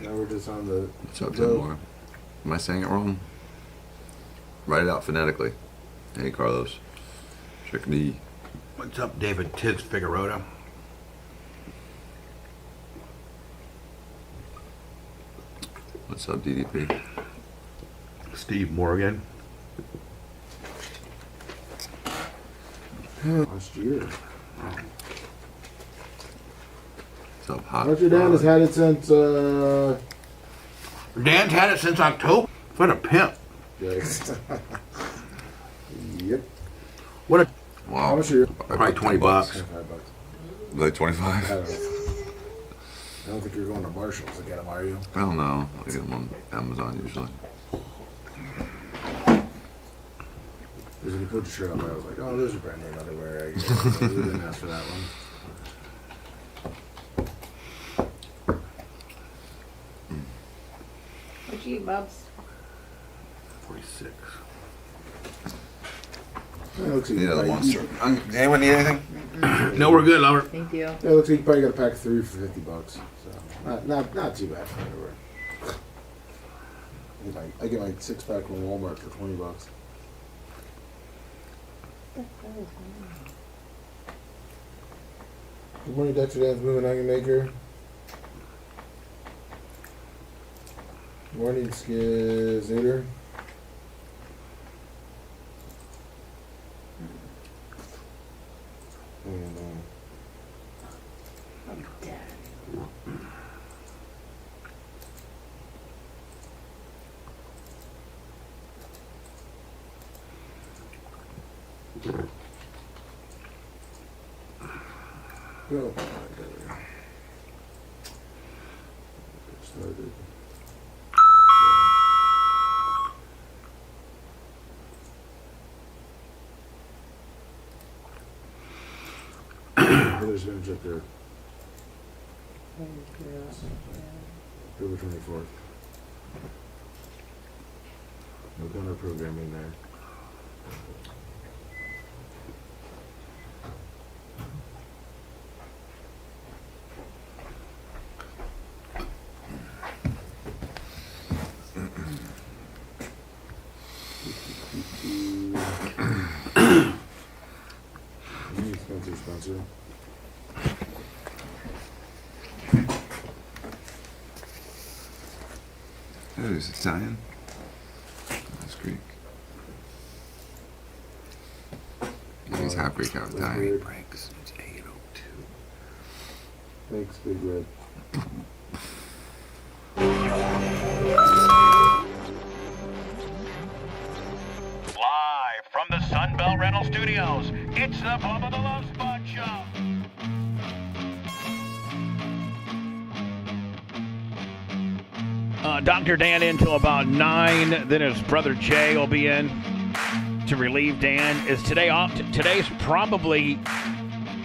Now we're just on the. What's up, Tim Moore? Am I saying it wrong? Write it out phonetically. Hey, Carlos. Check me. What's up, David Tiggs Figueroa? What's up, DDP? Steve Morgan. Last year. What's up, Hot? Roger Dan has had it since. Dan's had it since October. What a pimp. Yes. Yep. What a. Wow. How much are you? Probably $20. $25. Like 25? I don't think you're going to Marshall's to get them, are you? I don't know. I get them on Amazon usually. Because when you put your shirt up, I was like, oh, there's a brand name underwear. I didn't ask for that one. What you eat, Bubs? 46. Yeah, looks like Yeah, the you monster. probably- Anyone need anything? No, we're good, lover. Thank you. Yeah, looks like you probably got a pack of 3 for $50. So not too bad for underwear. I get my 6-pack from Walmart for $20. Good morning, Dexter Dan's Moving Onion Maker. Morning, Skizator. And, go. Started. There's going to check there. October 24th. No gunner programming there. Sponsor. Oh, is it Italian? That's Greek. He's half Greek, half Italian. Breaks. It's 8:02. Thanks, Big Red. Live from the Sunbelt Rental Studios, it's the Bubba the Love Sponge Show. Dr. Dan in till about 9. Then his brother Jay will be in to relieve Dan. Is today off? Today's probably...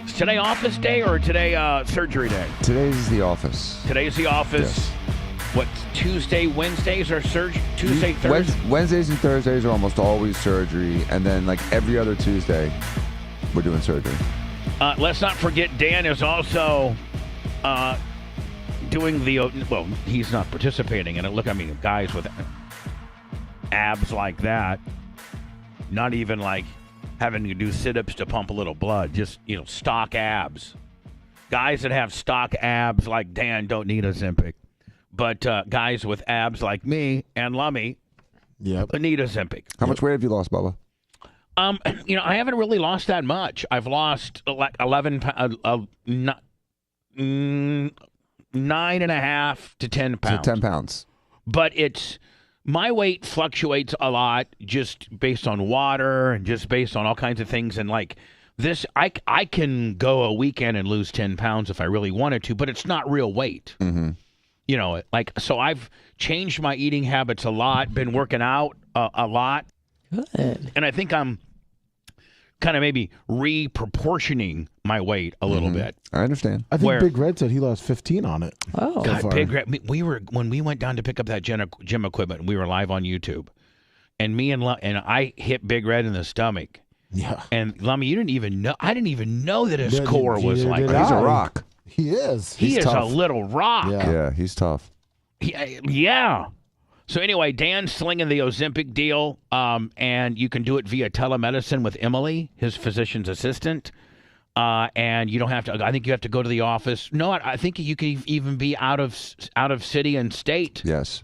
Is today office day or today surgery day? Today's the office. Today's the office. Yes. What, Tuesday, Wednesdays are surgery? Tuesday, Thursday? Wednesdays and Thursdays are almost always surgery. And then like every other Tuesday, we're doing surgery. Let's not forget Dan is also doing the, well, he's not participating in it. Look, I mean, guys with abs like that, not even like having to do sit-ups to pump a little blood, just, stock abs. Guys that have stock abs like Dan don't need Ozempic. But guys with abs like me and Lummy need Ozempic. How much weight have you lost, Bubba? I haven't really lost that much. I've lost like 9.5 to 10 pounds. So 10 pounds. But my weight fluctuates a lot just based on water and just based on all kinds of things. And like this, I can go a weekend and lose 10 pounds if I really wanted to, but it's not real weight. Mm-hmm. So I've changed my eating habits a lot, been working out a lot. Good. And I think I'm kind of maybe reproportioning my weight a little bit. I understand. I think Big Red said he lost 15 on it. Oh, God, Big Red. When we went down to pick up that gym equipment, we were live on YouTube, and I hit Big Red in the stomach. Yeah. And Lummy, you didn't even know. I didn't even know that his core was like that. He's a rock. He is. He is tough. a little rock. Yeah, he's tough. Yeah. So anyway, Dan's slinging the Ozempic deal, and you can do it via telemedicine with Emily, his physician's assistant. And you don't have to. I think you have to go to the office. No, I think you can even be out of city and state. Yes.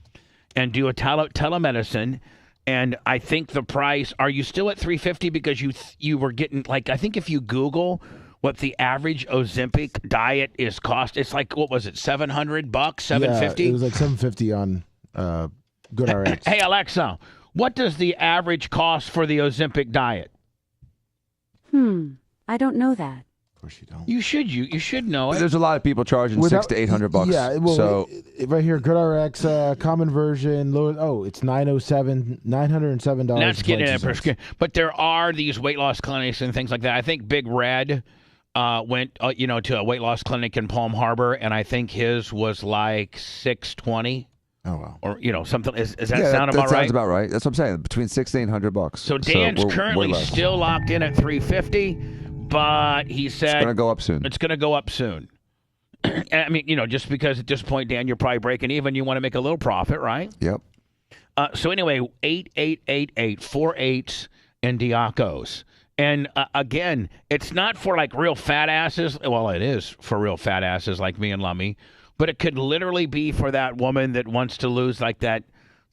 And do a telemedicine. And I think the price. Are you still at $350 because you were getting like I think if you Google what the average Ozempic diet is cost, it's like what was it, $700, $750? Yeah, it was like $750 on GoodRx. Hey Alexa, what does the average cost for the Ozempic diet? I don't know that. course you don't. You should know it. There's a lot of people charging $600 to $800. Yeah, well, so right here, GoodRx common version. It's $907. That's getting a prescription. But there are these weight loss clinics and things like that. I think Big Red went to a weight loss clinic in Palm Harbor, and I think his was like $620. Oh wow! Or something. Is that yeah, sound that about right? Sounds about right. That's what I'm saying. Between $600 and $800. So Dan's currently still locked in at $350, but he said it's going to go up soon. It's going to go up soon. I mean, just because at this point, Dan, you're probably breaking even. You want to make a little profit, right? Yep. So anyway, 8888-48 and Diacos. And again, it's not for like real fat asses. Well, it is for real fat asses like me and Lummy. But it could literally be for that woman that wants to lose like that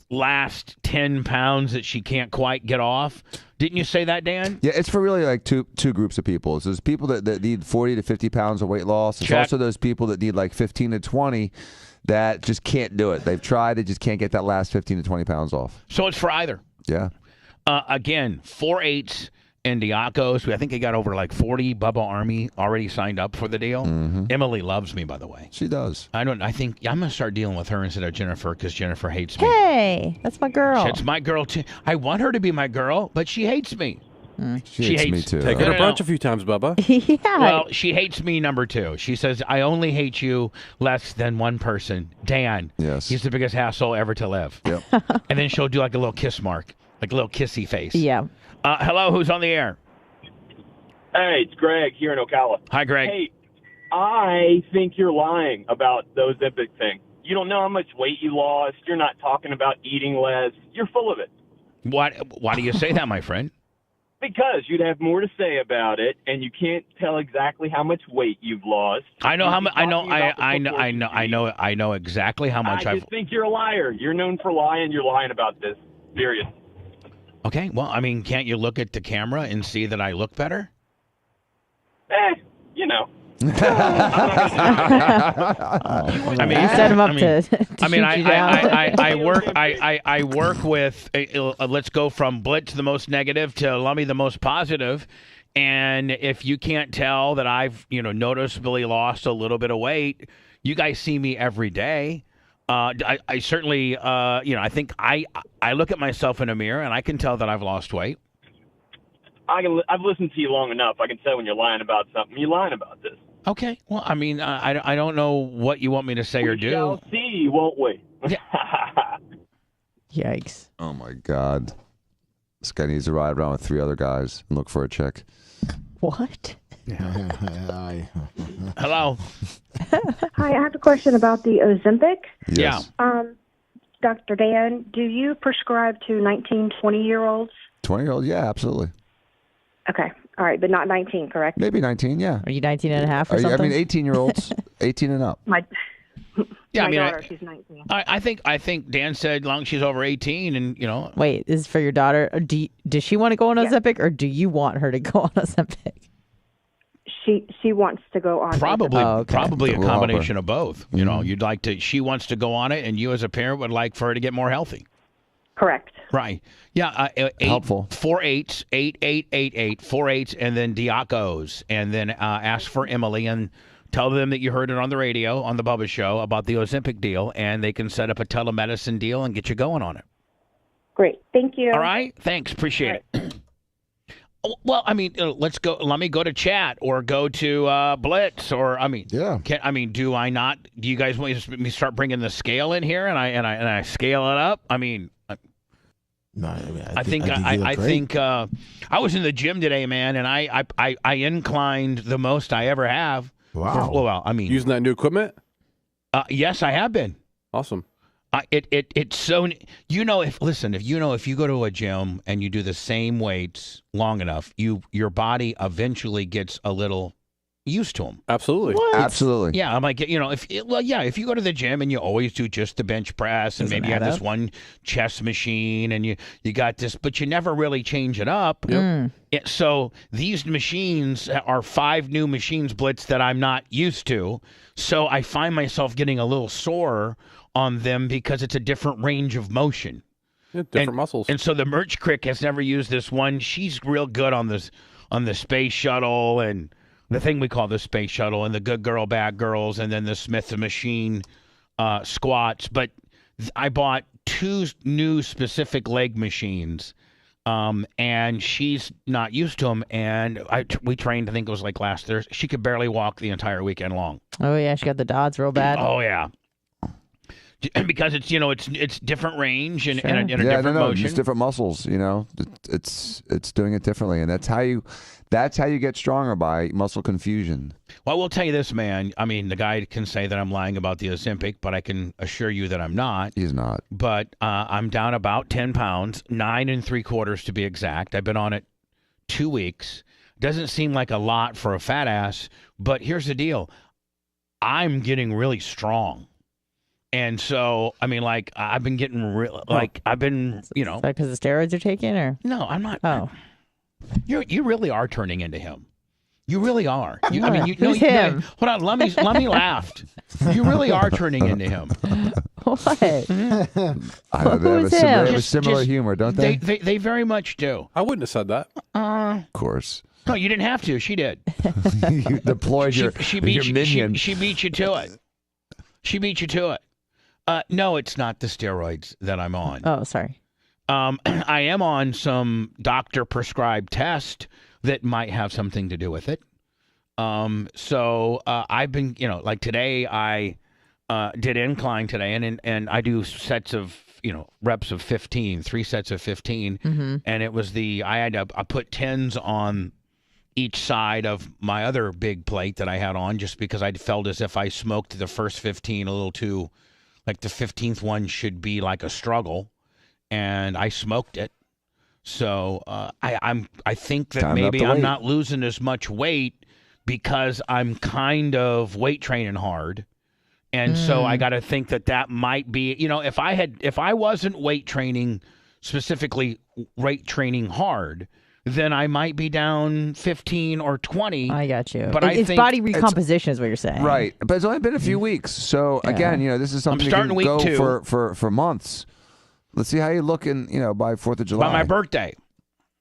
last 10 pounds that she can't quite get off. Didn't you say that, Dan? Yeah, it's for really like two groups of people. There's people that need 40 to 50 pounds of weight loss. There's also those people that need like 15 to 20 that just can't do it. They've tried, they just can't get that last 15 to 20 pounds off. So it's for either. Yeah. Again, 48 and Diacos. I think he got over like 40 Bubba Army already signed up for the deal. Mm-hmm. Emily loves me, by the way. She does. I think I'm going to start dealing with her instead of Jennifer because Jennifer hates me. Hey, that's my girl. It's my girl, too. I want her to be my girl, but she hates me. She hates me, too. Take her to brunch a few times, Bubba. Yeah. Well, she hates me, number two. She says, I only hate you less than one person. Dan. Yes. He's the biggest asshole ever to live. Yep. And then she'll do like a little kiss mark, like a little kissy face. Yeah. Hello, who's on the air? Hey, it's Greg here in Ocala. Hi, Greg. Hey, I think you're lying about the Ozempic thing. You don't know how much weight you lost. You're not talking about eating less. You're full of it. Why do you say that, my friend? Because you'd have more to say about it, and you can't tell exactly how much weight you've lost. I know how much. I know exactly how much I just think you're a liar. You're known for lying. You're lying about this. Period. Okay. Well, I mean, can't you look at the camera and see that I look better? You know. I mean, you set him up to I mean, shoot you down. I work with. Let's go from Blitz the most negative to Lummy the most positive, and if you can't tell that I've noticeably lost a little bit of weight, you guys see me every day. I certainly I think I look at myself in a mirror and I can tell that I've lost weight. I've listened to you long enough. I can tell when you're lying about something. You're lying about this. Okay. Well, I mean, I don't know what you want me to say or do. We shall see, won't we? Yikes. Oh, my God. This guy needs to ride around with 3 other guys and look for a chick. What? Hello. Hi, I have a question about the Ozempic. Yes. Dr. Dan, do you prescribe to 19, 20-year-olds? 20-year-olds? Yeah, absolutely. Okay. All right, but not 19, correct? Maybe 19, yeah. Are you 19 and a half or I something? mean, 18-year-olds, 18 and up. My daughter, she's 19. I think Dan said long as she's over 18 and, Wait, this is for your daughter. Or does she want to go on Ozempic or do you want her to go on Ozempic? She wants to go on. Probably a combination of both. You'd like to. She wants to go on it, and you as a parent would like for her to get more healthy. Correct. Right. Yeah. Helpful. 4-8, 8888, 4-8, and then Diacos, and then ask for Emily and tell them that you heard it on the radio on the Bubba Show about the Ozempic deal, and they can set up a telemedicine deal and get you going on it. Great. Thank you. All right. Thanks. Appreciate it. Well, I mean, let me go to chat or go to Blitz or yeah. Do I not? Do you guys want me to start bringing the scale in here and I scale it up? I mean, no, I think I was in the gym today, man, and I inclined the most I ever have. Wow. Using that new equipment? Yes, I have been. Awesome. It's so if you go to a gym and you do the same weights long enough, your body eventually gets a little used to them. Absolutely. What? Absolutely. Yeah, I'm like, if you go to the gym and you always do just the bench press and maybe you have this one chest machine and you got this, but you never really change it up. Yep. So these machines are 5 new machines, Blitz, that I'm not used to. So I find myself getting a little sore on them because it's a different range of motion. Yeah, different muscles. And so the Merch Crick has never used this one. She's real good on the space shuttle and the thing we call the space shuttle, and the good girl, bad girls, and then the Smith the Machine squats. But I bought 2 new specific leg machines, and she's not used to them. And we trained, I think it was like last Thursday. She could barely walk the entire weekend long. Oh yeah, she got the Dodds real bad. Oh yeah. Because it's it's different range and a different motion. It's different muscles. It's doing it differently, and that's how you get stronger, by muscle confusion. Well, I will tell you this, man. I mean, the guy can say that I'm lying about the Ozempic, but I can assure you that I'm not. He's not. But I'm down about 10 pounds, 9 3/4 to be exact. I've been on it 2 weeks. Doesn't seem like a lot for a fat ass, but here's the deal: I'm getting really strong. And so, I mean, like, I've been getting I've been, Is that because the steroids you're taking, or? No, I'm not. Oh. You really are turning into him. You really are. You, I mean, you Who's know, him? Hold on, let me laughed. You really are turning into him. What? I know, they have a similar humor, don't they? They very much do. I wouldn't have said that. Of course. No, you didn't have to. She did. You deployed your minion. She beat you to it. She beat you to it. No, it's not the steroids that I'm on. Oh, sorry. I am on some doctor-prescribed test that might have something to do with it. So I've been, like today I did incline today, and I do sets of, reps of 15, 3 sets of 15, and it was I had to put 10s on each side of my other big plate that I had on, just because I felt as if I smoked the first 15 a little too. Like the 15th one should be like a struggle, and I smoked it. So I think that maybe I'm not losing as much weight because I'm kind of weight training hard, and so I got to think that might be, if I wasn't weight training, specifically weight training hard, then I might be down 15 or 20. I got you. But it's body recomposition is what you're saying. Right. But it's only been a few weeks. So, again, this is something you can go for months. Let's see how you look by 4th of July. By my birthday,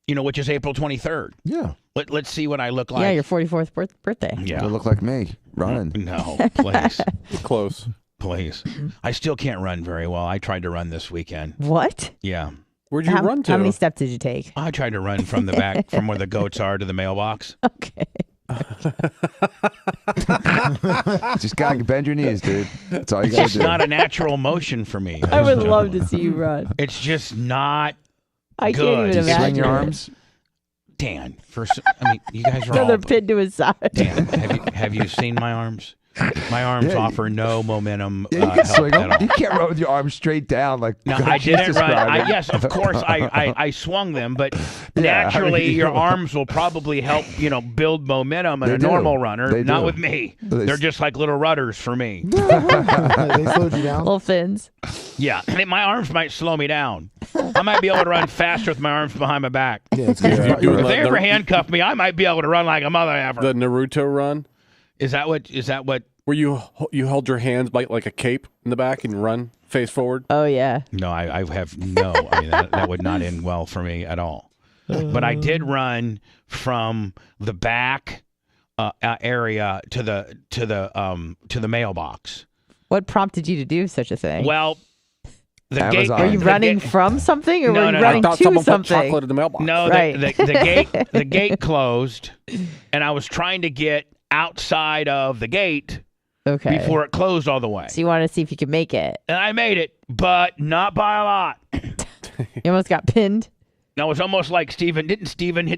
which is April 23rd. Yeah. Let's see what I look like. Yeah, your 44th birthday. Yeah. You look like me, running. No, please. Close. Please. I still can't run very well. I tried to run this weekend. What? Yeah. Where'd you run to? How many steps did you take? I tried to run from the back, from where the goats are, to the mailbox. Okay. Just gotta bend your knees, dude. That's all you gotta do. It's not a natural motion for me. I would love to see you run. It's just not I good. can't even imagine. Swing your arms? Dan, you guys are another all... pin to his side. Dan, have you seen my arms? My arms offer no momentum. Yeah, you can swing at them. all. You can't run with your arms straight down like. No, I didn't run. Yes, of course, I swung them, but naturally, your arms will probably help, build momentum in a normal runner. Not with me. They're just like little rudders for me. They slowed you down. Little fins. Yeah, my arms might slow me down. I might be able to run faster with my arms behind my back. Yeah, if they ever handcuff me, I might be able to run like a mother ever. The Naruto run. Is that what? Where you hold your hands like a cape in the back and run face forward? Oh yeah. No, I have no. I mean, that would not end well for me at all. But I did run from the back area to the mailbox. What prompted you to do such a thing? Well, the gate. Were you running from something, or were you running I thought to someone something? put chocolate in the mailbox. No, right. the gate closed, and I was trying to get outside of the gate before it closed all the way. So you wanted to see if you could make it. And I made it, but not by a lot. You almost got pinned. No, it's almost like Steven. Didn't Steven get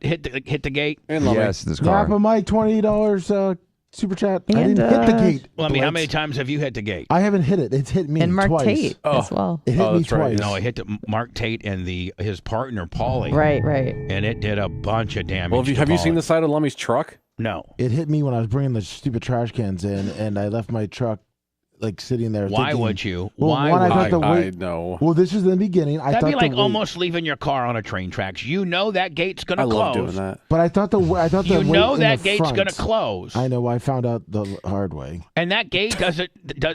hit the gate? Yes, this car. Drop a mic, $20 super chat. I didn't hit the gate. Well, I mean, how many times have you hit the gate? I haven't hit it. It's hit me And Mark twice. Tate as well. It hit me twice. No, it hit Mark Tate and his partner Paulie. Right. And it did a bunch of damage. Well, have you seen the side of Lummy's truck? No. It hit me when I was bringing the stupid trash cans in, and I left my truck like sitting there. Why thinking, would you? Well, Why one, would I thought you? the wait. know. Well, this is the beginning. I That'd thought be like the wait, almost leaving your car on a train tracks. You know that gate's going to close. I love doing that. But I thought the You know wait that in the gate's front, going to close. I know. I found out the hard way. And that gate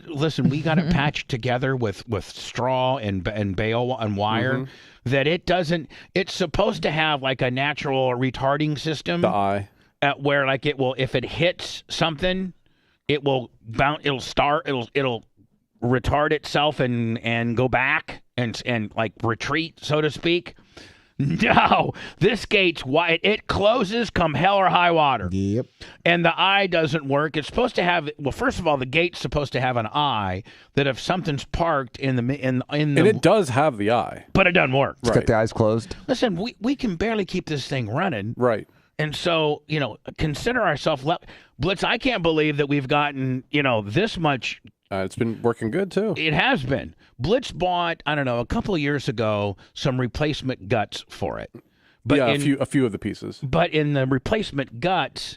listen, we got it patched together with straw and bale and wire that it doesn't. It's supposed to have like a natural retarding system. The eye. At where like it will, if it hits something, it will bounce. It'll retard itself and go back and like retreat, so to speak. No, this gate's wide. It closes come hell or high water. Yep. And the eye doesn't work. It's supposed to have. Well, first of all, the gate's supposed to have an eye that if something's parked in the and it does have the eye, but it doesn't work. It's got the eyes closed. Listen, we can barely keep this thing running. Right. And so, consider ourselves Blitz. I can't believe that we've gotten, this much. It's been working good, too. It has been. Blitz bought, I don't know, a couple of years ago, some replacement guts for it. But a few of the pieces. But in the replacement guts,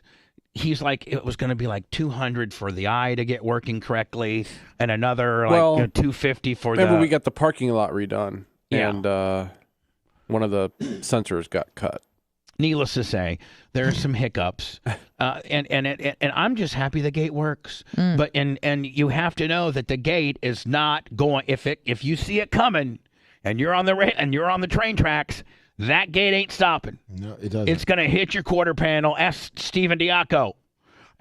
he's like, it was going to be like $200 for the eye to get working correctly, and another $250 for the. Remember, we got the parking lot redone, Yeah. and one of the sensors got cut. Needless to say, there are some hiccups, and I'm just happy the gate works. But and you have to know that the gate is not going. If you see it coming, and you're on the train tracks, that gate ain't stopping. No, it doesn't. It's going to hit your quarter panel. Ask Steven Diaco,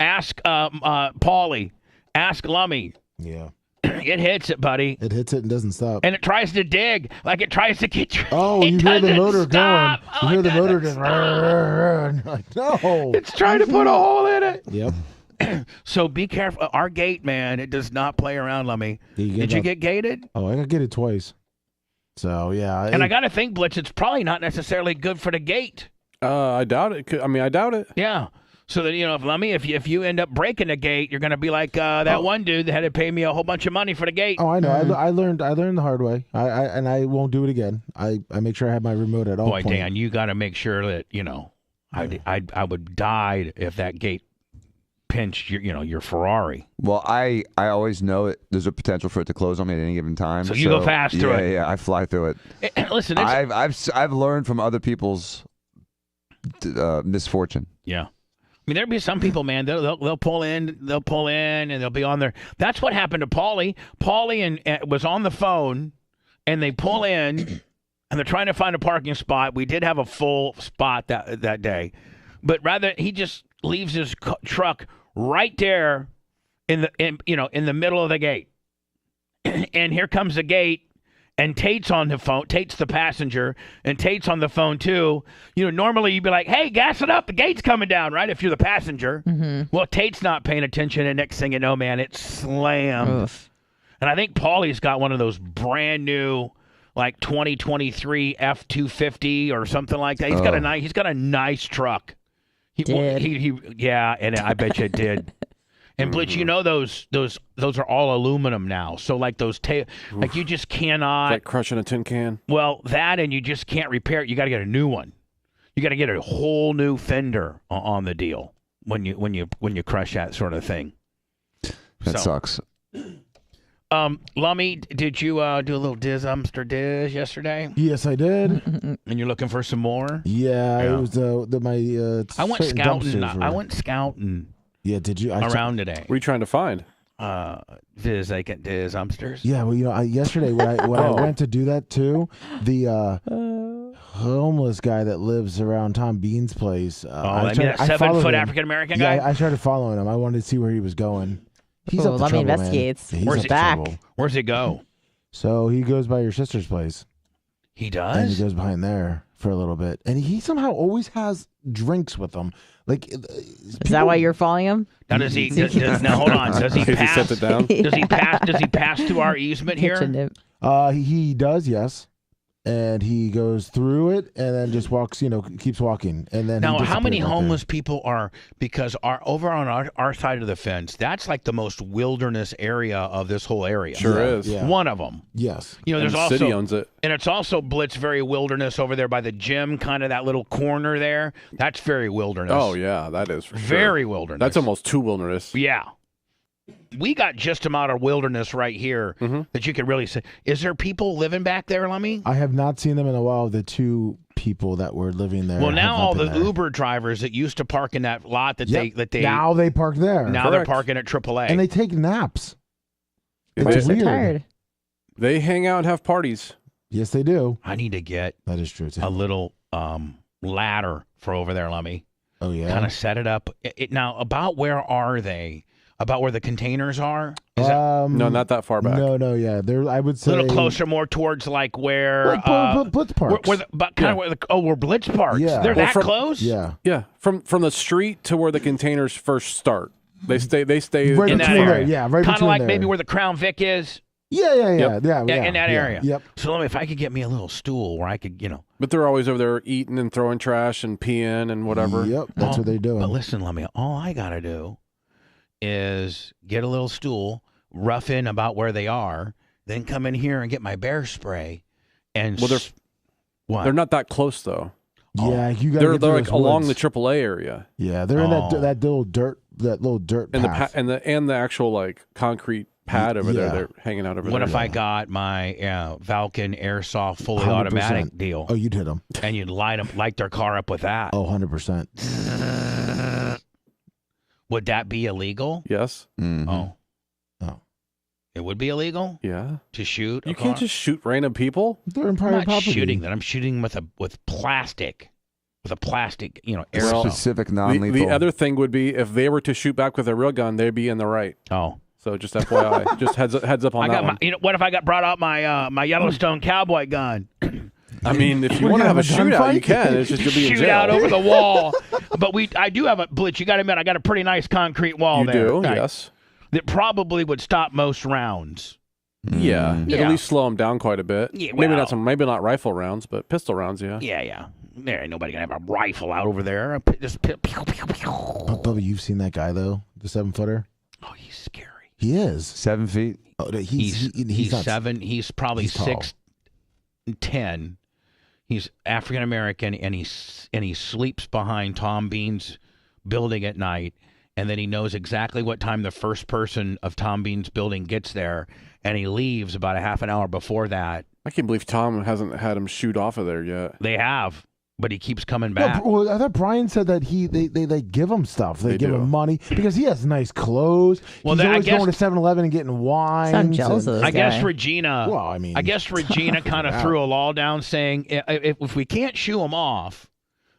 ask Paulie, ask Lummy. Yeah. It hits it, buddy. It hits it and doesn't stop. And it tries to dig, like it tries to get you. Oh, you hear the motor going. You hear the motor just. Like, no. It's trying to put a hole in it. Yep. So be careful. Our gate, man, it does not play around, Lummy. Did you get gated? Oh, I got gated twice. So, yeah. And I got to think, Blitz, it's probably not necessarily good for the gate. I doubt it. I doubt it. Yeah. So that, if Lummy, if you end up breaking the gate, you're going to be like that one dude that had to pay me a whole bunch of money for the gate. Oh, I know. I learned the hard way. I won't do it again. I make sure I have my remote at all Boy, points. Dan, you got to make sure that, I would die if that gate pinched your Ferrari. Well, I always know it. There's a potential for it to close on me at any given time. So you go fast through it. Yeah, I fly through it. Listen, I've learned from other people's misfortune. Yeah. I mean, there'll be some people, man. They'll pull in, and they'll be on there. That's what happened to Paulie. Paulie was on the phone, and they pull in, and they're trying to find a parking spot. We did have a full spot that day, but rather he just leaves his truck right there in the middle of the gate, and here comes the gate. And Tate's on the phone. Tate's the passenger, and Tate's on the phone too. Normally you'd be like, "Hey, gas it up! The gate's coming down!" Right? If you're the passenger. Well, Tate's not paying attention, and next thing you know, man, it slammed. Oof. And I think Paulie's got one of those brand new, like 2023 F-250 or something like that. He's got a nice truck. Yeah, and I bet you it did. And Blitz, those are all aluminum now. So like those like you just cannot like crushing a tin can. Well, that and you just can't repair it. You got to get a new one. You got to get a whole new fender on the deal when you crush that sort of thing. That sucks. Lummy, did you do a little diz yesterday? Yes, I did. And you're looking for some more? Yeah. It was my. I went scouting. I went scouting. Yeah, did you? Around today. What are you trying to find? Diz umpsters. Yeah, well, yesterday when I went to do that too, the homeless guy that lives around Tom Bean's place. That 7-foot African American guy. Yeah, I started following him. I wanted to see where he was going. He's up to let me trouble, investigate. Man. Where's he back? Where's he go? So he goes by your sister's place. He does. And he goes behind there for a little bit, and he somehow always has drinks with him. Like, is that why you're following him? Now does he? Now hold on. Does he pass? Set it down? Does he pass? Does he pass through our easement here? He does, yes. And he goes through it and then just walks, keeps walking. And then now, how many homeless people are, because over on our side of the fence, that's like the most wilderness area of this whole area. Sure is. Yeah. One of them. Yes. There's the also city owns it. And it's also Blitz very wilderness over there by the gym, kind of that little corner there. That's very wilderness. Oh, yeah, that is for sure. Very wilderness. That's almost too wilderness. Yeah. we got just amount of wilderness right here that you could really say. Is there people living back there, Lemmy? I have not seen them in a while. The two people that were living there. Well, now have not all been the there. Uber drivers that used to park in that lot that Yep. they now they park there. now they're parking at AAA. And they take naps. It's weird. tired. They hang out and have parties. Yes, they do. I need to get that is true too. a little ladder for over there, Lemmy. Oh yeah. Kind of set it up. Now, about where are they? About where the containers are? No, not that far back. No, yeah. They're I would say A little closer, more towards like where Blitz parks. where Blitz parks. Yeah. They're Well, that close. Yeah. Yeah, from the street to where the containers first start. They stay Right in that between area. there, yeah, right Kind of between like there. maybe where the Crown Vic is. Yeah, Yep. In that area. Yep. So let me, if I could get me a little stool where I could, But they're always over there eating and throwing trash and peeing and whatever. Yep, that's what they do. But listen, Lemmy, all I gotta do is get a little stool, rough in about where they are, then come in here and get my bear spray. And Well, what? They're not that close though. Yeah, you got. They're like along the AAA area. Yeah, they're in that little dirt and path. the actual like concrete pad over there. They're hanging out over What there. if I got my Valken Airsoft fully 100%. automatic deal? Oh, you'd hit them. And you'd light their car up with that. Oh, 100%. Would that be illegal? Yes. Mm-hmm. Oh. It would be illegal? Yeah. To shoot a You car? can't just shoot random people. They're in I'm private not property. shooting that. I'm shooting with plastic. With a plastic, airsoft. Specific non-lethal. The other thing would be if they were to shoot back with a real gun, they'd be in the right. Oh. So just FYI, just heads up on that one. What if I got brought out my Yellowstone cowboy gun? I mean, if you want to have a shootout, you can. It's just you'll be in Shoot jail. out over the wall. But I do have a Blitz. You got to admit, I got a pretty nice concrete wall You there. do, Right. yes. That probably would stop most rounds. Yeah, it'd at least slow them down quite a bit. Yeah, maybe well- maybe not rifle rounds, but pistol rounds. Yeah. Yeah. There ain't nobody gonna have a rifle out over there. Just pew, pew, pew, pew. Bubba, you've seen that guy though, the 7-footer. Oh, he's scary. He is 7 feet. Oh, He's not, 7. He's probably he's tall. 6'10". He's African American, and he sleeps behind Tom Bean's building at night, and then he knows exactly what time the first person of Tom Bean's building gets there, and he leaves about a half an hour before that. I can't believe Tom hasn't had him shoot off of there yet. They have, but he keeps coming back. No, well, I thought Brian said that they give him stuff. They give do. him money because he has nice clothes. Well, he's I always guess- going to 7-Eleven and getting wine. I'm jealous of this I guess guy. Regina. Well, I mean, I guess Regina kind of out. threw a law down saying if we can't shoo him off,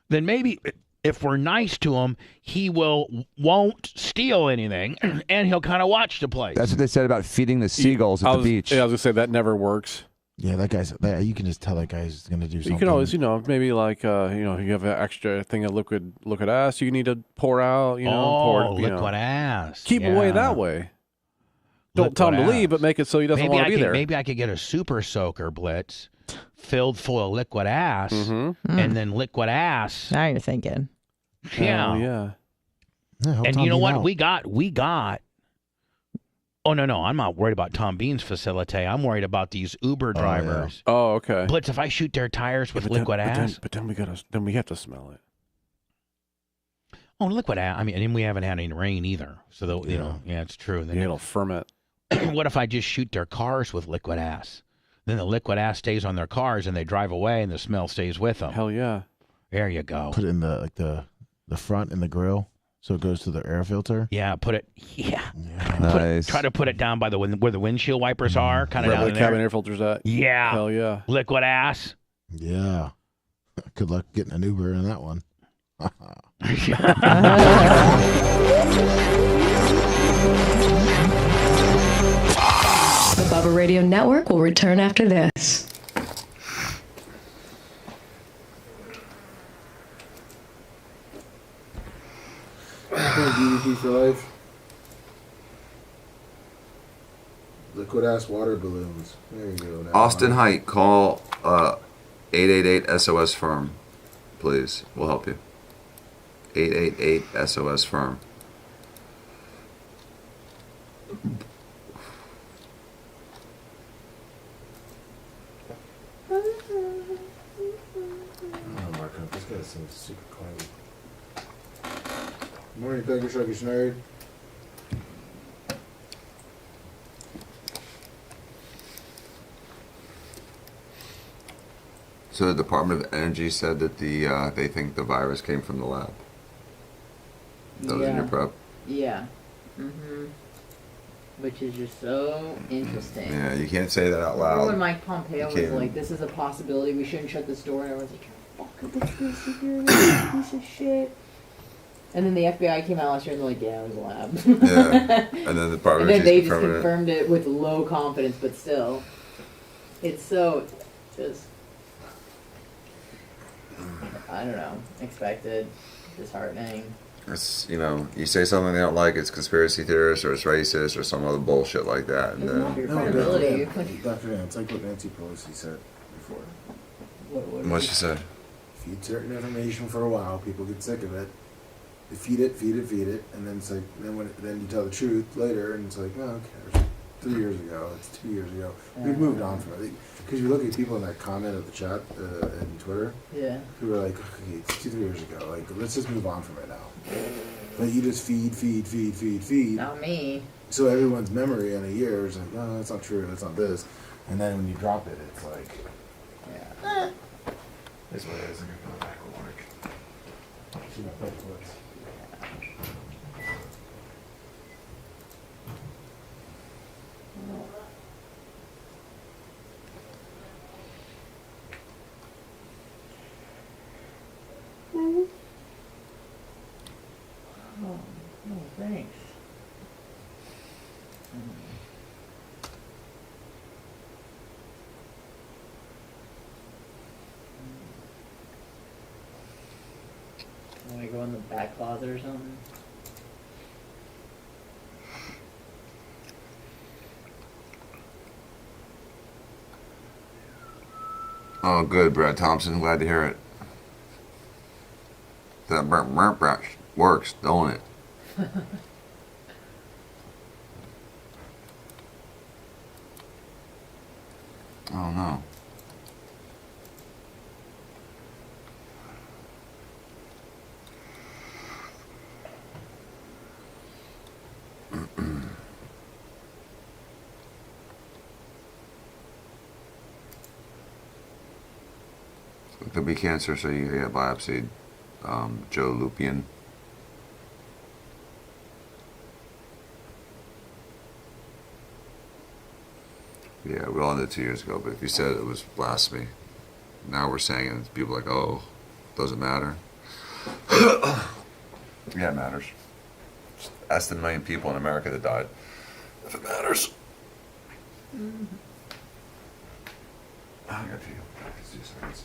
then maybe if we're nice to him, he won't steal anything, and he'll kind of watch the place. That's what they said about feeding the seagulls at the beach. Yeah, I was gonna say that never works. Yeah, that guy's. You can just tell that guy's going to do something. You can always, maybe like, you have an extra thing of liquid ass you need to pour out, pour it, liquid ass. Keep him away that way. Don't tell him to leave, but make it so he doesn't want to be there. Maybe I could get a super soaker Blitz filled full of liquid ass, Mm-hmm. and then liquid ass. Now you're thinking. Yeah. Yeah. help And Tom you know Bean what? out. We got. Oh no! I'm not worried about Tom Bean's facility. I'm worried about these Uber drivers. Oh, okay. Blitz, if I shoot their tires with liquid ass. But then we have to smell it. Oh, liquid ass. I mean, and we haven't had any rain either. So they'll, it's true. Then It'll ferment. what if I just shoot their cars with liquid ass? Then the liquid ass stays on their cars, and they drive away, and the smell stays with them. Hell yeah! There you go. Put it in the front in the grill, so it goes to the air filter. Yeah, put it. Yeah. Nice. Try to put it down by where the windshield wipers are, kind of Right down where in the there. cabin air filter's at. Yeah. Hell yeah! Liquid ass. Yeah. Good luck getting an Uber in that one. The Bubba Radio Network will return after this. DDP for life. Liquid ass water balloons. There you go. Now. Austin Height, call 888 SOS firm, please. We'll help you. 888 SOS firm. Oh, Marco, this guy seems super quiet. Morning, Peggy Shucky Schneider. So the Department of Energy said that they think the virus came from the lab. That was in your prep? Yeah. Which is just so interesting. Yeah, you can't say that out loud. Remember when Mike Pompeo was like, this is a possibility, we shouldn't shut this door, and everyone's like, you're a fucking conspiracy piece of shit. And then the FBI came out last year and they're like, yeah, it was a lab. Yeah. And then the Department of And then they Energy just confirmed it with low confidence, but still. It's so just, I don't know, expected, disheartening. It's, you say something they don't like, it's conspiracy theorist or it's racist or some other bullshit like that. And Dr. Dan, it's like what Nancy Pelosi said before. What she said? Feed certain information for a while, people get sick of it. They feed it, and then it's like, then you tell the truth later, and it's like, oh, who cares? 3 years ago, it's 2 years ago. We've moved on from it. Because you look at people in that comment of the chat in Twitter, who are like, okay, it's 2 years ago. Like, let's just move on from it now. But you just feed. Not me. So everyone's memory in a year is like, no, that's not true, that's not this. And then when you drop it, it's like, that's what it is. I'm going to go back to work. See my paperwork. Oh, thanks. Want to go in the back closet or something? Oh, good, Brad Thompson. Glad to hear it. That burp works, don't it? Oh, no. It could be cancer, so you get biopsied. Joe Lupian. Yeah, we all did 2 years ago, but if you said it was blasphemy, now we're saying it, and people are like, oh, doesn't matter. Yeah, it matters. Ask the 1 million people in America that died if it matters. I got you. 2 seconds.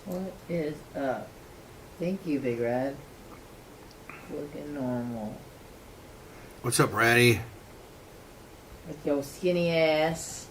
What is up? Thank you, Big Red. Looking normal. What's up, Ratty? With your skinny ass.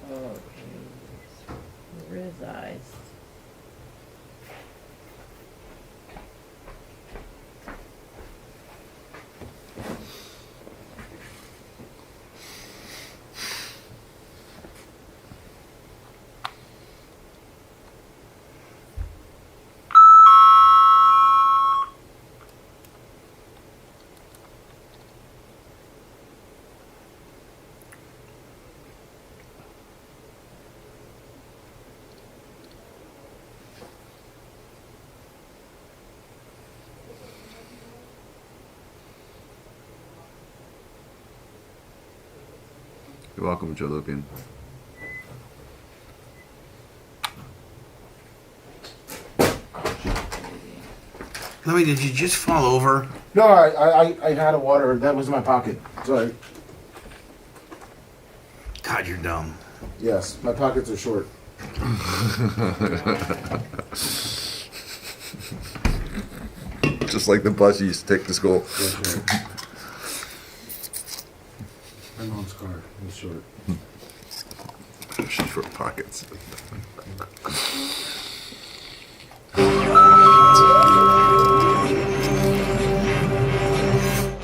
Oh, jeez. Where is eyes? You're welcome, Joe Lupian. Louis, did you just fall over? No, I had a water that was in my pocket. Sorry. God, you're dumb. Yes, my pockets are short. Just like the bus you used to take to school. That's right. My mom's car was short. Short pockets.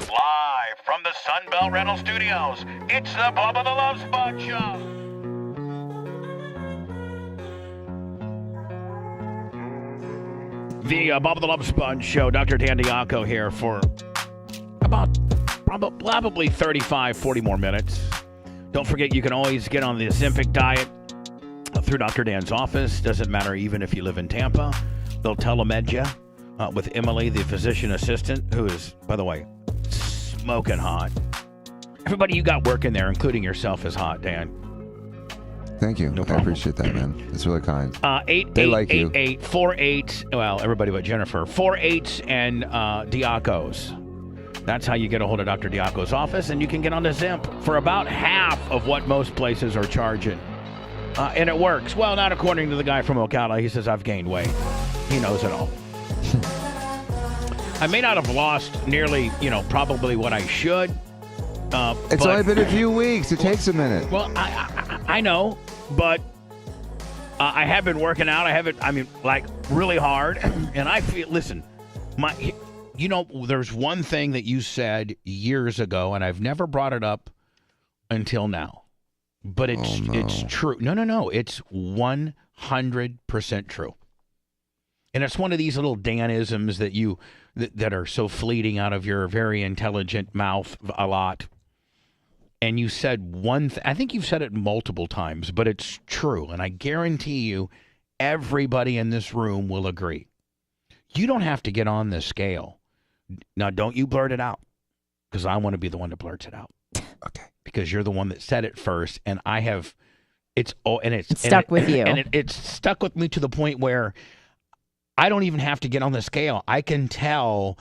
Live from the Sunbelt Rental Studios, it's the Bubba the Love Spot Show. The Bubba the Love Sponge Show. Dr. Dan Diaco here for about probably 35, 40 more minutes. Don't forget, you can always get on the Ozempic diet through Dr. Dan's office. Doesn't matter even if you live in Tampa. They'll telemed you with Emily, the physician assistant, who is, by the way, smoking hot. Everybody you got working there, including yourself, is hot, Dan. Thank you. I appreciate that, man. It's really kind. They like you. 888-48, well, everybody but Jennifer, 48 and Diaco's. That's how you get a hold of Dr. Diaco's office, and you can get on the Zemp for about half of what most places are charging. And it works. Well, not according to the guy from Ocala. He says, I've gained weight. He knows it all. I may not have lost nearly, probably what I should. It's only been a few weeks. It takes a minute. Well, I know, but I have been working out. Really hard. And I feel, listen, there's one thing that you said years ago, and I've never brought it up until now. But it's true. No. It's 100% true. And it's one of these little Danisms that are so fleeting out of your very intelligent mouth a lot. And you said I think you've said it multiple times, but it's true. And I guarantee you, everybody in this room will agree. You don't have to get on the scale. Now, don't you blurt it out, because I want to be the one that blurts it out. Okay. Because you're the one that said it first, and it's stuck with you. And it's stuck with me to the point where I don't even have to get on the scale. I can tell,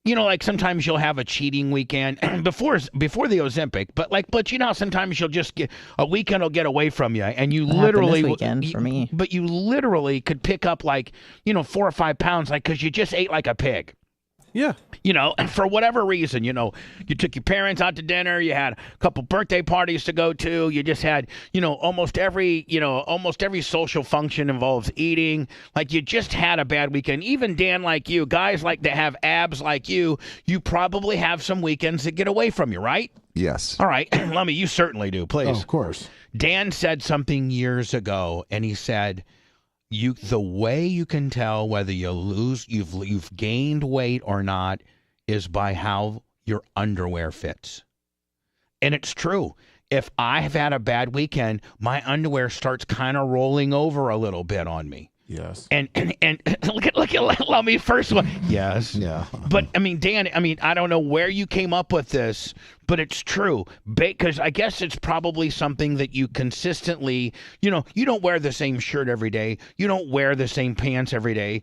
like sometimes you'll have a cheating weekend before the Ozempic, but how sometimes you'll just get a weekend will get away from you, and you literally this weekend for me. But you literally could pick up 4 or 5 pounds, because you just ate like a pig. Yeah. And for whatever reason, you took your parents out to dinner, you had a couple birthday parties to go to, you just had, almost every social function involves eating. You just had a bad weekend. Even Dan, like you, guys like to have abs like you probably have some weekends that get away from you, right? Yes. All right. Lummy, you certainly do, please. Oh, of course. Dan said something years ago, and he said, the way you can tell whether you've gained weight or not is by how your underwear fits. And it's true. If I have had a bad weekend, my underwear starts kind of rolling over a little bit on me. Yes. And look at me first one. Yes. Yeah. But Dan, I don't know where you came up with this, but it's true. Because I guess it's probably something that you consistently, you don't wear the same shirt every day. You don't wear the same pants every day.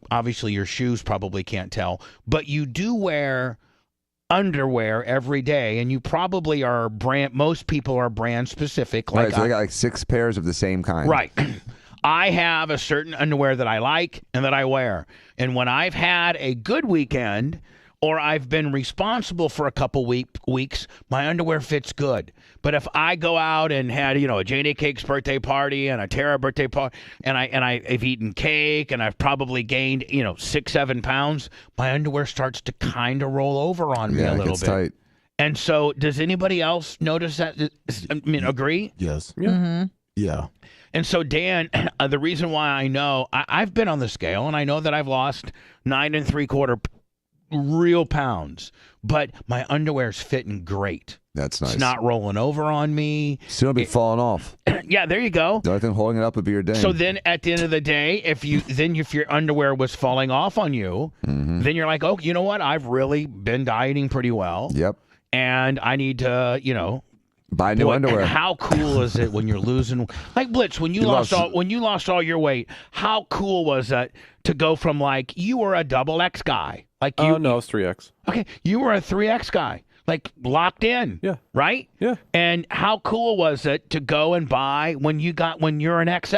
Obviously your shoes probably can't tell, but you do wear underwear every day, and you probably are most people are brand specific. Right, so I got 6 pairs of the same kind. Right. I have a certain underwear that I like and that I wear. And when I've had a good weekend or I've been responsible for a couple weeks, my underwear fits good. But if I go out and had, a Janie Cake's birthday party and a Tara birthday party, and I've eaten cake and I've probably gained, 6-7 pounds, my underwear starts to kind of roll over on me a little bit. Tight. And so does anybody else notice that? Agree? Yes. Yeah. Mm-hmm. Yeah. And so, Dan, the reason why I know, I've been on the scale, and I know that I've lost 9 3/4 real pounds, but my underwear's fitting great. That's nice. It's not rolling over on me. Still be falling off. Yeah, there you go. The only thing holding it up would be your ding. So then at the end of the day, if your underwear was falling off on you, then you're like, oh, you know what? I've really been dieting pretty well. Yep. And I need to, Buy new underwear. How cool is it when you're losing? Like Blitz, when you lost all your weight, how cool was that to go from like you were a double X guy, like you? No, it's 3X. Okay, you were a 3X guy, like locked in. Yeah. Right. Yeah. And how cool was it to go and buy when you're an XL?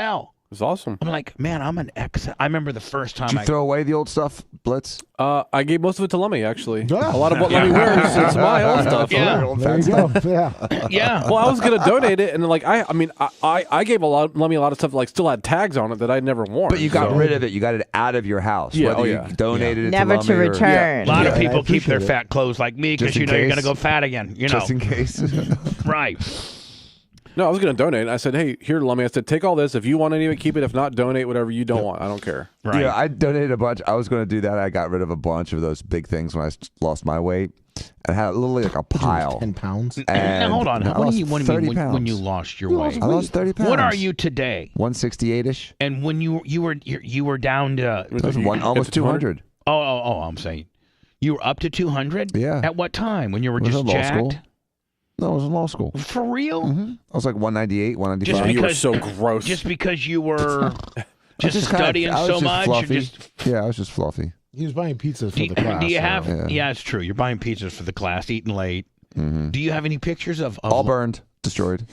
It was awesome. I'm like, man, I'm an XL. I remember the first time Did you throw away the old stuff, Blitz? I gave most of it to Lummy, actually. A lot of what Lummy wears is my old stuff. Yeah. There you go. Yeah. Yeah. Well, I was gonna donate it, and like I gave Lummy a lot of stuff that, like still had tags on it that I'd never worn. But you got rid of it. You got it out of your house. Yeah, Whether you donated it Never to to Lummi or- return. A lot of Yeah, people I keep their appreciate it. fat clothes like me because Just in you know you're case. gonna go fat again. You know. Just in case. Right. No, I was gonna donate. I said, hey, here, Lummy. I said, take all this. If you want any of it, keep it. If not, donate whatever you don't want. I don't care. Right. Yeah, I donated a bunch. I was going to do that. I got rid of a bunch of those big things when I lost my weight. I had literally like a pile. 10 pounds. Now hold on. I What do lost you want 30 when pounds. you lost your weight? I lost 30 pounds. What are you today? 168-ish. And when you were down to Almost 200. Oh, I'm saying you were up to 200. Yeah. At what time? When you were Was just in law jacked? school. No, I was in law school. For real? I was like 198, 195. Just You were because so gross. Just because you were just kinda- studying I was so just much. fluffy. Or just, Yeah, I was just fluffy. He was buying pizzas for do, the class. do you have? so- Yeah. It's true. You're buying pizzas for the class, eating late. Do you have any pictures of All burned, destroyed.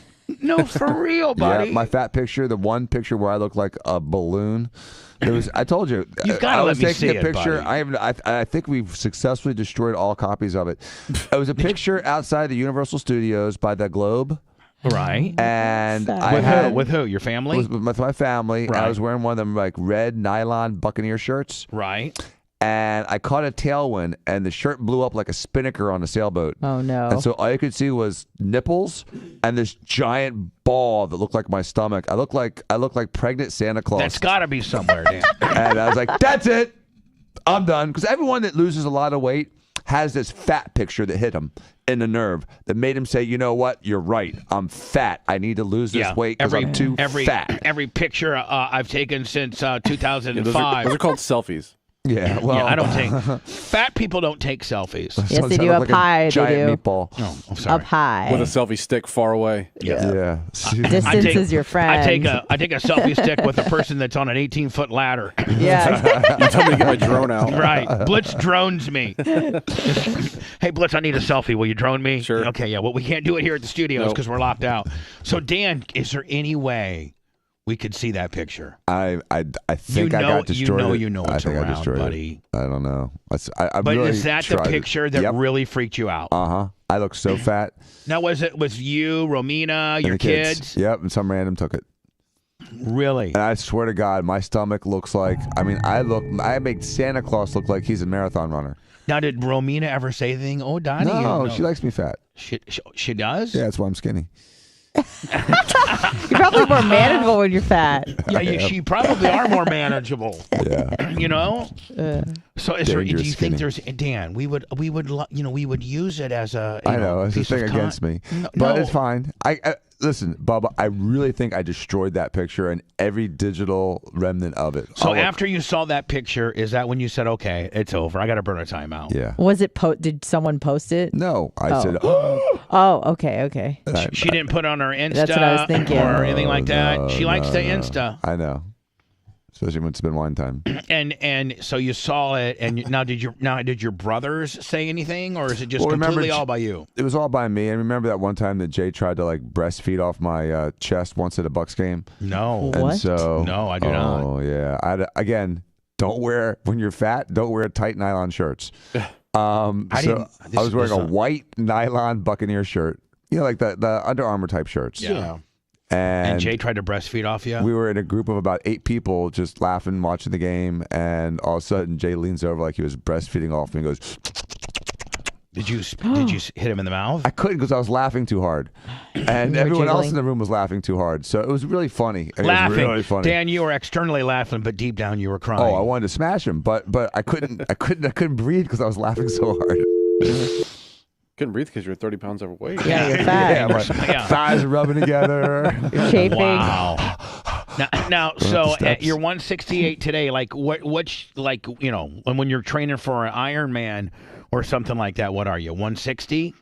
No, for real, buddy. Yeah, my fat picture, the one picture where I look like a balloon. There was. I told you. You've gotta I let was me taking see a it, picture. buddy. I think we've successfully destroyed all copies of it. It was a picture outside the Universal Studios by the Globe. Right. And With who? Your family? With my family. And I Right. was wearing one of them like red nylon Buccaneer shirts. Right. And I caught a tailwind, and the shirt blew up like a spinnaker on a sailboat. Oh no. And so all you could see was nipples and this giant ball that looked like my stomach. I look like pregnant Santa Claus. That's got to be somewhere, Dan. And I was like, that's it. I'm done. Because everyone that loses a lot of weight has this fat picture that hit him in the nerve that made him say, you know what? You're right. I'm fat. I need to lose this weight because I'm too fat. Every picture I've taken since 2005. Those are called selfies. Yeah, well, I don't take. Fat people don't take selfies. Yes, they do. Up high, they do. Meatball. Oh, I'm sorry. Up high. With a selfie stick far away. Yeah. Distance is your friend. I take a selfie stick with a person that's on an 18-foot ladder. Yeah. You tell me to get my drone out. Right. Blitz drones me. Hey, Blitz, I need a selfie. Will you drone me? Sure. Okay, yeah. Well, we can't do it here at the studios because we're locked out. So, Dan, is there any way we could see that picture? I think I got destroyed. You know I it's think I around, destroyed buddy. it. I don't know. I But really is that the tried it. picture that Yep. really freaked you out? I look so fat. Now, was you, Romina, And your the kids? Yep, and some random took it. Really? And I swear to God, my stomach looks like. I mean, I make Santa Claus look like he's a marathon runner. Now, did Romina ever say anything? Oh, Donnie. No, she likes me fat. She does? Yeah, that's why I'm skinny. You're probably more manageable when you're fat. Yeah, she probably are more manageable. Yeah. You know. So, do you Dangerous think skinny. there's Dan? We would use it as a. I know it's a piece thing of against me, No, but no. it's fine. I listen, Bubba. I really think I destroyed that picture and every digital remnant of it. So after you saw that picture, is that when you said, "Okay, it's over. I got to burn a timeout"? Yeah. Was it did someone post it? No, I said. Oh, okay. She didn't put it on her Insta That's what I was thinking. or anything like that. No, She likes the no. Insta. I know, especially when it's been wine time. And so you saw it, and now did your brothers say anything, or is it just Well, remember, completely all by you? It was all by me. And remember that one time that Jay tried to like breastfeed off my chest once at a Bucks game? No. And What? so, No, I do not. Oh yeah. Again, don't wear when you're fat. Don't wear tight nylon shirts. I was wearing a white nylon Buccaneer shirt. You know, like the Under Armour type shirts. Yeah. And Jay tried to breastfeed off you? we were in a group of about 8 people just laughing, watching the game, and all of a sudden Jay leans over like he was breastfeeding off me and goes, Did you hit him in the mouth? I couldn't because I was laughing too hard. And You were everyone else jiggling. in the room was laughing too hard. So it was really funny. It Laughing. was really funny. Dan, you were externally laughing, but deep down you were crying. Oh, I wanted to smash him, but I couldn't breathe because I was laughing so hard. Couldn't breathe because you're 30 pounds overweight. Yeah, you're fat. Yeah, my thighs are rubbing together. You're chafing. Wow. Now, so steps. you're 168 today. Like what's like when you're training for an Ironman or something like that? What are you? 160?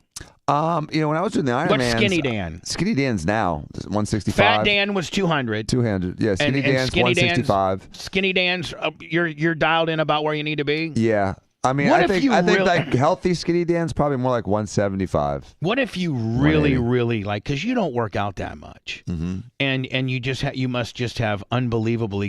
When I was doing the Ironman, What's Skinny Dan? Skinny Dan's now 165. Fat Dan was 200. 200. Yeah, Skinny Dan's 165. Skinny Dan's, you're dialed in about where you need to be. Yeah. I mean, I think like healthy Skinny Dan's probably more like 175. What if you really like, because you don't work out that much, and you just you must just have unbelievable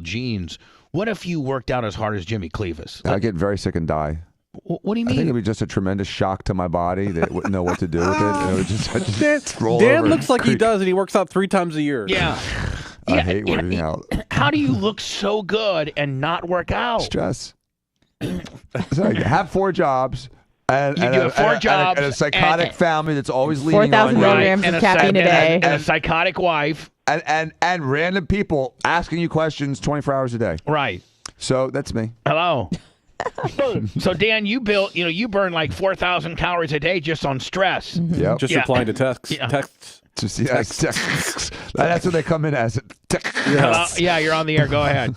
genes. What if you worked out as hard as Jimmy Clevis? I get very sick and die. What do you mean? I think it'd be just a tremendous shock to my body that wouldn't know what to do with it. And it would just roll Dan over looks like he creak. does, and he works out 3 times a year. Yeah. I hate working out. How do you look so good and not work out? Stress. So have 4 jobs. And You do have 4 jobs. And a psychotic family that's always leaning 4,000 on you. milligrams of caffeine a day. And a psychotic wife. And random people asking you questions 24 hours a day. Right. So that's me. Hello. So Dan, you burn like 4,000 calories a day just on stress. Yep. Just replying to texts. Texts. Texts. That's what they come in as. Hello? Yeah, you're on the air. Go ahead.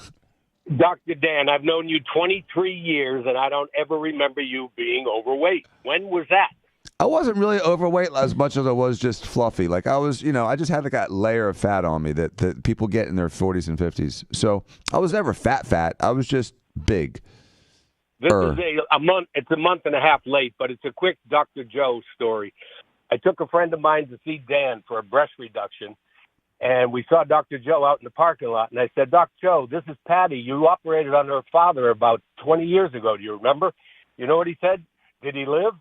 Dr. Dan, I've known you 23 years, and I don't ever remember you being overweight. When was that? I wasn't really overweight as much as I was just fluffy. Like I was, I just had like that layer of fat on me that people get in their 40s and 50s. So I was never fat. I was just big. This is a month. It's a month and a half late, but it's a quick Dr. Joe story. I took a friend of mine to see Dan for a breast reduction, and we saw Dr. Joe out in the parking lot. And I said, Dr. Joe, this is Patty. You operated on her father about 20 years ago. Do you remember? You know what he said? Did he live?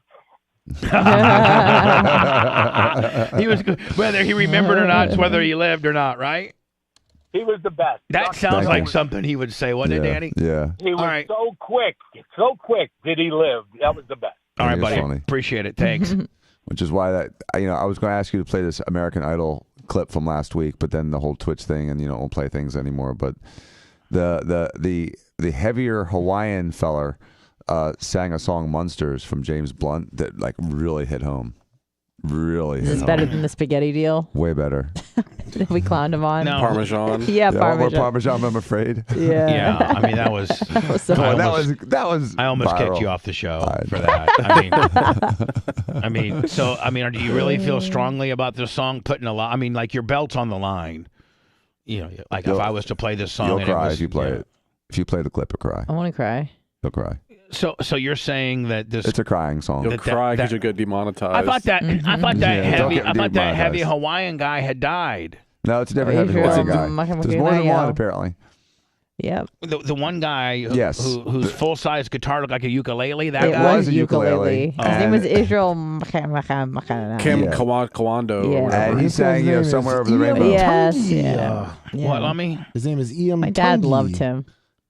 He was whether he remembered or not, it's whether he lived or not, right? He was the best. That sounds like something he would say, wouldn't it, Danny? Yeah. He was so quick. Did he live? That was the best. All right, buddy. Funny. Appreciate it. Thanks. Which is why I was going to ask you to play this American Idol clip from last week, but then the whole Twitch thing, and won't play things anymore. But the heavier Hawaiian feller sang a song "Monsters" from James Blunt that like really hit home. Really, Is this better than the spaghetti deal? Way better. We clowned him on. No. Parmesan. Yeah, Parmesan. More Parmesan, I'm afraid. Yeah. Yeah, I mean that was. that was. I almost viral. kicked you off the show for that. Do you really feel strongly about this song? Putting a lot. I mean, like your belt's on the line. Like if I was to play this song, You'll and cry it was, if you play it. If you play the clip, you'll cry. I want to cry. You'll cry. So you're saying that this? It's a crying song. You'll cry because you'll get demonetized. I thought that. I thought that Don't heavy. get I thought that heavy demonetized. Hawaiian guy had died. No, it's a different heavy Hawaiian guy. There's more than one apparently. Yep. The one guy Yes. whose full-size guitar looked like a ukulele. That It guy? was a ukulele. His name was Israel Kim Yeah. Kawando. Yeah. And he sang, somewhere over the rainbow. Yes. Yeah. What, Lummy? His name is Iam. My dad Tungi. loved him.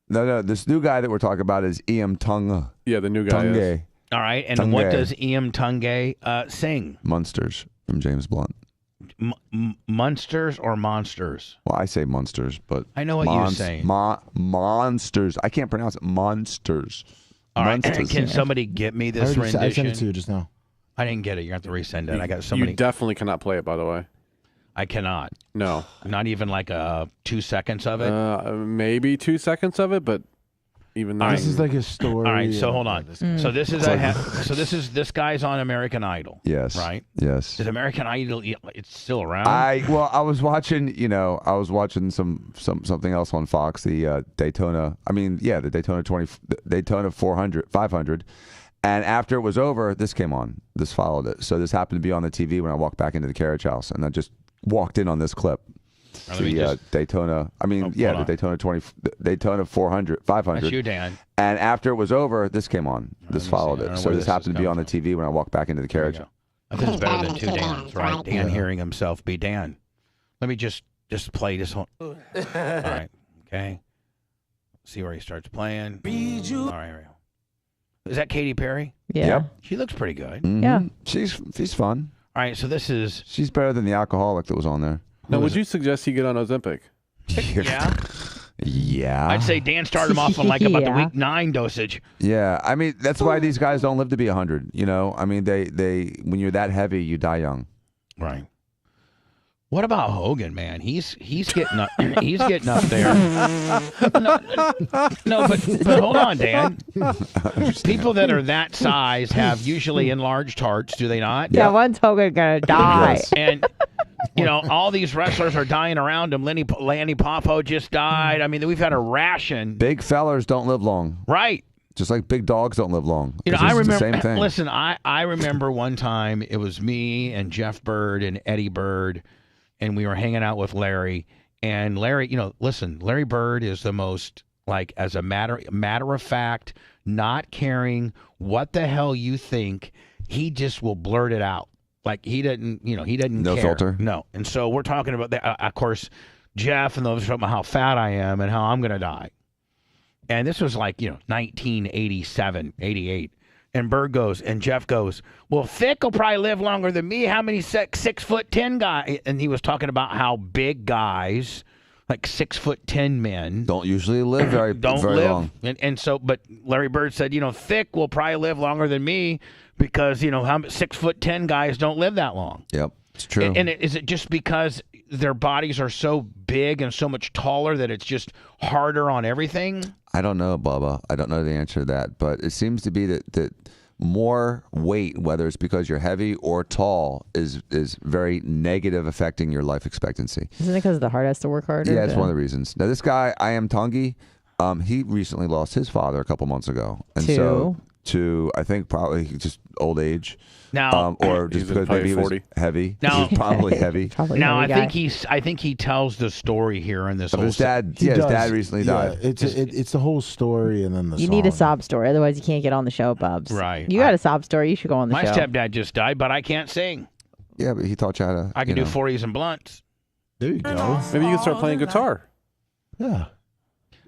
No. This new guy that we're talking about is Iam Tunga. Yeah, the new guy. Is. All right, and Tunge. what does Iam Tunge sing? Monsters from James Blunt. Monsters or monsters? Well, I say monsters, but I know what you're saying. Monsters. I can't pronounce it. Monsters. All right, Monsters. can somebody get me this I sent rendition? it to you just now. I didn't get it. You have to resend it. I got so many. You definitely cannot play it, by the way. I cannot. No. Not even like 2 seconds of it? Maybe 2 seconds of it, but even then. This is like a story. All right, so hold on. So this is this guy's on American Idol. Yes. Right? Yes. Is American Idol it's still around? I was watching, something else on Fox, the Daytona. The Daytona 500. And after it was over, this came on. This followed it. So this happened to be on the TV when I walked back into the carriage house, and I just walked in on this clip. Daytona. The Daytona 500. That's you, Dan. And after it was over, this came on. This followed it. So this happened to be on the TV when I walked back into the carriage. This is better than 2 Dans, right? Dan hearing himself be Dan. Let me just play this whole. All right. Okay. See where he starts playing. All right. Here we go. Is that Katy Perry? Yeah. Yep. She looks pretty good. Mm-hmm. Yeah. She's fun. All right. So this is. She's better than the alcoholic that was on there. Now, would you suggest he get on Ozempic? Yeah. Yeah. I'd say Dan started him off on about the week 9 dosage. Yeah. That's why these guys don't live to be 100. They when you're that heavy, you die young. Right. What about Hogan, man? He's getting up. He's getting up there. No, but hold on, Dan. People that are that size have usually enlarged hearts, do they not? Yeah, when's Hogan gonna die? Yes. And all these wrestlers are dying around him. Lanny Poffo just died. I mean, we've had a ration. Big fellers don't live long. Right. Just like big dogs don't live long. I remember. The same thing. Listen, I remember one time it was me and Jeff Bird and Eddie Bird, and we were hanging out with Larry. And Larry, listen, Larry Bird is the most, like, as a matter of fact, not caring what the hell you think, he just will blurt it out. Like, he doesn't No care. filter. No. And so we're talking about that. Of course, Jeff and those are talking about how fat I am and how I'm going to die. And this was like, 1987, 88. And Bird goes, and Jeff goes, well, Thick will probably live longer than me. How many 6'10" guys? And he was talking about how big guys, like 6'10" men, don't usually live very long. And so, but Larry Bird said, Thick will probably live longer than me because, how 6'10" guys don't live that long. Yep, it's true. And is it just because their bodies are so big and so much taller that it's just harder on everything? I don't know, Bubba. I don't know the answer to that, but it seems to be that more weight, whether it's because you're heavy or tall, is very negative, affecting your life expectancy. Isn't it because the heart has to work harder? Yeah, it's one of the reasons. Now, this guy, I Am Tungi, he recently lost his father a couple months ago, and so to I think probably just old age. Now, or just because maybe he was heavy. Now, he was probably heavy. Now, I think he tells the story here in this. Of his dad. Yeah, his dad recently died. It's the whole story, and then the You need a sob story, otherwise you can't get on the show, Bubs. Right. You got a sob story, you should go on the My show. stepdad just died, but I can't sing. Yeah, but he taught you how to. I can do 40s and blunts. There you go. Maybe you can start playing guitar. Yeah.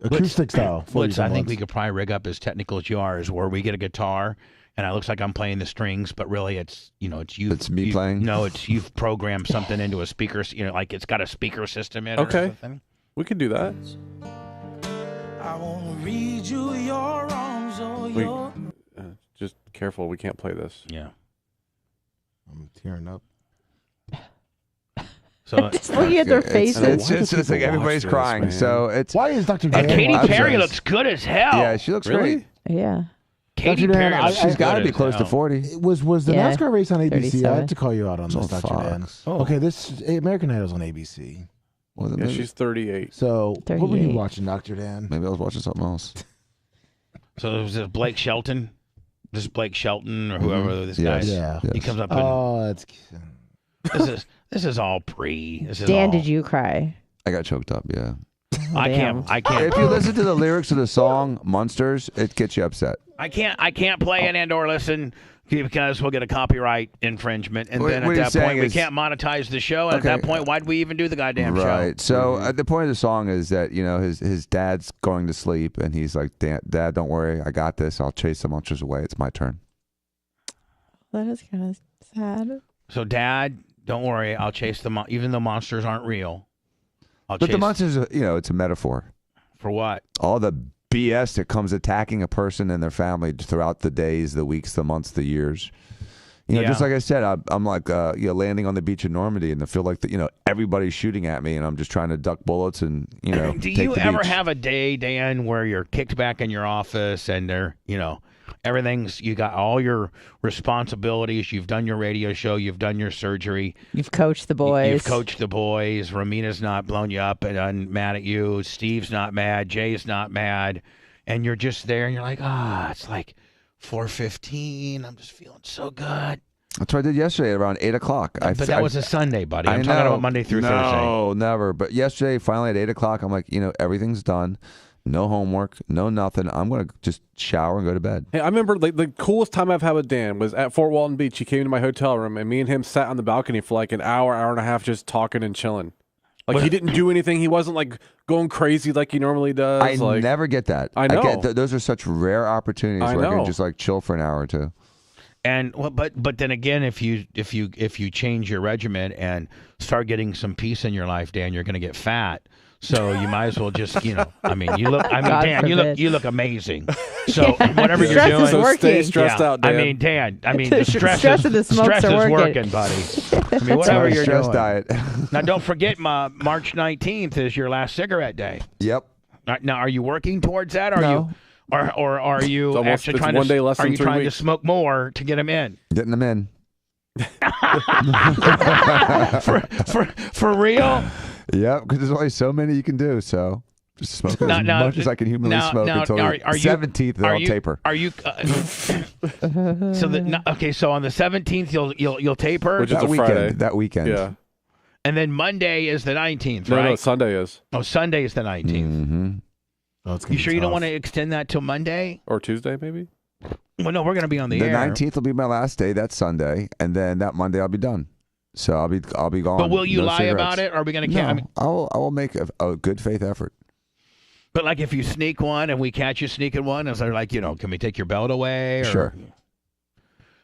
Acoustic style. Which I think we could probably rig up as technical as you are, is where we get a guitar and it looks like I'm playing the strings, but really it's it's you. It's me playing. No, it's you've programmed something into a speaker. Like it's got a speaker system in it. Okay, or something. We could do that. I want to read you your wrongs or your. Just careful, we can't play this. Yeah, I'm tearing up. So just looking at their faces. It's like everybody's crying. So it's why is Dr. Dan? Katy Perry looks good as hell. Yeah, she looks great. Yeah. Katy Perry, she's got to be close to 40. Was the NASCAR race on ABC? 37. I have to call you out on this, Dr. Dan. Oh. Okay, this American Idol's on ABC. Yeah, she's 38. So 38. what were you watching, Dr. Dan? Maybe I was watching something else. So was this Blake Shelton? This is Blake Shelton or whoever this guy is. Yeah. He comes up and that's this is all pre. This is Dan, all, did you cry? I got choked up, yeah. I can't. If you listen to the lyrics of the song Monsters, it gets you upset. I can't play it and/or listen because we'll get a copyright infringement, and then at that point we can't monetize the show. And at that point, why'd we even do the goddamn show? Right. So the point of the song is that his dad's going to sleep, and he's like, "Dad, don't worry, I got this. I'll chase the monsters away. It's my turn." That is kind of sad. So, Dad, don't worry, I'll chase the even though monsters aren't real. But the monsters, it's a metaphor. For what? All the BS that comes attacking a person and their family throughout the days, the weeks, the months, the years. Just like I said, I'm like landing on the beach in Normandy, and I feel like everybody's shooting at me, and I'm just trying to duck bullets and Do take you the ever beach. have a day, Dan, where you're kicked back in your office and you got all your responsibilities. You've done your radio show. You've done your surgery. You've coached the boys. You've coached the boys. Ramina's not blown you up and mad at you. Steve's not mad. Jay's not mad. And you're just there, and you're like, it's like 4:15. I'm just feeling so good. That's what I did yesterday at around 8 o'clock. But that was a Sunday, buddy. I'm talking about Monday through Thursday. No, never. But yesterday, finally at 8 o'clock, I'm like, everything's done. No homework, no nothing. I'm going to just shower and go to bed. Hey, I remember the coolest time I've had with Dan was at Fort Walton Beach. He came to my hotel room, and me and him sat on the balcony for like an hour and a half just talking and chilling. Like, he didn't do anything. He wasn't, like, going crazy like he normally does. I never get that. I know. Those are such rare opportunities where I can just, like, chill for an hour or two. And but then again, if you change your regimen and start getting some peace in your life, Dan, you're going to get fat. So you might as well just, I mean, you look. I mean, God Dan, forbid. you look amazing. So whatever you're Stress doing, is working. Stay stressed out, Dan. I mean, Dan. I mean, the stress and the smokes stress are is working. buddy. I mean, whatever you're stress doing. diet. Now, don't forget, March 19th is your last cigarette day. Yep. Now, are you working towards that? Or No. or are you almost- actually it's trying one to? day less Are than you 3 trying weeks. to smoke more to get them in? Getting them in. For real? Yep, because there's only so many you can do. So just smoke as much as I can humanly smoke until the 17th. Then I'll taper. Are you? So on the 17th you'll taper. Which is that a weekend. Friday. That weekend. Yeah. And then Monday is the 19th, No, right? no, Sunday is. Oh, Sunday is the 19th. Mm-hmm. Oh, it's gonna You be sure you don't tough. want to extend that till Monday? Or Tuesday, maybe? Well, no, we're going to be on the The air. 19th will be my last day. That's Sunday, and then that Monday I'll be done. So I'll be gone. But will you No lie cigarettes. about it? Or are we going to? No, I mean, I will make a good faith effort. but like if you sneak one and we catch you sneaking one, is there like can we take your belt away? Or, Sure.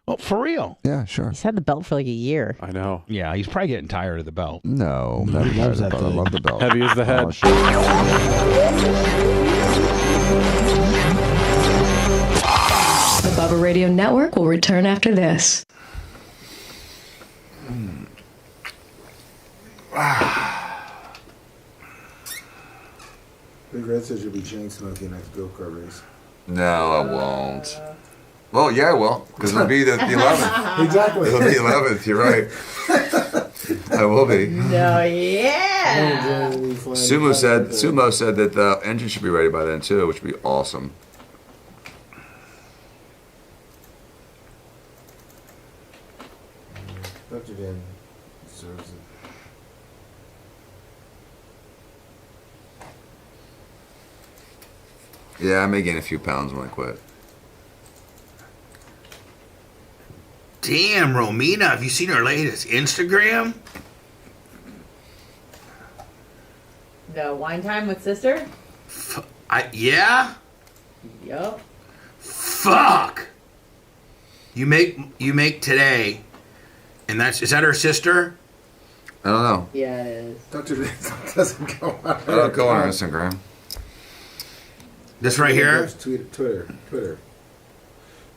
Well, for real. Yeah, sure. He's had the belt for like a year. I know. Yeah, he's probably getting tired of the belt. No, No, he loves that I thing. love the belt. Heavy as the head. Oh, shit. The Bubba Radio Network will return after this. Big Red says you'll be chain smoking next go-kart race. No, I won't. Well, yeah, I will, because it'll be the 11th. Exactly. It'll be 11th. You're right. I will be. No, yeah. Sumo said that the engine should be ready by then too, which would be awesome. Dr. Dan deserves it. Yeah, I may gain a few pounds when I quit. Damn, Romina, have you seen her latest Instagram? No, wine time with sister? Yeah? Yup. Fuck! You make today, and is that her sister? I don't know. Yeah, it is. Dr. Dan doesn't go on. I don't go on Instagram. This right here? Twitter.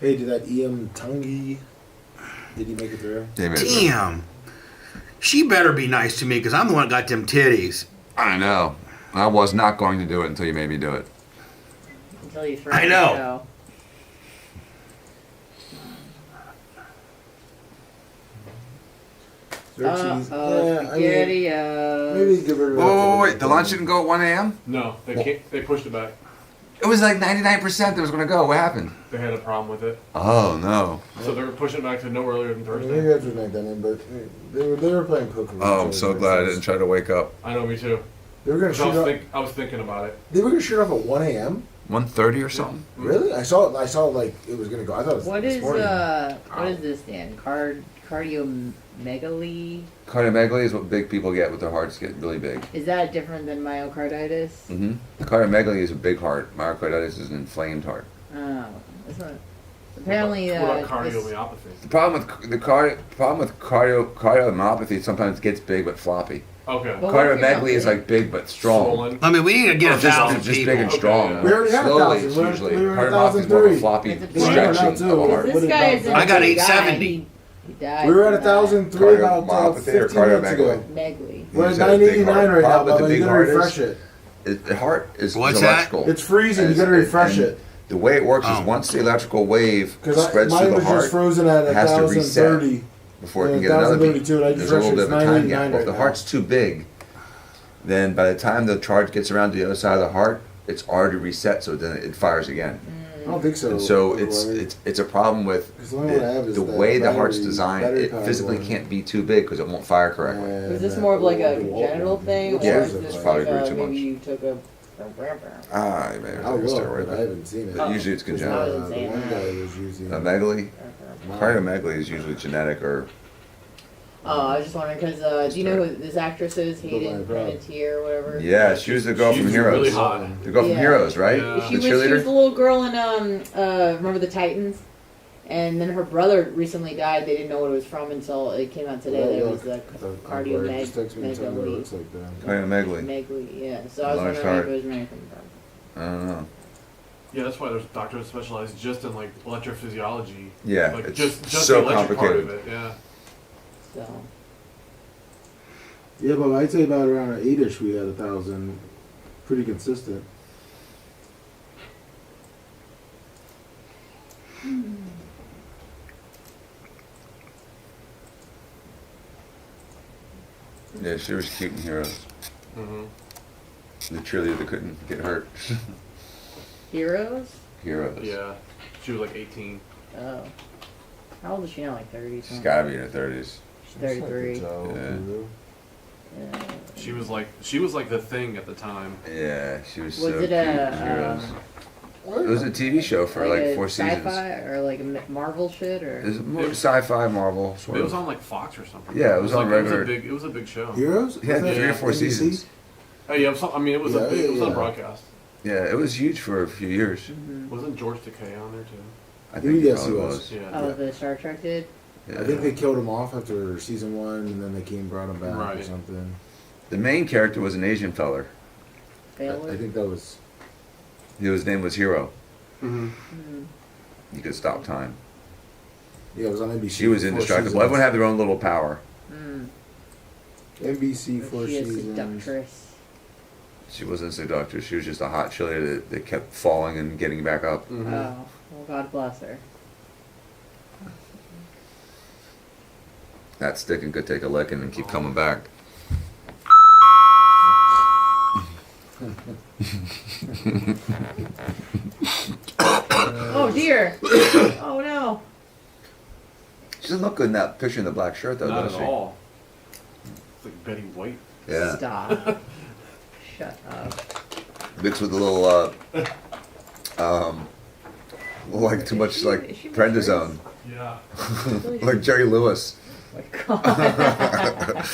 Hey, did that EM Tungi? Did he make it through? Damn. She better be nice to me because I'm the one that got them titties. I know. I was not going to do it until you made me do it. Until you throw I know. Spaghetti. Maybe get rid of Wait. The lunch didn't go at 1 a.m.? No, they pushed it back. It was like 99% that was going to go. What happened? They had a problem with it. Oh, no. So they're pushing it back to no earlier than Thursday. Maybe that's what made that in, but they were playing poker. Oh, I'm so glad I didn't try to wake up. I know, me too. They were going to shoot off. I was thinking about it. They were going to shoot off at 1 a.m. 1:30 or something? Really? I saw like it was going to go. I thought it was What this is morning. what is this, Dan? Cardiomegaly? Cardiomegaly is what big people get with their hearts get really big. Is that different than myocarditis? Mm-hmm. Cardiomegaly is a big heart. Myocarditis is an inflamed heart. Oh, that's not. Apparently, What about it's- cardiomyopathy? The problem with cardiomyopathy sometimes gets big but floppy. Okay. Well, Cardiomegaly is like big but strong. Swollen. I mean, we need to get It's 1,000 just people. big and strong. Okay. We already had Slowly, 1,000. it's We were usually. at Cardiomyopathy is more of a 1,003. floppy It's a stretching too. of a heart. This guy is. I got a guy. 870. He died. We were at from that. 1,003 about Cardiomyopathy or 15 minutes cardiomegaly? ago. Megaly. We're at You said a big 989 heart. right now, Problem with but the you big gotta heart refresh is- it. The heart is What's that? electrical. It's freezing. You gotta refresh it. The way it works Oh. is once the electrical wave Because spreads mine through the was heart, just frozen at it has to reset 1,030. before it and can get another beat. 1,032, and I There's just a little refreshed bit it. of a It's time 989 gap. Well, if the right heart's too big, then by the time the charge gets around to the other side of the heart, it's already reset, so then it fires again. I don't think so. And so it's a problem with the only one I have is the that way the heart's battery- designed. battery It powered physically one. can't be too big because it won't fire correctly. Is this more of like a congenital thing, or Yeah, is it's this probably like grew too maybe much. you took a? Ah, you may have I taken a will, steroid. but I haven't seen it. But usually it's congenital. The one guy was using. Megaly? Cardiomegaly is usually genetic or. Oh, I was just wondering because do you know who this actress is? Hayden Panettiere or whatever. Yeah, she was the girl from Heroes. Really hot. The girl from Yeah. Heroes, right? Yeah. She The was cheerleader. the little girl in remember the Titans? And then her brother recently died. They didn't know what it was from until it came out today. That it was the cardiomegaly. Cardiomegaly. Megaly, yeah. So I was wondering if it was American. I don't know. Yeah, that's why there's doctors specialized just in like electrophysiology. Yeah, like it's just so the electric part of complicated. it. Yeah. So. Yeah, but I'd say about around an 8-ish, we had 1,000. Pretty consistent. Yeah, she was cute in Heroes. The cheerleader that couldn't get hurt. Heroes? Heroes. Yeah, she was like 18. Oh. How old is she now? Like 30 She's something? gotta be in her 30s. She's 33. Yeah. She was like the thing at the time. Yeah, she was Was so it cute in Heroes. It was a TV show for like 4 seasons. Sci-fi or like a Marvel shit or? It was more sci-fi, Marvel. Sort It was of. on like Fox or something. Yeah, it was on regular. It was a big show. Heroes? Yeah, 3 or 4 seasons. Oh yeah, I mean it was it was on broadcast. Yeah, it was huge for a few years. Wasn't George Takei on there too? I think Yes, he he probably was. Yeah. Oh, the Star Trek did? Yeah. I think they killed him off after season 1, and then they brought him back or Right. something. The main character was an Asian feller. I think that was. His name was Hero. Mm-hmm. He could stop time. Yeah, it was on NBC. She was 4 indestructible. seasons. Everyone had their own little power. NBC 4 She is seasons. seductress. She wasn't a seductress. She was just a hot cheerleader that kept falling and getting back up. Oh, well, God bless her. That stick and could take a licking and keep coming back. Oh dear! Oh no! She doesn't look good in that picture in the black shirt, though, Not does at she? all. It's like Betty White. Yeah. Stop. Shut up. Mixed with a little, like too much like prednisone. Yeah. Like Jerry Lewis. Oh my God.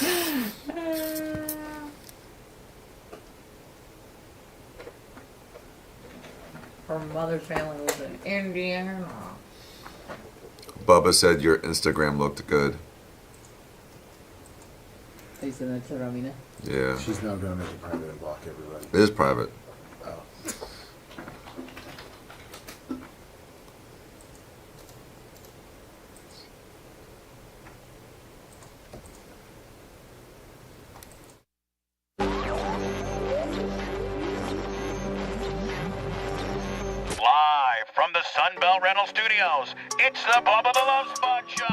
Her mother's family was in Indiana. Bubba said your Instagram looked good. You said that to Romina? Yeah. She's now going to make it private and block everybody. It is private. Oh. Live from the Sunbelt Rental Studios, it's the Bubba the Love Sponge Show.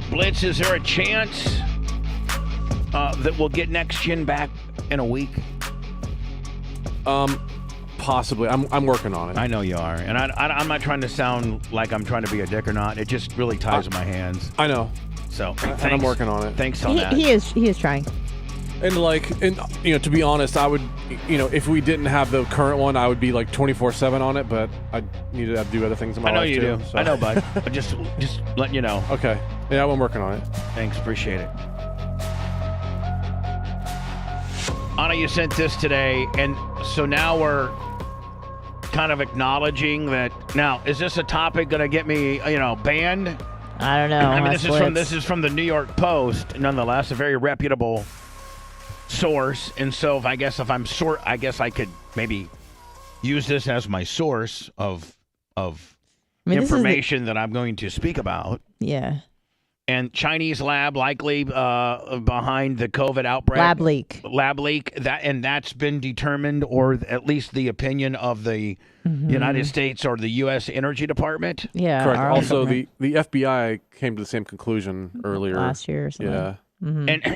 Blitz, is there a chance that we'll get Next Gen back in a week? Possibly. I'm working on it. I know you are, and I'm not trying to sound like I'm trying to be a dick or not. It just really ties in my hands. I know. So And I'm working on it. Thanks on that. He is trying. And to be honest, I would, if we didn't have the current one, I would be like 24/7 on it. But I need to do other things in my I know life you too, do. so. I know, bud. But just letting you know. Okay. Yeah, I'm working on it. Thanks, appreciate it. Anna, you sent this today, and so now we're kind of acknowledging that. Now, is this a topic going to get me, banned? I don't know. I mean, this is from the New York Post, nonetheless, a very reputable source. And so, I guess I could maybe use this as my source of information that I'm going to speak about. Yeah. And Chinese lab likely behind the COVID outbreak. Lab leak. That's been determined, or at least the opinion of the United States or the U.S. Energy Department. Yeah. Correct. Also, the FBI came to the same conclusion earlier last year or something. Yeah.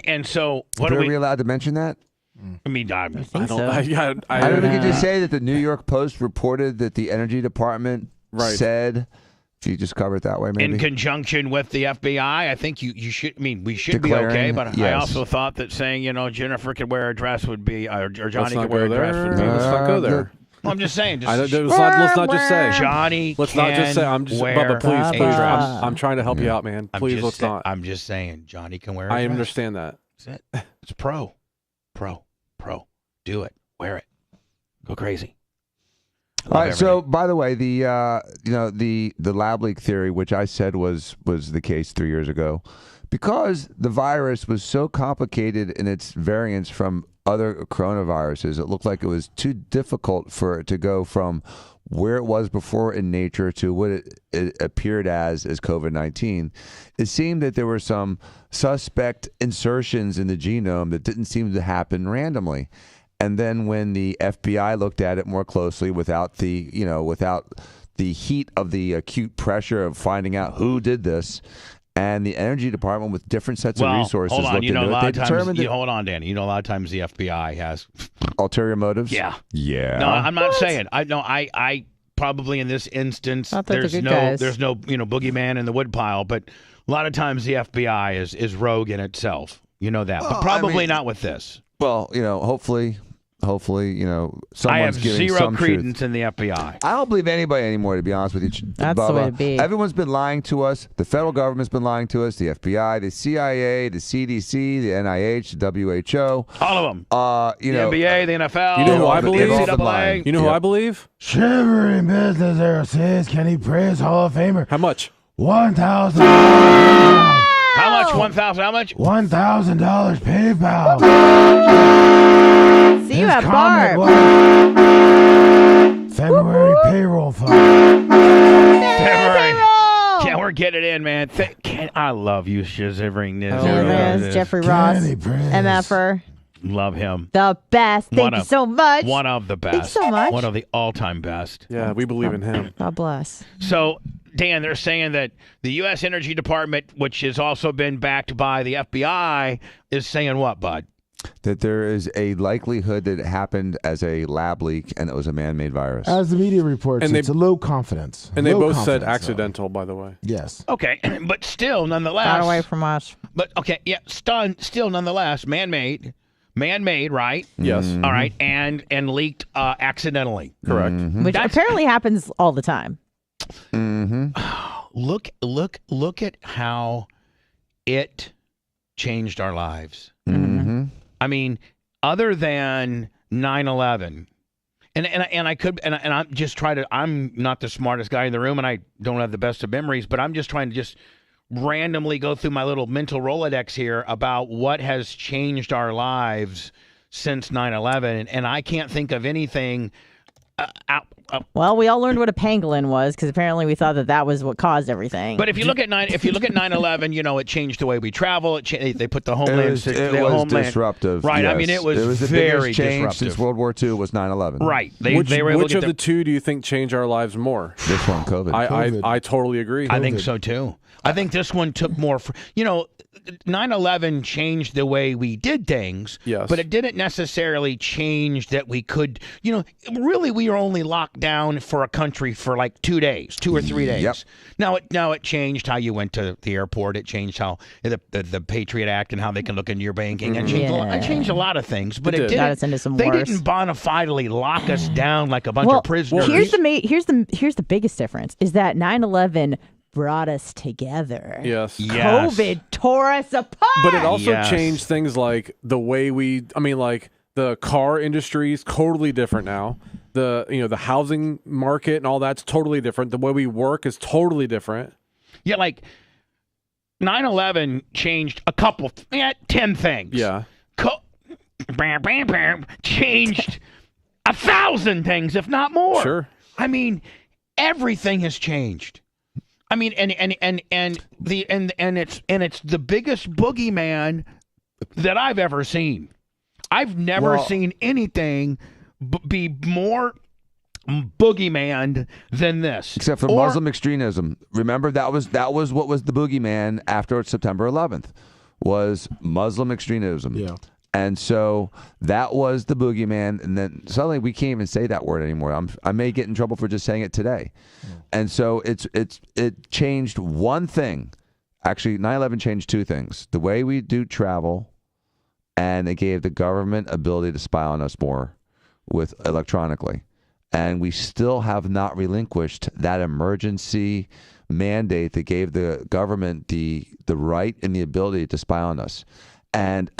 And so what are we allowed to mention that? I mean, I think so. I mean, we could just say that the New York Post reported that the Energy Department said. If you just cover it that way, maybe. In conjunction with the FBI, I think you should. I mean, we should be okay. But I also thought that saying, Jennifer could wear a dress would be, or Johnny could wear a dress would be. Let's not go there. Well, I'm just saying. Let's not just say Johnny. Let's not just say. I'm just Bubba. Please. I'm trying to help you out, man. Please, let's not. I'm just saying, Johnny can wear. I understand that. That's it. It's pro. Do it. Wear it. Go crazy. All right. So, by the way, the the lab leak theory, which I said was the case 3 years ago, because the virus was so complicated in its variants from other coronaviruses, it looked like it was too difficult for it to go from where it was before in nature to what it appeared as COVID-19. It seemed that there were some suspect insertions in the genome that didn't seem to happen randomly. And then when the FBI looked at it more closely without the heat of the acute pressure of finding out who did this, and the Energy Department with different sets of resources hold on. looked into it, they determined that Hold on, Danny. A lot of times the FBI has ulterior motives. Yeah. Yeah. No, I'm not saying. I probably in this instance there's no boogeyman in the woodpile, but a lot of times the FBI is rogue in itself. You know that, but probably not with this. Well, hopefully, someone's I have giving zero some credence truth. in the FBI. I don't believe anybody anymore, to be honest with you. That's Bubba. the way to be. Everyone's been lying to us. The federal government's been lying to us. The FBI, the CIA, the CDC, the NIH, the WHO. All of them. The NBA, the NFL. You know who I believe? NCAA. You know who I believe? Shivering business there says Kenny Praise Hall of Famer. How much? $1,000. How much? 1,000. How much? $1,000 PayPal. See you at Barb. February payroll fund. February. Yeah, we're getting it in, man. I love you, shivering this. Jeffrey Ross, MFer. Love him. The best. Thank you so much. One of the best. Thank you so much. One of the all-time best. Yeah, we believe in him. God bless. So, Dan, they're saying that the U.S. Energy Department, which has also been backed by the FBI, is saying what, bud? That there is a likelihood that it happened as a lab leak and it was a man-made virus. As the media reports, And it's a low confidence. And they Low both said confidence, accidental, by the way. Yes. Okay, but still, nonetheless. Got away from us. But, okay, yeah, still, nonetheless, man-made, right? Yes. All right, and leaked accidentally. Correct. Which apparently happens all the time. Look at how it changed our lives. I mean, other than 9/11, and I'm just trying to. I'm not the smartest guy in the room, and I don't have the best of memories, but I'm just trying to randomly go through my little mental Rolodex here about what has changed our lives since 9/11, and I can't think of anything. Well, we all learned what a pangolin was because apparently we thought that was what caused everything. But if you look at 9/11, it changed the way we travel. They put the homeland. It was disruptive, right? yes. I mean, it was the very biggest change disruptive since World War II was 9/11. Right. Which they were able to of the two do you think changed our lives more? This one, COVID. I totally agree. I think so too. I think this one took more. 9/11 changed the way we did things, yes, but it didn't necessarily change that we could, really we were only locked down for a country for like 2 days, 2 or 3 days. Yep. Now it changed how you went to the airport. It changed how the Patriot Act and how they can look into your banking. It changed a lot of things, but it didn't. Got us into some they worse. didn't bona fidely lock us down like a bunch of prisoners. Here's the biggest difference is that 9/11 brought us together. Yes. COVID tore us apart. But it also changed things like the way the car industry is totally different now. The housing market and all that's totally different. The way we work is totally different. Yeah, like 9/11 changed 10 things. Yeah. Changed 1,000 things, if not more. Sure. I mean, everything has changed. I mean, and it's the biggest boogeyman that I've ever seen. I've never seen anything be more boogeyman than this, except for Muslim extremism. Remember, that was what was the boogeyman after September 11th was Muslim extremism. Yeah. And so that was the boogeyman, and then suddenly we can't even say that word anymore. I may get in trouble for just saying it today. Yeah. And so it changed one thing. Actually, 9/11 changed two things: the way we do travel, and it gave the government ability to spy on us more with electronically. And we still have not relinquished that emergency mandate that gave the government the right and the ability to spy on us. And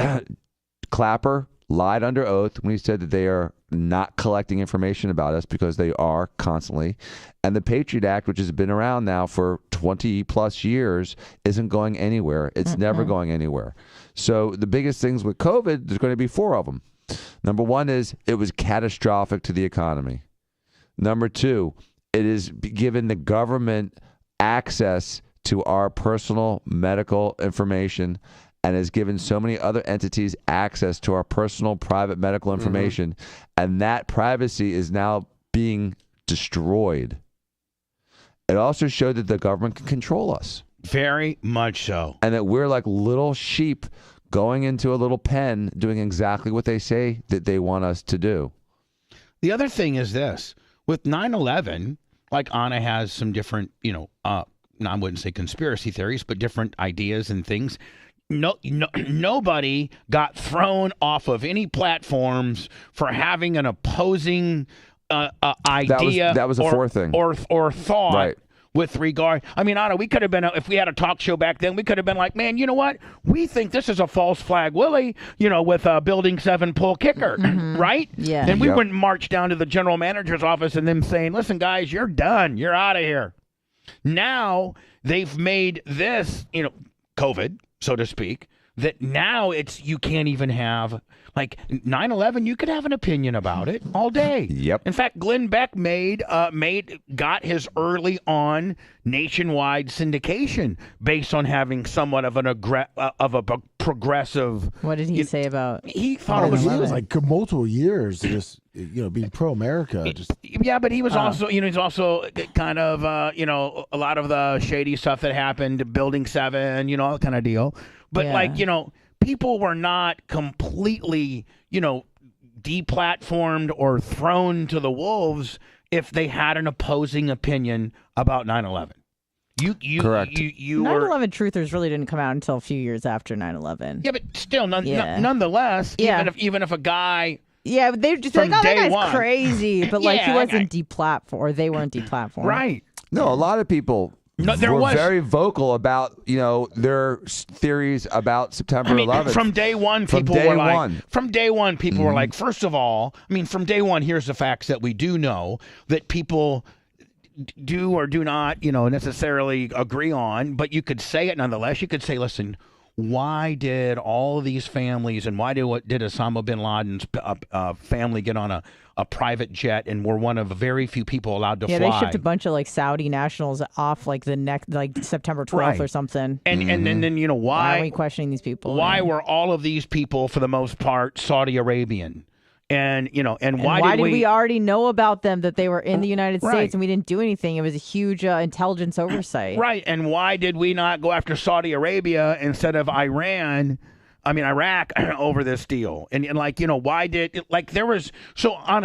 Clapper lied under oath when he said that they are not collecting information about us, because they are constantly. And the Patriot Act, which has been around now for 20 plus years, isn't going anywhere. It's never going anywhere. So the biggest things with COVID, there's going to be 4 of them. Number 1 is it was catastrophic to the economy. Number 2, it has given the government access to our personal medical information, and has given so many other entities access to our personal private medical information. And that privacy is now being destroyed. It also showed that the government can control us. Very much so. And that we're like little sheep going into a little pen doing exactly what they say that they want us to do. The other thing is this. With 9/11, like Anna has some different, I wouldn't say conspiracy theories, but different ideas and things. Nobody got thrown off of any platforms for having an opposing idea. That was a 4th thing. Or thought. Right. With regard, Anna, we could have been, if we had a talk show back then, we could have been like, man, you know what? We think this is a false flag, Willie, with a Building 7 pull kicker, right? Yeah. And we wouldn't march down to the general manager's office and them saying, listen, guys, you're done. You're out of here. Now they've made this, COVID, so to speak, that now you can't even have, like 9/11, you could have an opinion about it all day. Yep. In fact, Glenn Beck got his early on nationwide syndication based on having somewhat of a progressive. What did he say about? He thought it was like multiple years, just being pro America. Yeah, but he was also, he's also kind of, a lot of the shady stuff that happened, Building 7, all that kind of deal. But people were not completely, deplatformed or thrown to the wolves if they had an opposing opinion about 9/11. Correct. You were 9/11 truthers really didn't come out until a few years after 9/11. Yeah, but still, nonetheless, even if a guy. Yeah, they're just like, oh, that guy's one. crazy. But he wasn't deplatformed, or they weren't deplatformed. Right. No, a lot of people were very vocal about, their theories about September 11th. From day one, people were like, first of all, from day one, here's the facts that we do know that people do or do not, necessarily agree on, but you could say it nonetheless. You could say, listen, why did all of these families and why did Osama bin Laden's family get on a private jet and were one of very few people allowed to fly? Yeah, they shipped a bunch of Saudi nationals off the next September 12th or something. And then why are we questioning these people? Why were all of these people for the most part Saudi Arabian? And why did we already know about them, that they were in the United States and we didn't do anything? It was a huge intelligence oversight. Right. And why did we not go after Saudi Arabia instead of Iraq over this deal? And why did there was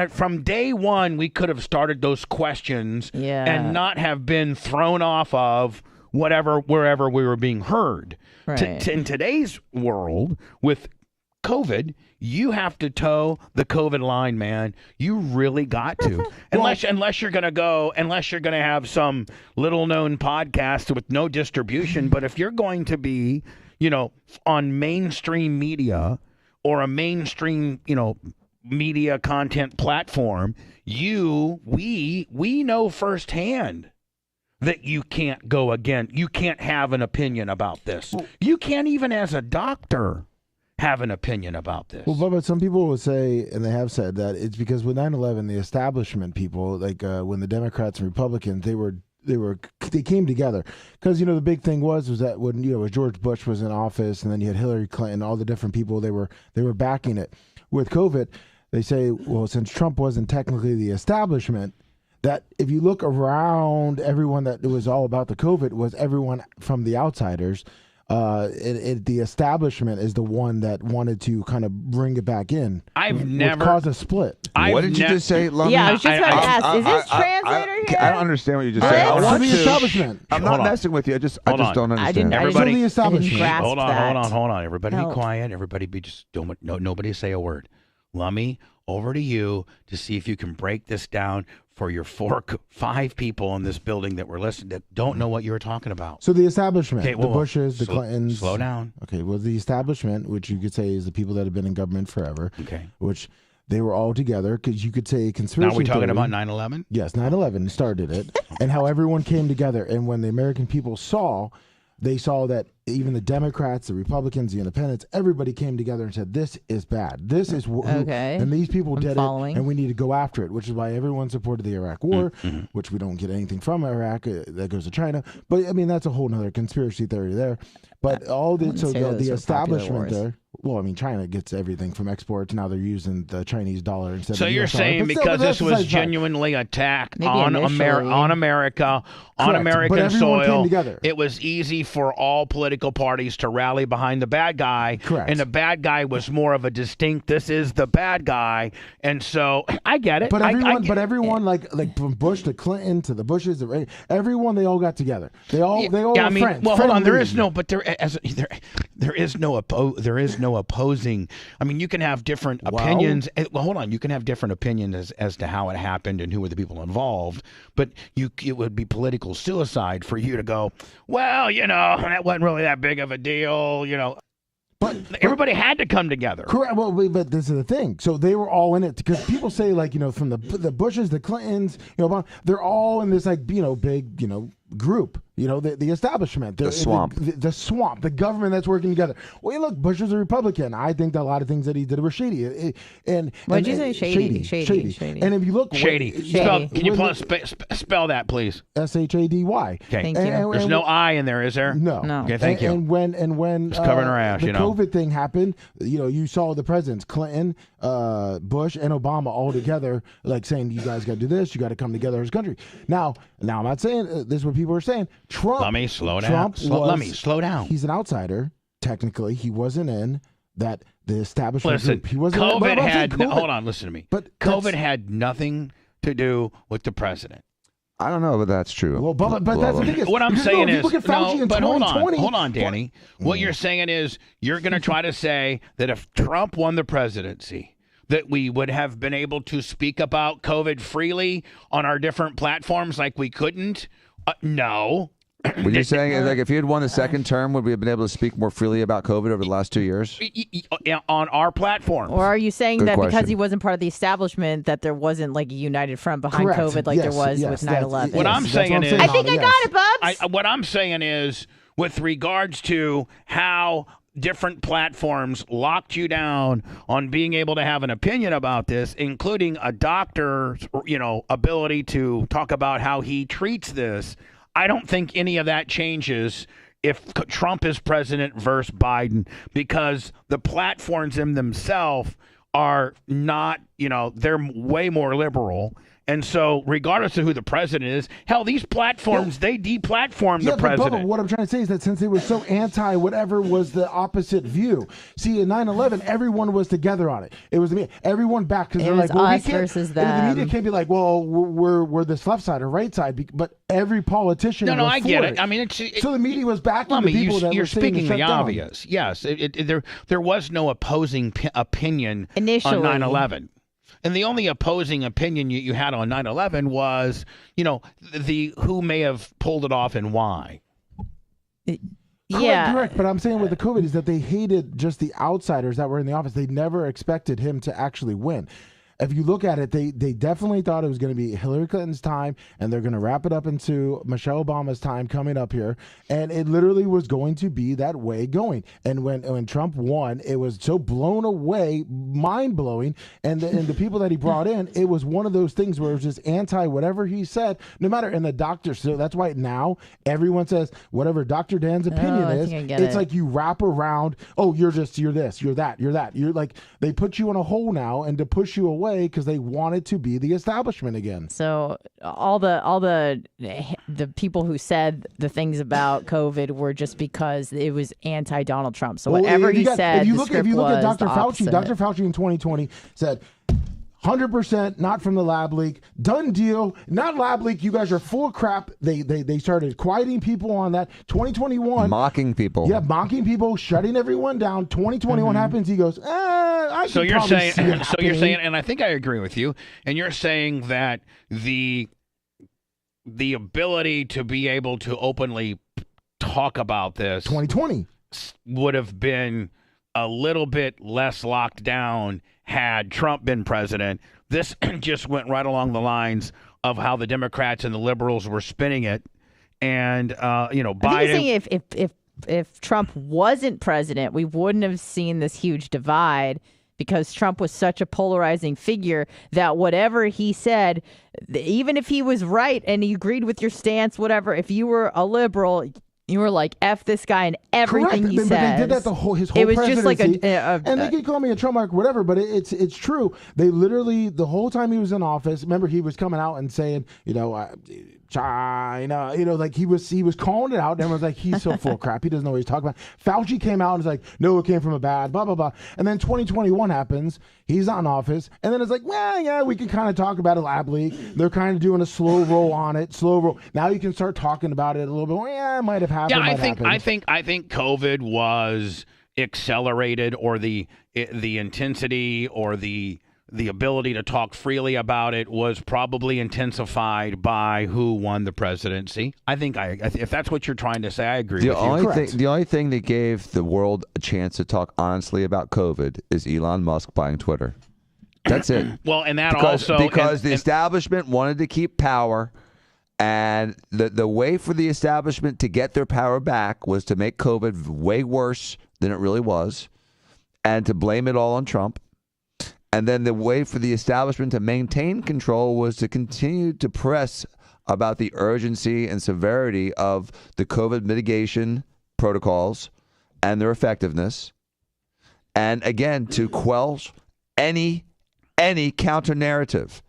from day one we could have started those questions and not have been thrown off of wherever we were being heard. Right. In today's world with COVID, you have to toe the COVID line, man. You really got to. Unless you're going to have some little known podcast with no distribution. But if you're going to be, on mainstream media or a mainstream, media content platform, we know firsthand that you can't go again. You can't have an opinion about this. You can't even as a doctor have an opinion about this. Well, but some people will say, and they have said, that it's because with 9/11, the establishment people, when the Democrats and Republicans, they came together, because the big thing was that when George Bush was in office, and then you had Hillary Clinton, all the different people, they were backing it. With COVID, they say, well, since Trump wasn't technically the establishment, that if you look around, everyone that it was all about the COVID was everyone from the outsiders. The establishment is the one that wanted to kind of bring it back in. Which caused a split. What did you just say, Lummy? Yeah, I was just about to ask. Is this translator here? I don't understand what you just said. The establishment. I'm not messing with you. I just don't understand. I didn't Everybody, the establishment. Hold on. Everybody be quiet. Everybody nobody say a word. Lummy, over to you to see if you can break this down for your 5 people in this building that were listening that don't know what you were talking about. So the establishment, Okay, the Bushes, the Clintons. Slow down. Okay, well, the establishment, which you could say is the people that have been in government forever. Okay. Which they were all together because you could say conspiracy. Now we're talking theory. about 9/11? Yes, 9/11 started it, and how everyone came together. And when the American people they saw that even the Democrats, the Republicans, the Independents, everybody came together and said, "This is bad. This is Okay. and these people did following. it, and we need to go after it." Which is why everyone supported the Iraq War, which we don't get anything from Iraq. That goes to China. But I mean, that's a whole nother conspiracy theory there. But all the say those the were establishment popular wars. there. Well, I mean, China gets everything from exports. Now they're using the Chinese dollar instead So of the you're US dollar. saying But still, because that's this was besides the point. genuinely attack Maybe on initially. on America, on Correct, but American everyone came soil, together. it was easy for all political parties to rally behind the bad guy. Correct. And the bad guy was more of a distinct, this is the bad guy. And so I get it. But everyone, I, everyone, like from Bush to Clinton to the Bushes, everyone, they all got together. They all yeah, I were mean, friends. well, hold on. There friendly. is no, but there is no opposing. I mean, you can have different opinions. Well, hold on. You can have different opinions as to how it happened and who were the people involved. But it would be political suicide for you to go, well, that wasn't really that big of a deal. But everybody had to come together. Correct. Well, but this is the thing. So they were all in it because people say from the Bushes, the Clintons, they're all in this big group. The establishment, The swamp. the swamp, the government that's working together. Well, look, Bush was a Republican. I think that a lot of things that he did were shady. What'd you say? Shady. And if you look, Shady. Can you spell that, please? SHADY. Okay. Thank you. There's no I in there, is there? No. Okay, thank you. And when Just covering our ass, the COVID thing happened, you saw the presidents, Clinton, Bush, and Obama all together, saying, you guys got to do this, you got to come together as a country. Now I'm not saying this is what people are saying. Trump. Let me slow down. Let me slow down. He's an outsider. Technically, he wasn't in the establishment Listen, group. He wasn't. COVID had. Hold on, listen to me. But COVID had nothing to do with the president. I don't know, but that's true. Well, but that's the thing is, what I'm saying is, look at Fauci in but hold 2020, on, Danny. What you're saying is, you're going to try to say that if Trump won the presidency, that we would have been able to speak about COVID freely on our different platforms like we couldn't. No. Were you saying if he had won the second term, would we have been able to speak more freely about COVID over the last 2 years? On our platform. Or are you saying Good that because question. he wasn't part of the establishment that there wasn't a united front behind Correct. COVID like Yes, there was yes, with that's- 9/11? What I'm saying is, I think I got it, Bubs. what I'm saying is, with regards to how different platforms locked you down on being able to have an opinion about this, including a doctor's, ability to talk about how he treats this, I don't think any of that changes if Trump is president versus Biden, because the platforms in themselves are not, they're way more liberal. And so, regardless of who the president is, hell, these platforms, they deplatform the president. But Bubba, what I'm trying to say is that since they were so anti whatever was the opposite view, see, in 9/11, everyone was together on it. it was me, everyone back because they're was like, well, us we can't, versus The them. media can't be like, well, we're this left side or right side, but every politician. No, was I for get it. I mean, so the media was backing the people that you're were saying to speaking shut the down. obvious. Yes, there was no opposing opinion Initially. on 9/11. And the only opposing opinion you had on 9/11 was, the who may have pulled it off and why. Correct. But I'm saying with the COVID is that they hated just the outsiders that were in the office. They never expected him to actually win. If you look at it, they definitely thought it was going to be Hillary Clinton's time, and they're going to wrap it up into Michelle Obama's time coming up here, and it literally was going to be that way going. And when Trump won, it was so blown away, mind blowing, and the people that he brought in, it was one of those things where it was just anti whatever he said, no matter. And the doctor, so that's why now everyone says whatever Dr. Dan's opinion I is, think I get it's it. like you wrap around. Oh, you're this, you're that. You're like they put you in a hole now, and to push you away because they wanted to be the establishment again. So all the people who said the things about COVID were just because it was anti-Donald Trump. So whatever he said, if you the look script at was Dr. the Fauci, opposite. Dr. Fauci in 2020 said 100% not from the lab leak. Done deal. Not lab leak. You guys are full of crap. They started quieting people on that. 2021. Mocking people. Yeah, mocking people, shutting everyone down. 2021 happens. He goes, I So could you're probably saying, see it so you're happening. saying, and I think I agree with you. And you're saying that the ability to be able to openly talk about this 2020 would have been a little bit less locked down had Trump been president. This just went right along the lines of how the Democrats and the liberals were spinning it. And, Biden. I think saying if Trump wasn't president, we wouldn't have seen this huge divide because Trump was such a polarizing figure that whatever he said, even if he was right and he agreed with your stance, whatever, if you were a liberal, you were like, F this guy and everything Correct. he But says. they did that his whole It was just like presidency. a and they could call me a Trump mark, whatever, but it's true. They literally, the whole time he was in office, remember he was coming out and saying, China, like he was calling it out. And everyone's like, he's so full of crap. He doesn't know what he's talking about. Fauci came out and was like, no, it came from a bad, blah, blah, blah. And then 2021 happens. He's not in office. And then it's like, well, yeah, we can kind of talk about a lab leak. They're kind of doing a slow roll on it, slow roll. Now you can start talking about it a little bit. Well, yeah, it might have happened. Yeah, I think COVID was accelerated, or the intensity or the ability to talk freely about it was probably intensified by who won the presidency. I think if that's what you're trying to say, I agree with you. The only thing that gave the world a chance to talk honestly about COVID is Elon Musk buying Twitter. That's it. Well, and that because the establishment wanted to keep power, and the way for the establishment to get their power back was to make COVID way worse than it really was, and to blame it all on Trump. And then the way for the establishment to maintain control was to continue to press about the urgency and severity of the COVID mitigation protocols and their effectiveness. And again, to quell any counter narrative.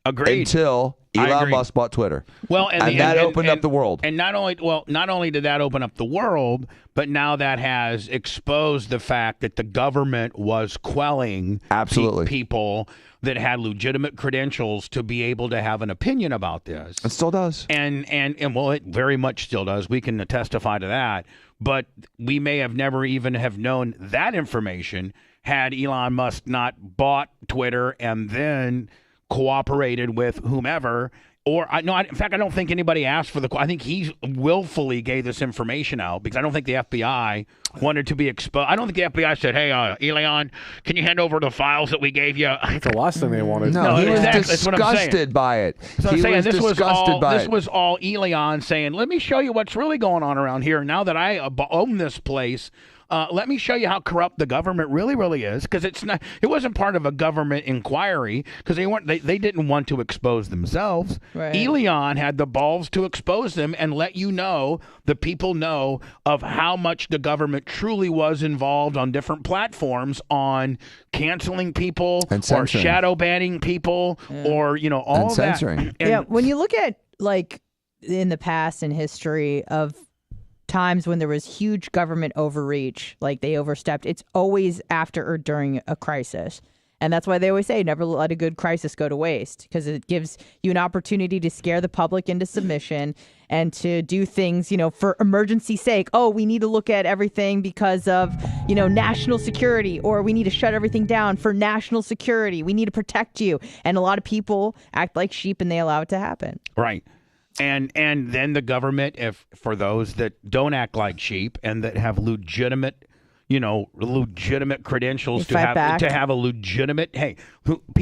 Agreed. Until Elon Musk bought Twitter. Well, and that opened up the world. And not only did that open up the world, but now that has exposed the fact that the government was quelling people that had legitimate credentials to be able to have an opinion about this. It still does. And well, it very much still does. We can testify to that. But we may have never even have known that information had Elon Musk not bought Twitter and then cooperated with whomever. In fact, I don't think anybody asked for I think he willfully gave this information out because I don't think the FBI wanted to be exposed. I don't think the FBI said, hey, Elon, can you hand over the files that we gave you? That's the last thing they wanted. No, he was exactly. disgusted by it. So He was disgusted by it. This was all Elon saying, let me show you what's really going on around here. Now that I own this place, let me show you how corrupt the government really is, because it wasn't part of a government inquiry because they didn't want to expose themselves. Right. Elon had the balls to expose them and let the people know of how much the government truly was involved on different platforms on canceling people or shadow banning people or all and censoring. that. When you look at like in the past in history of times when there was huge government overreach, like they overstepped, it's always after or during a crisis. And that's why they always say never let a good crisis go to waste, because it gives you an opportunity to scare the public into submission and to do things, for emergency sake. Oh, we need to look at everything because of, national security, or we need to shut everything down for national security. We need to protect you. And a lot of people act like sheep and they allow it to happen. Right. And then the government, for those that don't act like sheep and that have legitimate credentials to have a legitimate.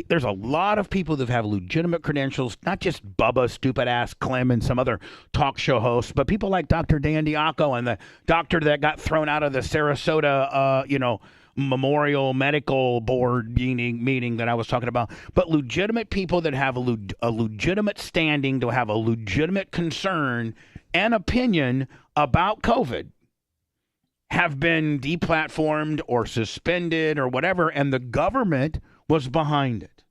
There's a lot of people that have legitimate credentials, not just Bubba, stupid ass Clem, and some other talk show hosts, but people like Dr. Dan Diaco and the doctor that got thrown out of the Sarasota, Memorial Medical Board meeting that I was talking about, but legitimate people that have a legitimate standing to have a legitimate concern and opinion about COVID have been deplatformed or suspended or whatever, and the government was behind it,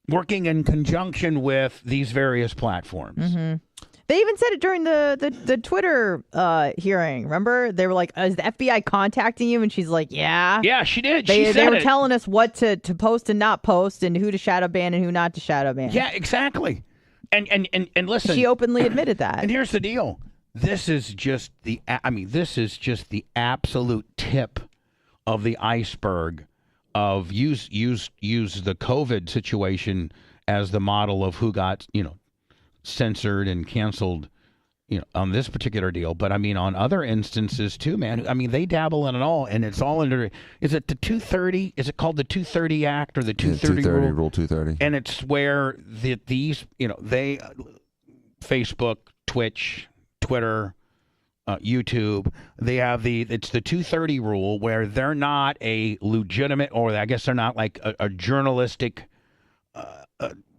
working in conjunction with these various platforms. Mm-hmm. They even said it during the Twitter hearing. Remember, they were like, "Is the FBI contacting you?" And she's like, "Yeah, yeah, she did. They were telling us what to post and not post, and who to shadow ban and who not to shadow ban." Yeah, exactly. And listen, she openly admitted that. And here's the deal: this is just the absolute tip of the iceberg of use the COVID situation as the model of who got censored and canceled, on this particular deal. But I mean, on other instances too, man. I mean, they dabble in it all, and it's all under. Is it the 230? Is it called the 230 Act or the 230 Rule 230? And it's where these, they, Facebook, Twitch, Twitter, YouTube, they have it's the 230 rule where they're not a legitimate, or I guess they're not like a journalistic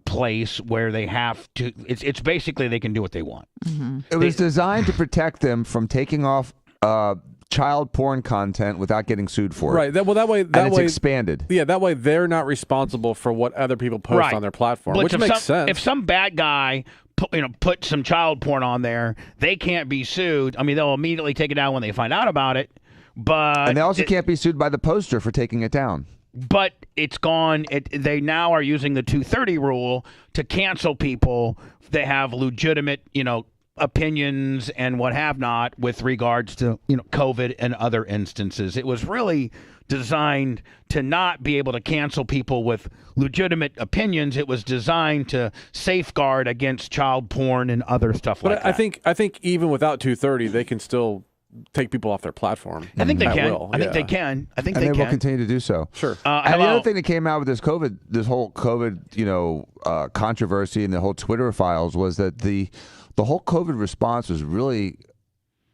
place where they have to. It's basically they can do what they want. Mm-hmm. It was designed to protect them from taking off child porn content without getting sued for it. Right. That way, it's expanded. Yeah, that way they're not responsible for what other people post on their platform, which makes sense. If some bad guy put some child porn on there, they can't be sued. I mean, they'll immediately take it down when they find out about it. And they also can't be sued by the poster for taking it down. But it's gone. They now are using the 230 rule to cancel people that have legitimate, opinions and what have not with regards to, COVID and other instances. It was really designed to not be able to cancel people with legitimate opinions. It was designed to safeguard against child porn and other stuff like that. I think even without 230, they can still take people off their platform. I think they can. Will. I think they can. I think and they will continue to do so. Sure. And the other thing that came out with this whole COVID, controversy and the whole Twitter files was that the whole COVID response was really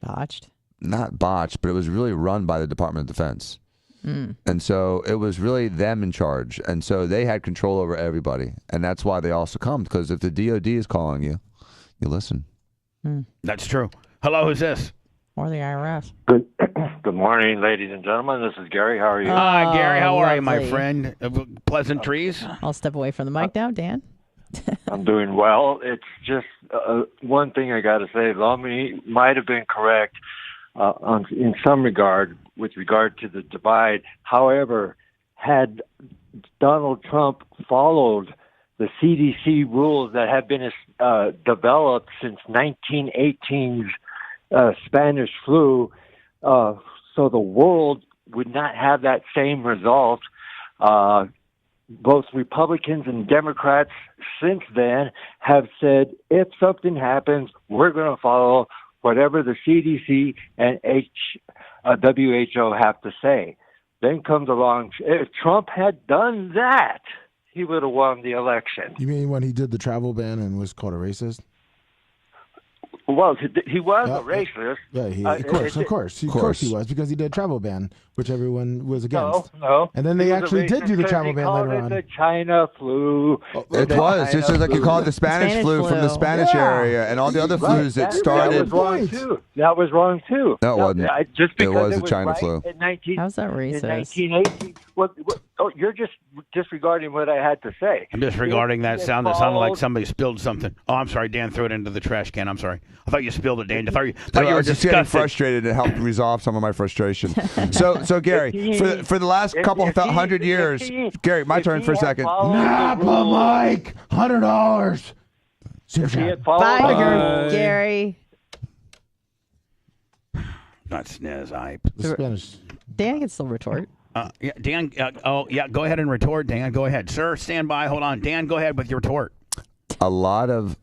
botched. Not botched, but it was really run by the Department of Defense. And so it was really them in charge. And so they had control over everybody. And that's why they all succumbed, because if the DOD is calling you, you listen. That's true. Hello, who's this? Or the IRS. Good morning, ladies and gentlemen. This is Gary. How are you? Hi, Gary. How are you, my lovely. friend? Pleasantries? I'll step away from the mic now, Dan. I'm doing well. It's just one thing I got to say. Lummi might have been correct in some regard with regard to the divide. However, had Donald Trump followed the CDC rules that have been developed since 1918's Spanish flu, so the world would not have that same result. Both Republicans and Democrats since then have said, if something happens, we're going to follow whatever the CDC and WHO have to say. Then comes along, if Trump had done that, he would have won the election. You mean when he did the travel ban and was called a racist? Well, he was a racist. Yeah, of course he was, because he did travel ban, which everyone was against. No. And then they actually did do the travel ban later on. The China flu. It was just like you call it the Spanish flu from the Spanish area, and all the other flus that started. That was wrong too. That was wrong too. No, it wasn't. Just because it was it the was China right flu. How's that racist? In 1918. You're just disregarding what I had to say. I'm disregarding that sound. That sounded like somebody spilled something. Oh, I'm sorry, Dan. Threw it into the trash can. I'm sorry. I thought you spilled it, Dan. I thought you I were was just getting disgusted. frustrated. It helped resolve some of my frustration. So Gary, for the last couple hundred years, Gary, my turn for a second. Napa Mike, $100. Bye, Gary. Not sniz, The Spanish. Dan can still retort. Yeah, Dan. Go ahead and retort, Dan. Go ahead, sir. Stand by. Hold on, Dan. Go ahead with your retort. A lot of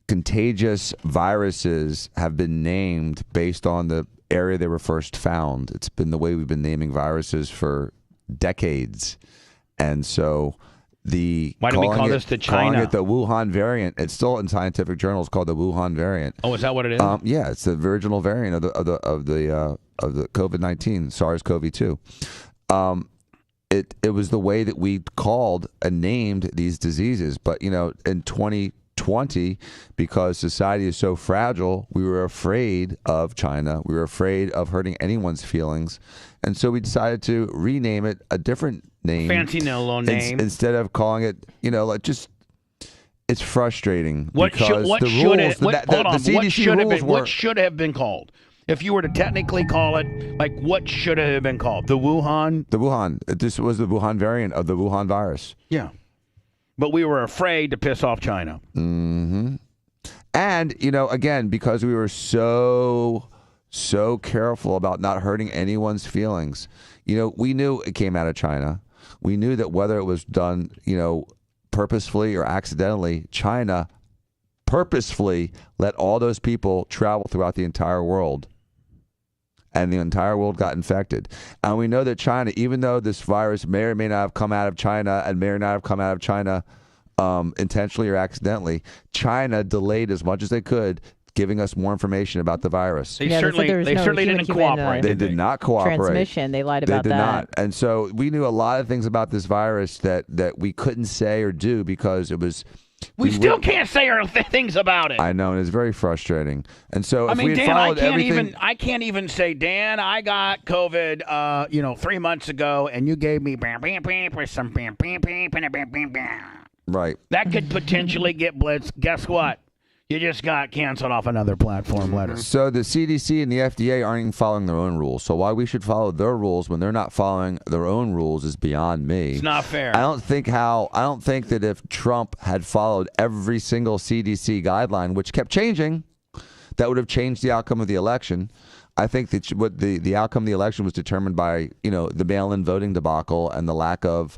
contagious viruses have been named based on the area they were first found. It's been the way we've been naming viruses for decades, and so why do we call this the China? Calling it the Wuhan variant. It's still in scientific journals called the Wuhan variant. Oh, is that what it is? Yeah, it's the original variant of the COVID-19 SARS-CoV-2. It was the way that we called and named these diseases, but in 2020, because society is so fragile, we were afraid of China. We were afraid of hurting anyone's feelings, and so we decided to rename it a different name. Fancy little name. Instead of calling it, It's frustrating What because should the rules, the CDC rules what should have been called? If you were to technically call it, like, what should it have been called? The Wuhan? The Wuhan. This was the Wuhan variant of the Wuhan virus. Yeah. But we were afraid to piss off China. Mm-hmm. And, again, because we were so careful about not hurting anyone's feelings, we knew it came out of China. We knew that whether it was done, purposefully or accidentally, China purposefully let all those people travel throughout the entire world. And the entire world got infected. And we know that China, even though this virus may or may not have come out of China and may or not have come out of China intentionally or accidentally, China delayed as much as they could giving us more information about the virus. They certainly didn't cooperate. They did not cooperate. Transmission. They lied about that. They did not. And so we knew a lot of things about this virus that we couldn't say or do because it was... We still can't say things about it. I know, and it's very frustrating. And so, I if mean, we had Dan, followed everything, I can't even say, Dan, I got COVID, 3 months ago, and you gave me some right. That could potentially get blitzed. Guess what? You just got canceled off another platform letter. So the CDC and the FDA aren't even following their own rules. So why we should follow their rules when they're not following their own rules is beyond me. It's not fair. I don't think that if Trump had followed every single CDC guideline, which kept changing, that would have changed the outcome of the election. I think that what the outcome of the election was determined by, the mail-in voting debacle and the lack of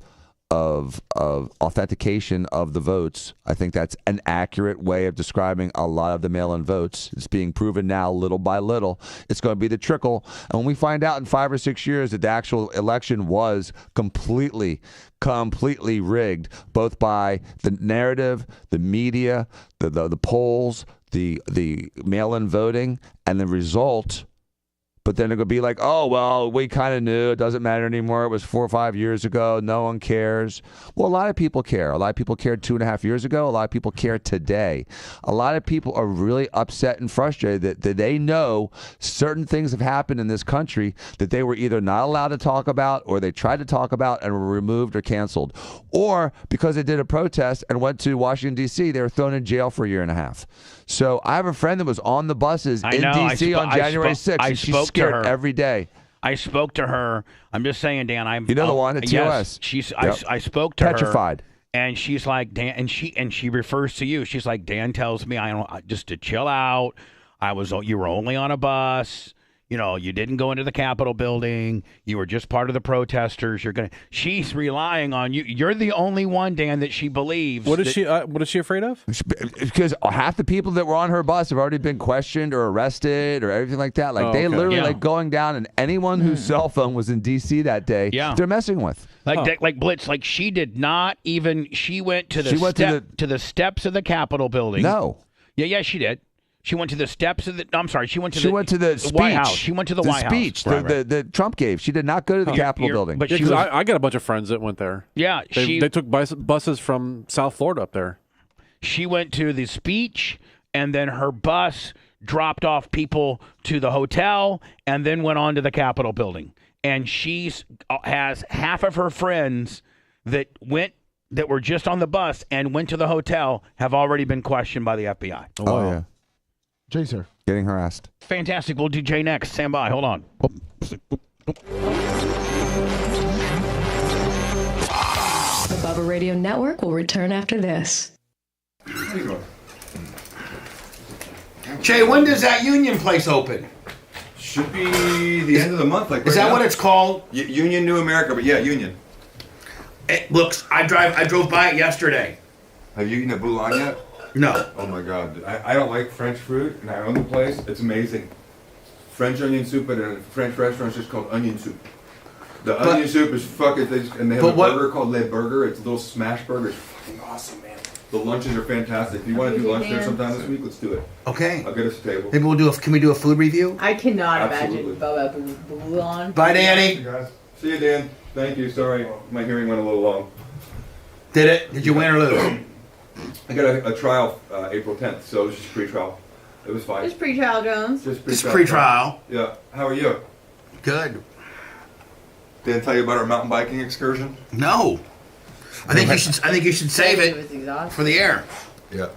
authentication of the votes. I think that's an accurate way of describing a lot of the mail-in votes. It's being proven now little by little. It's going to be the trickle. And when we find out in 5 or 6 years that the actual election was completely rigged, both by the narrative, the media, the polls, the mail-in voting, and the result... But then it could be like, oh, well, we kind of knew. It doesn't matter anymore. It was 4 or 5 years ago. No one cares. Well, a lot of people care. A lot of people cared 2.5 years ago. A lot of people care today. A lot of people are really upset and frustrated that they know certain things have happened in this country that they were either not allowed to talk about or they tried to talk about and were removed or canceled. Or because they did a protest and went to Washington, D.C., they were thrown in jail for 1.5 years. So I have a friend that was on the buses in D.C. on January 6th. I spoke to her every day. I spoke to her. I'm just saying, Dan. The one at TOS. Yes, I spoke to her. Petrified. And she's like, Dan, and she refers to you. She's like, Dan tells me just to chill out. You were only on a bus. You didn't go into the Capitol building. You were just part of the protesters. She's relying on you. You're the only one, Dan, that she believes. What is she afraid of? Because half the people that were on her bus have already been questioned or arrested or everything like that. They literally going down, and anyone whose cell phone was in D.C. that day, they're messing with. Like Blitz, like she did not even. She went to the steps of the Capitol building. No. Yeah, she did. She went to the steps of the. I'm sorry. She went to the White House. She went to the White speech House. that Trump gave. She did not go to the Capitol building. But I got a bunch of friends that went there. Yeah, they took buses from South Florida up there. She went to the speech, and then her bus dropped off people to the hotel, and then went on to the Capitol building. And she has half of her friends that were just on the bus and went to the hotel have already been questioned by the FBI. Oh yeah. Chaser. Getting harassed. Fantastic. We'll do Jay next. Stand by. Hold on. The Bubba Radio Network will return after this. Jay, when does that Union place open? Should be the end of the month. Is that what it's called? Union New America, but yeah, Union. It looks. I drove by it yesterday. Have you eaten a boulon yet? No. Oh my God. I don't like French food, and I own the place. It's amazing. French onion soup at a French restaurant is just called onion soup. The onion soup is fucking, and they have a burger called Le Burger. It's a little smash burger. It's fucking awesome, man. The lunches are fantastic. If you want to do lunch there sometime this week, let's do it. Okay. I'll get us a table. Maybe we'll can we do a food review? I cannot Absolutely. imagine Bubba Boulon. Bye, Danny. Hey guys. See you, Dan. Thank you. Sorry, my hearing went a little long. Did it? Did you win or lose? I got a trial April 10th, so it was just pre-trial. It was fine. It's pre-trial, Jones. Just pre-trial. Yeah. How are you? Good. Did I tell you about our mountain biking excursion? No. I think you should save it for the air. Yeah.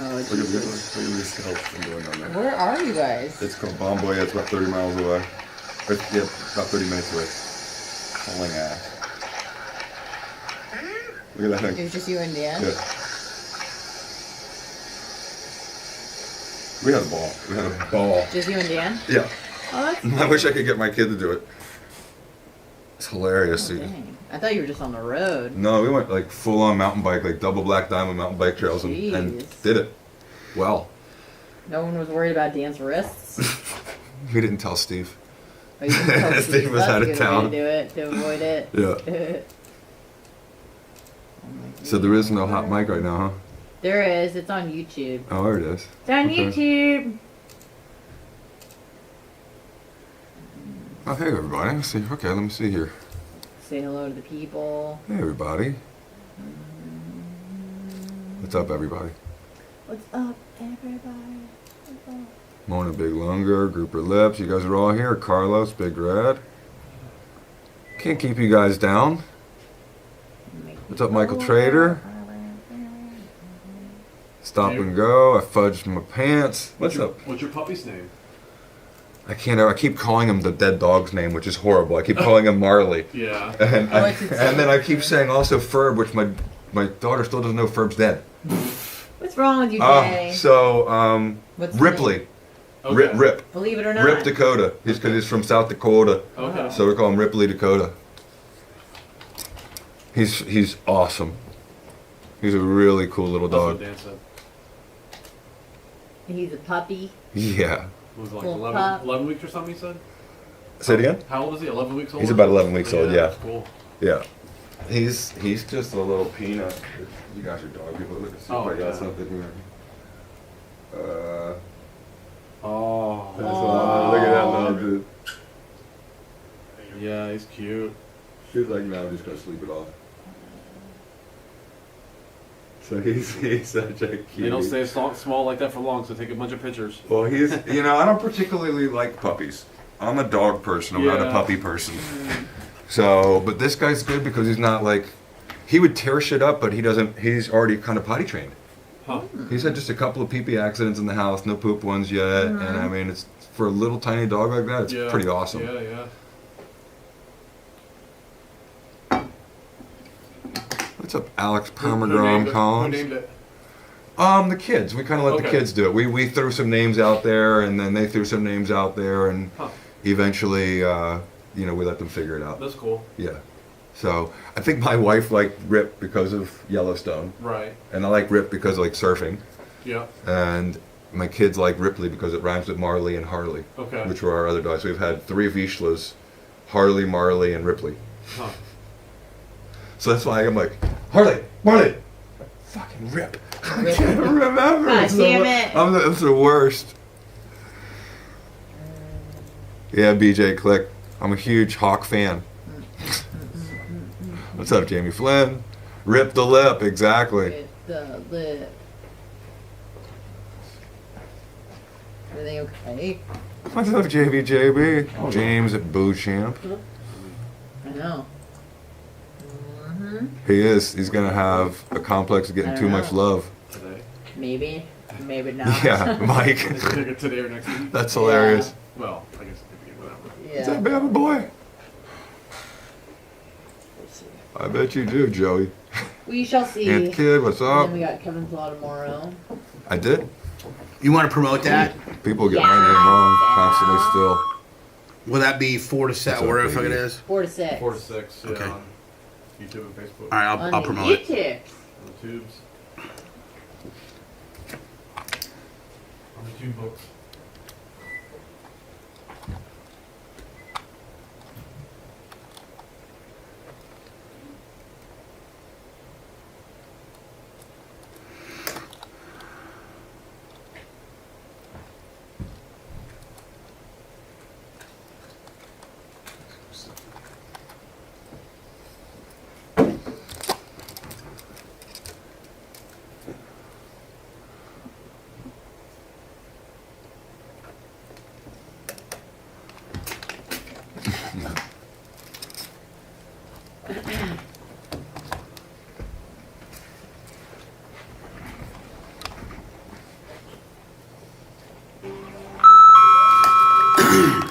Oh, Look at this health I'm doing on there. Where are you guys? It's called Bomboy. It's about 30 miles away. Yeah, about 30 minutes away. Hauling ass. Look at that It thing. was just you and Dan? Yeah. We had a ball. We had a ball. Just you and Dan? Yeah. Oh, that's I wish I could get my kid to do it. It's hilarious. Oh, dang. I thought you were just on the road. No, we went like full on mountain bike, like double black diamond mountain bike trails, and Jeez. did it. Well, No one was worried about Dan's wrists. we didn't tell Steve. Oh, you didn't tell Steve was That's out a of good town. way to do it, to avoid it. Yeah. So there is no hot mic right now, huh? There is. It's on YouTube. Oh, there it is. It's on Okay. YouTube. Oh, hey everybody. Let's see. Okay, let me see here. Say hello to the people. Hey everybody. What's up, everybody? What's up, everybody? What's up? Mona Big Longer, Grouper Lips. You guys are all here. Carlos, Big Red. Can't keep you guys down. What's up, Michael Trader? Stop and go. I fudged my pants. What's up? What's your puppy's name? I can't. I keep calling him the dead dog's name, which is horrible. I keep calling him Marley. Yeah. And, Oh, it's insane. and then I keep saying also Ferb, which my daughter still doesn't know Ferb's dead. What's wrong with you today? What's the Ripley. name? Rip. Rip. Believe it or not. Rip Dakota. He's because he's from South Dakota. Okay. So we call him Ripley Dakota. He's awesome. He's a really cool little That's what dog. Dan said. He's a puppy. Yeah. Was it like Little 11, pup. 11 weeks or something, he said? Say it again? How old is he? 11 weeks old? He's about 11 weeks old. Yeah. That's cool. Yeah. He's just a little peanut. You guys are dog people. Look at see if I got something here. Oh. Look at that little dude. Yeah, he's cute. She's like, no, I'm just gonna sleep it off. So he's such a cute. They don't stay small like that for long, so take a bunch of pictures. Well, he's, I don't particularly like puppies. I'm a dog person. I'm not a Yeah. puppy person. So, but this guy's good because he's not like, he would tear shit up, but he doesn't, he's already kind of potty trained. Huh. He's had just a couple of pee-pee accidents in the house, no poop ones yet. And I mean, it's for a little tiny dog like that, it's pretty awesome. Yeah, yeah. What's up, Alex Who named Permagrom it? Collins? Who named it? The kids. We kind of let the kids do it. We threw some names out there, and then they threw some names out there, and eventually, we let them figure it out. That's cool. Yeah. So I think my wife liked Rip because of Yellowstone. Right. And I like Rip because I like surfing. Yeah. And my kids like Ripley because it rhymes with Marley and Harley. Okay. Which were our other dogs. We've had 3 Vishlas, Harley, Marley, and Ripley. Huh. So that's why I'm like, Harley, Marley, fucking Rip. I can't remember. God It's damn it. It's the worst. Yeah, BJ Click. I'm a huge Hawk fan. What's up, Jamie Flynn? Rip the lip, exactly. With the lip. Everything okay? What's up, JBJB? James at Boochamp. I know. He is. He's gonna have a complex of getting I too don't much know. love. Maybe. Maybe not. Yeah, Mike. Today or next week. That's hilarious. Well, I guess it could be whatever. What's up, baby boy? I bet you do, Joey. We shall see. Aunt Kid, what's And up? then we got Kevin's Law tomorrow. I did. You want to promote that? People get my name wrong constantly still. Will that be 4 to 7, whatever the fuck it is? 4 to 6. 4 to 6. Yeah, Okay. on YouTube and Facebook. All right, I'll promote it. YouTube. On the tubes. On the tube books. Live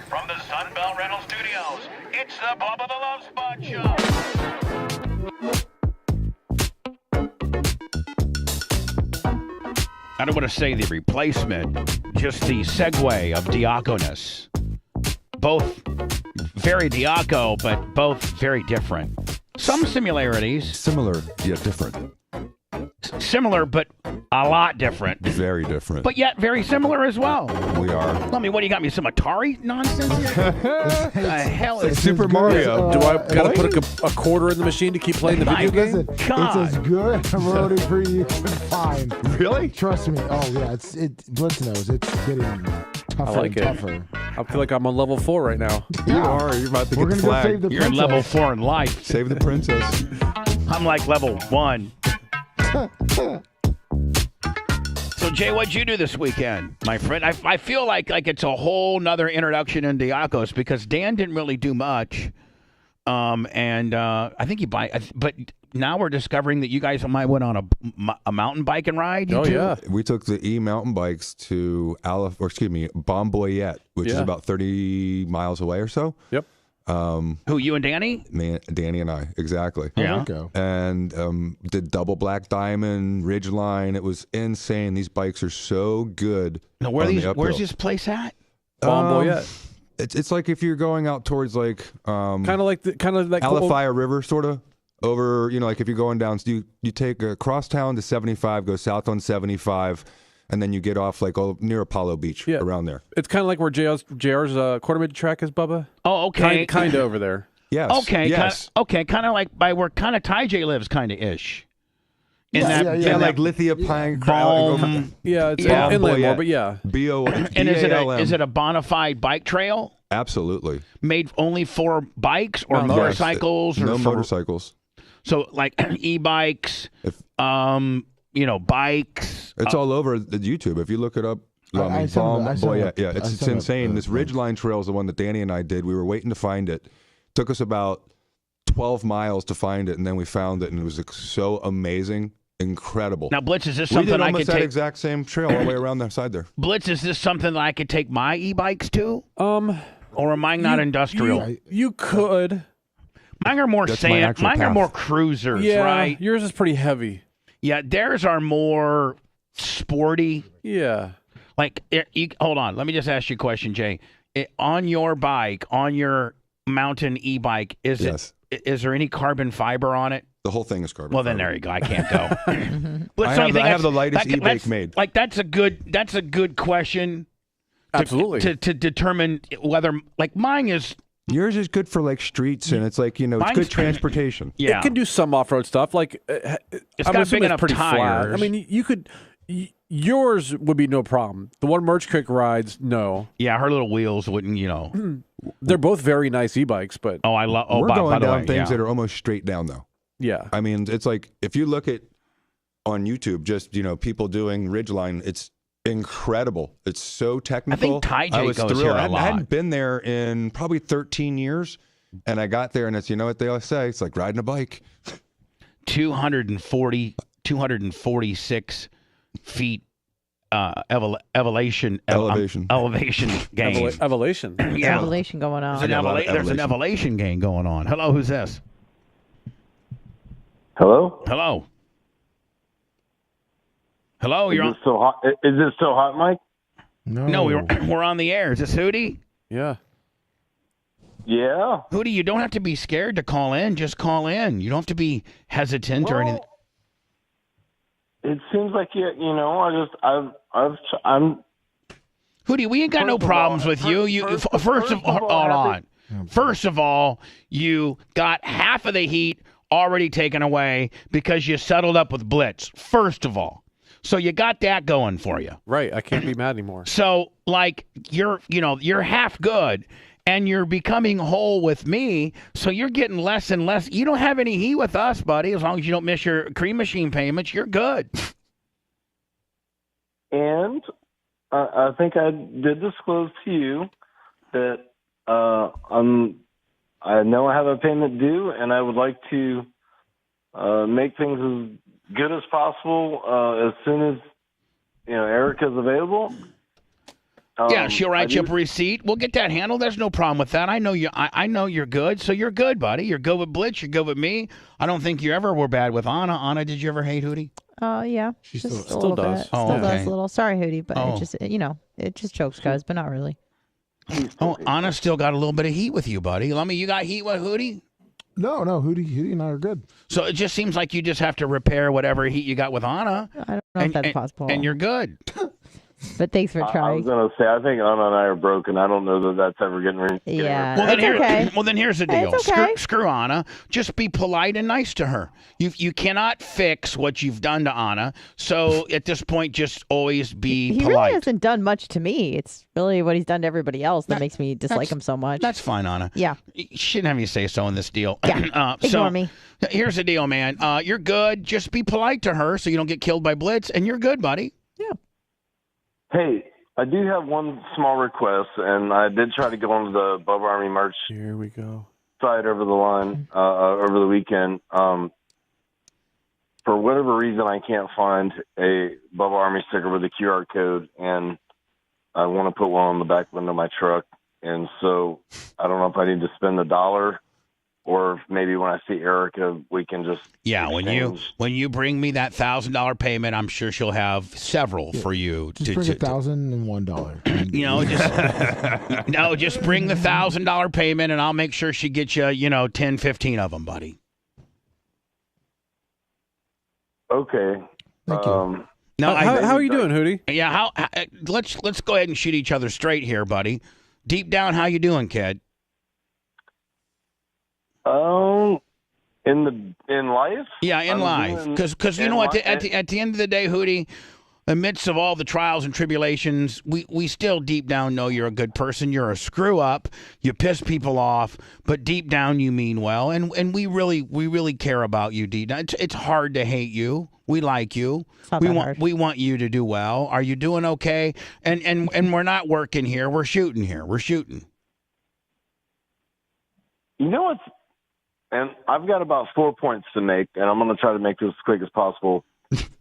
from the Sunbelt Rental Studios, it's the Bubba the Love Sponge Show. I don't want to say the replacement, just the segue of Diaconus. Both very Diaco, but both very different. Some similarities. Similar, yet different. Similar, but a lot different. Very different. But yet very similar as well. We are. Let me, what do you got me, some Atari nonsense here? The hell is Super Mario. Do I gotta put a quarter in the machine to keep playing the video game? Listen, it's as good a roadie for you can find. Really? Trust me. Oh yeah, Blitz knows it's getting tougher and tougher. I feel like I'm on level 4 right now. You are. You're about to We're get the gonna go flag. save the You're in princess. level 4 in life. Save the princess. I'm like level 1. So, Jay, what'd you do this weekend, my friend? I feel like it's a whole nother introduction in Diakos because Dan didn't really do much. And I think but now we're discovering that you guys might went on a mountain biking ride. Oh, yeah. We took the e-mountain bikes to Bomboyette, which is about 30 miles away or so. Yep. Who, you and Danny? Danny and I, exactly. Yeah. And did double black diamond, ridgeline. It was insane. These bikes are so good. Now, where's this place at? Bomboyette. It's like if you're going out towards like kind of like Alafaya River, sort of over. Like if you're going down, so you take a crosstown to 75, go south on 75. And then you get off like near Apollo Beach, around there. It's kind of like where JR's quarter mid track is, Bubba. Oh, okay. Kind of over there. Yes. Okay. Yes. Kind of like by where kind of Ty J lives, kind of ish. Like Lithia Pine. Yeah, it's inland more, but yeah. And is it a bona fide bike trail? Absolutely. Made only for bikes or motorcycles? No motorcycles. So like e-bikes, bikes. It's all over the YouTube. If you look it up, it's insane. This Ridgeline Trail is the one that Danny and I did. We were waiting to find it. Took us about 12 miles to find it, and then we found it, and it was so amazing, incredible. Now, Blitz, is this something I could take? We did almost that take? Exact same trail all the way around the side there. Blitz, is this something that I could take my e-bikes to? Or am I not industrial? You could. Mine are more sand. Mine are more cruisers, right? Yours is pretty heavy. Yeah, theirs are more sporty. Yeah. Like, hold on. Let me just ask you a question, Jay. On your bike, on your mountain e-bike, is there any carbon fiber on it? The whole thing is carbon. Well, then there you go. I can't go. I have the lightest e-bike made. Like that's a good question. Absolutely. To determine whether mine is. Yours is good for like streets, and it's like it's good transportation. Yeah, it can do some off-road stuff. Like it's got big enough pretty tires. Flat. I mean, you could. Yours would be no problem. The one Merch Creek rides, no. Yeah, her little wheels wouldn't. They're both very nice e-bikes, but we're going down things that are almost straight down though. Yeah, I mean, it's like if you look at on YouTube, just people doing Ridgeline, it's incredible. It's so technical. I think Ty J I was goes thrilled. here a lot. I hadn't been there in probably 13 years, and I got there, and it's what they always say. It's like riding a bike. 246 feet elevation gain. Elevation. Yeah. Elevation going on. There's an elevation gain going on. Hello, who's this? Hello? Hello. Hello, Is this still hot? Is this still hot, Mike? No, we're on the air. Is this Hootie? Yeah. Yeah. Hootie, you don't have to be scared to call in. Just call in. You don't have to be hesitant or anything. It seems like I'm. Hootie, we ain't got no problems with you. First of all, hold on. First of all, you got half of the heat already taken away because you settled up with Blitz. First of all. So you got that going for you. Right. I can't be mad anymore. So you're half good and you're becoming whole with me. So you're getting less and less. You don't have any heat with us, buddy. As long as you don't miss your cream machine payments, you're good. And I think I did disclose to you that I know I have a payment due and I would like to make things as good as possible as soon as Eric Erica's available. Yeah, she'll write you up a receipt. We'll get that handled. There's no problem with that. I know you. I know you're good, so you're good, buddy. You're good with Blitz. You're good with me. I don't think you ever were bad with Anna. Anna, did you ever hate Hootie? Yeah. She just still does. Bit. Still does a little. Sorry, Hootie, but Oh. it just, it just chokes guys, but not really. Oh, Anna still got a little bit of heat with you, buddy. Let me. You got heat with Hootie? No, Hootie and I are good. So it just seems like you just have to repair whatever heat you got with Anna. I don't know if that's possible. And you're good. But thanks for I trying. was going to say, I think Anna and I are broken. I don't know that that's ever getting Yeah. Well, then here's the deal. It's okay. Screw Anna. Just be polite and nice to her. You cannot fix what you've done to Anna. So at this point, just always be He polite. really hasn't done much to me. It's really what he's done to everybody else that makes me dislike him so much. That's fine, Anna. Yeah. You shouldn't have you say so in this deal. Yeah. So Ignore me. Here's the deal, man. You're good. Just be polite to her so you don't get killed by Blitz, and you're good, buddy. Hey, I do have one small request, and I did try to go onto the Bubba Army merch Here we go. site over the line over the weekend. For whatever reason, I can't find a Bubba Army sticker with a QR code, and I want to put one on the back window of my truck. And so I don't know if I need to spend $1 or if maybe when I see Erica, we can just when you bring me that $1,000 payment, I'm sure she'll have several for you. Just bring $1,001. Just bring the $1,000 payment, and I'll make sure she gets you, 10, 15 of them, buddy. Okay. Thank you. No, how are you doing, Hootie? Yeah, let's go ahead and shoot each other straight here, buddy. Deep down, how you doing, kid? In life? Yeah, in life. Because you know what? At the end of the day, Hootie, amidst of all the trials and tribulations, we still deep down know you're a good person. You're a screw up. You piss people off, but deep down you mean well, and we really care about you, deep down. It's hard to hate you. We like you. We want you to do well. Are you doing okay? And we're not working here. We're shooting here. We're shooting. You know what's, and I've got about 4 points to make, and I'm going to try to make this as quick as possible.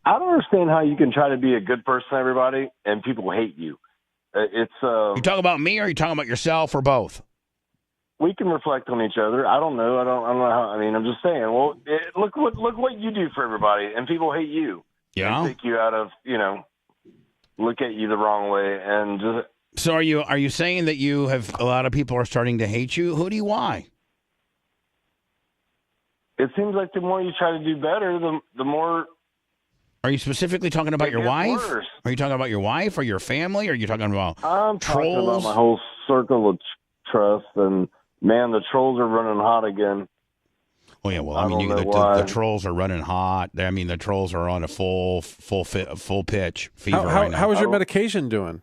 I don't understand how you can try to be a good person, everybody, and people hate you. You talking about me, or are you talking about yourself, or both? We can reflect on each other. I don't know. I don't know how. I mean, I'm just saying. Well, look what you do for everybody, and people hate you. Yeah. They take you out of, look at you the wrong way, and just. So are you saying that you have a lot of people are starting to hate you? Why? It seems like the more you try to do better, the more. Are you specifically talking about your wife? Worse. Are you talking about your wife or your family? Or are you talking about I'm trolls? talking about my whole circle of trust, and man, the trolls are running hot again. Oh yeah, well, I mean, the trolls are running hot. I mean, the trolls are on a full pitch fever right now. How is your medication doing?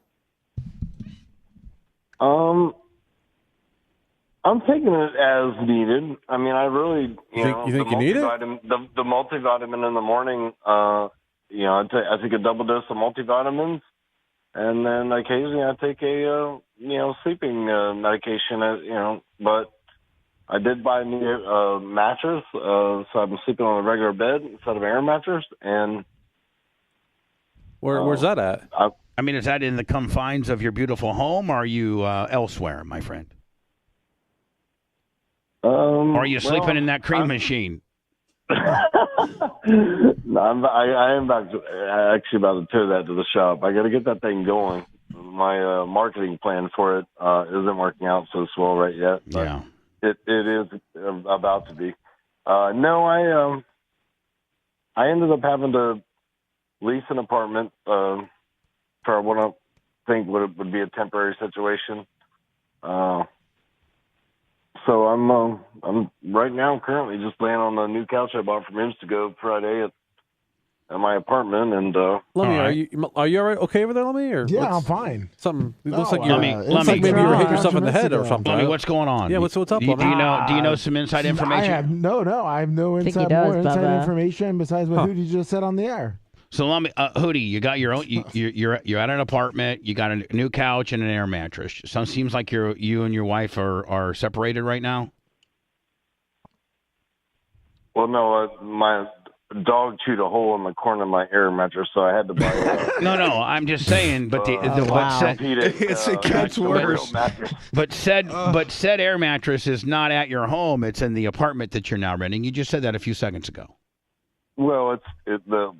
I'm taking it as needed. I mean, I really, you think you need it? The multivitamin in the morning. I take a double dose of multivitamins, and then occasionally I take a sleeping medication. But I did buy a new mattress, so I'm sleeping on a regular bed instead of an air mattress. And where's that at? I mean, is that in the confines of your beautiful home, or are you elsewhere, my friend? Or are you sleeping in that cream machine? No, I am actually about to tow that to the shop. I got to get that thing going. My marketing plan for it isn't working out so well right yet. But yeah, it is about to be. No, I ended up having to lease an apartment for what I think would be a temporary situation. So I'm right now currently just laying on the new couch I bought from Instago Friday at my apartment. And Lemmy, are you all right? Okay over there, Lemmy? Or yeah, I'm fine. Something looks No, like you're maybe you were hitting yourself in the head or something. Lemmy, what's going on? Yeah, what's up, do you Lemmy? know some inside information? I have no inside information besides what Hootie just said on the air. So, Hootie, you got your own. You're at an apartment. You got a new couch and an air mattress. So it seems like you and your wife are separated right now. Well, no, dog chewed a hole in the corner of my air mattress, so I had to buy it. No, I'm just saying. But it gets worse. But said air mattress is not at your home. It's in the apartment that you're now renting. You just said that a few seconds ago. Well, the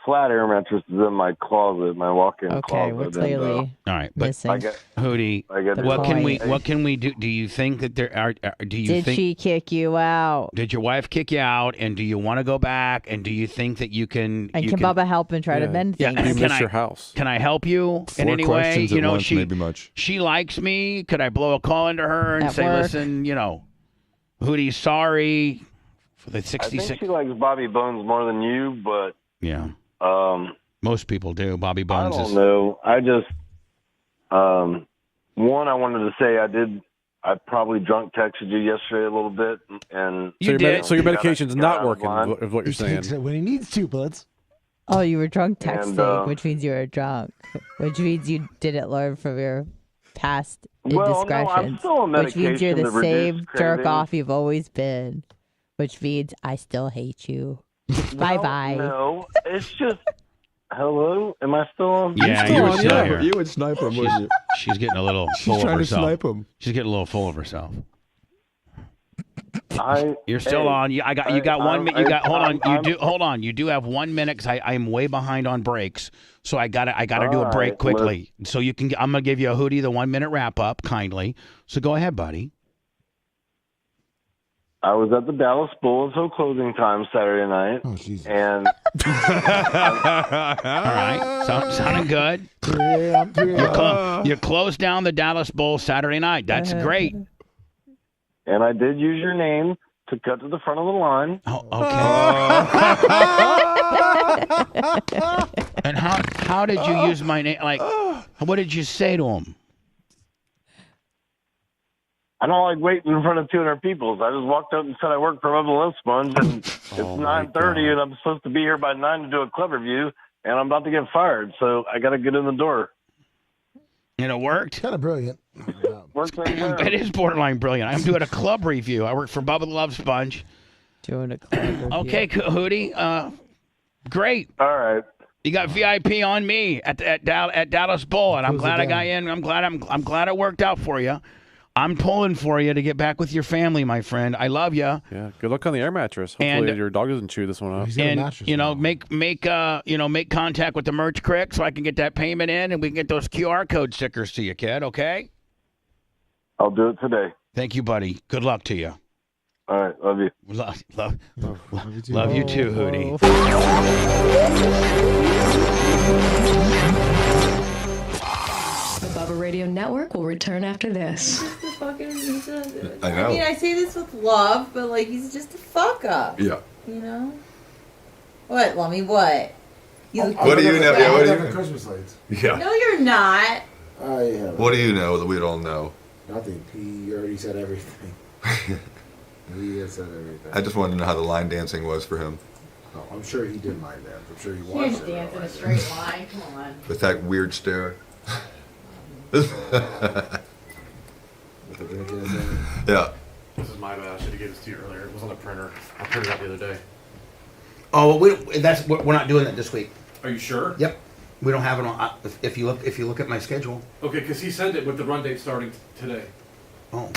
flat air mattress is in my closet, my walk-in closet. Okay, we're clearly all right, but missing. Hootie, what can we do? Do you think that there are? Did she kick you out? Did your wife kick you out? And do you want to go back? And do you think that you can? And can Bubba help and try to mend things? You miss your house. Can I help you in any way? Questions at once, maybe much. She likes me. Could I blow a call into her and At say, work. listen, Hootie, sorry for the 66. I think she likes Bobby Bones more than you, but yeah. Most people do. Bobby Bones I don't know. I just, one, I wanted to say I probably drunk texted you yesterday a little bit. And so your medication's not working, is what you're saying. When he needs to, bullets. Oh, you were drunk texting, which means you were drunk, which means you didn't learn from your past indiscretions, I'm still on which means you're medication the to same reduce jerk cravings. off you've always been, which means I still hate you. Bye-bye. No, it's just, hello? Am I still on? Yeah, you were still here. You would snipe him, wouldn't you? She's getting a little She's full of trying to herself. snipe him. She's getting a little full of herself. You're still Hey, on. You got 1 minute. Hold on. You do have 1 minute because I'm way behind on breaks. So I gotta do a break quickly. So you can. I'm gonna give you a Hootie the 1 minute wrap up kindly. So go ahead, buddy. I was at the Dallas Bull until closing time Saturday night. Oh, Jesus. And all right, sounding good. You closed down the Dallas Bull Saturday night. That's great. And I did use your name to cut to the front of the line. Oh, okay. And how did you use my name? Like, what did you say to him? I don't like waiting in front of 200 people. So I just walked up and said I work for Bubba Love Sponge, and it's 9:30, and I'm supposed to be here by 9 to do a club review, and I'm about to get fired, so I got to get in the door. And it worked? Kind of brilliant. It is borderline brilliant. I'm doing a club review. I work for Bubba the Love Sponge. Doing a club review. Okay, Hootie. Great. All right. You got VIP on me at Dallas Bull, and I'm glad I got in. I'm glad it worked out for you. I'm pulling for you to get back with your family, my friend. I love you. Yeah. Good luck on the air mattress. Hopefully your dog doesn't chew this one up. And make contact with the merch crick so I can get that payment in, and we can get those QR code stickers to you, kid. Okay. I'll do it today. Thank you, buddy. Good luck to you. All right. Love you. Love you too, Hootie. The Bubba Radio Network will return after this. I know. I mean, I say this with love, but like he's just a fuck up. Yeah. You know? What, Lummy? What? What do you know? Yeah, what do you know? Christmas lights. Yeah. No, you're not. I have. What do you know that we don't know? Nothing. He already said everything. He has said everything. I just wanted to know how the line dancing was for him. Oh, I'm sure he did mind that. I'm sure he You watched can't it. dance in a straight line. Come on. With that weird stare. Yeah. This is my bad. I should have given this to you earlier. It was on the printer. I printed it out the other day. Oh, we're not doing that this week. Are you sure? Yep. We don't have it on. If you look at my schedule. Okay, because he sent it with the run date starting today. Oh.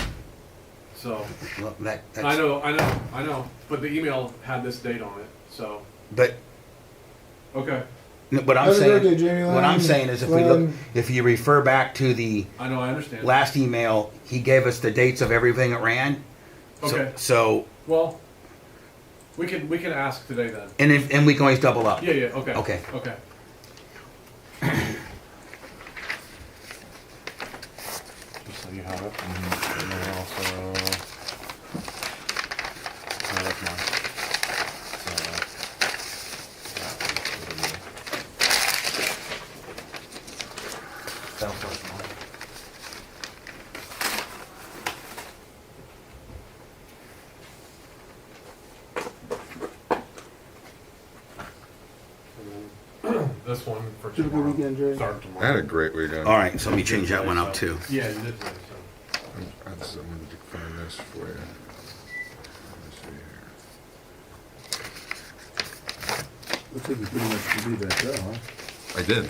So. Well, that's... I know. But the email had this date on it. So. But. Okay. What I'm saying is, if you refer back to the I understand. last email, he gave us the dates of everything it ran. Okay. So well, we can ask today then. And we can always double up. Yeah. Okay. Okay. Just so you have it. And then also. Oh, that's mine. This one for tomorrow. Start tomorrow. I had a great weekend. All right, so let me change that one up too. Yeah, you did say so. I'm going to find this for you. Looks like you pretty much completed that trail, huh? I did.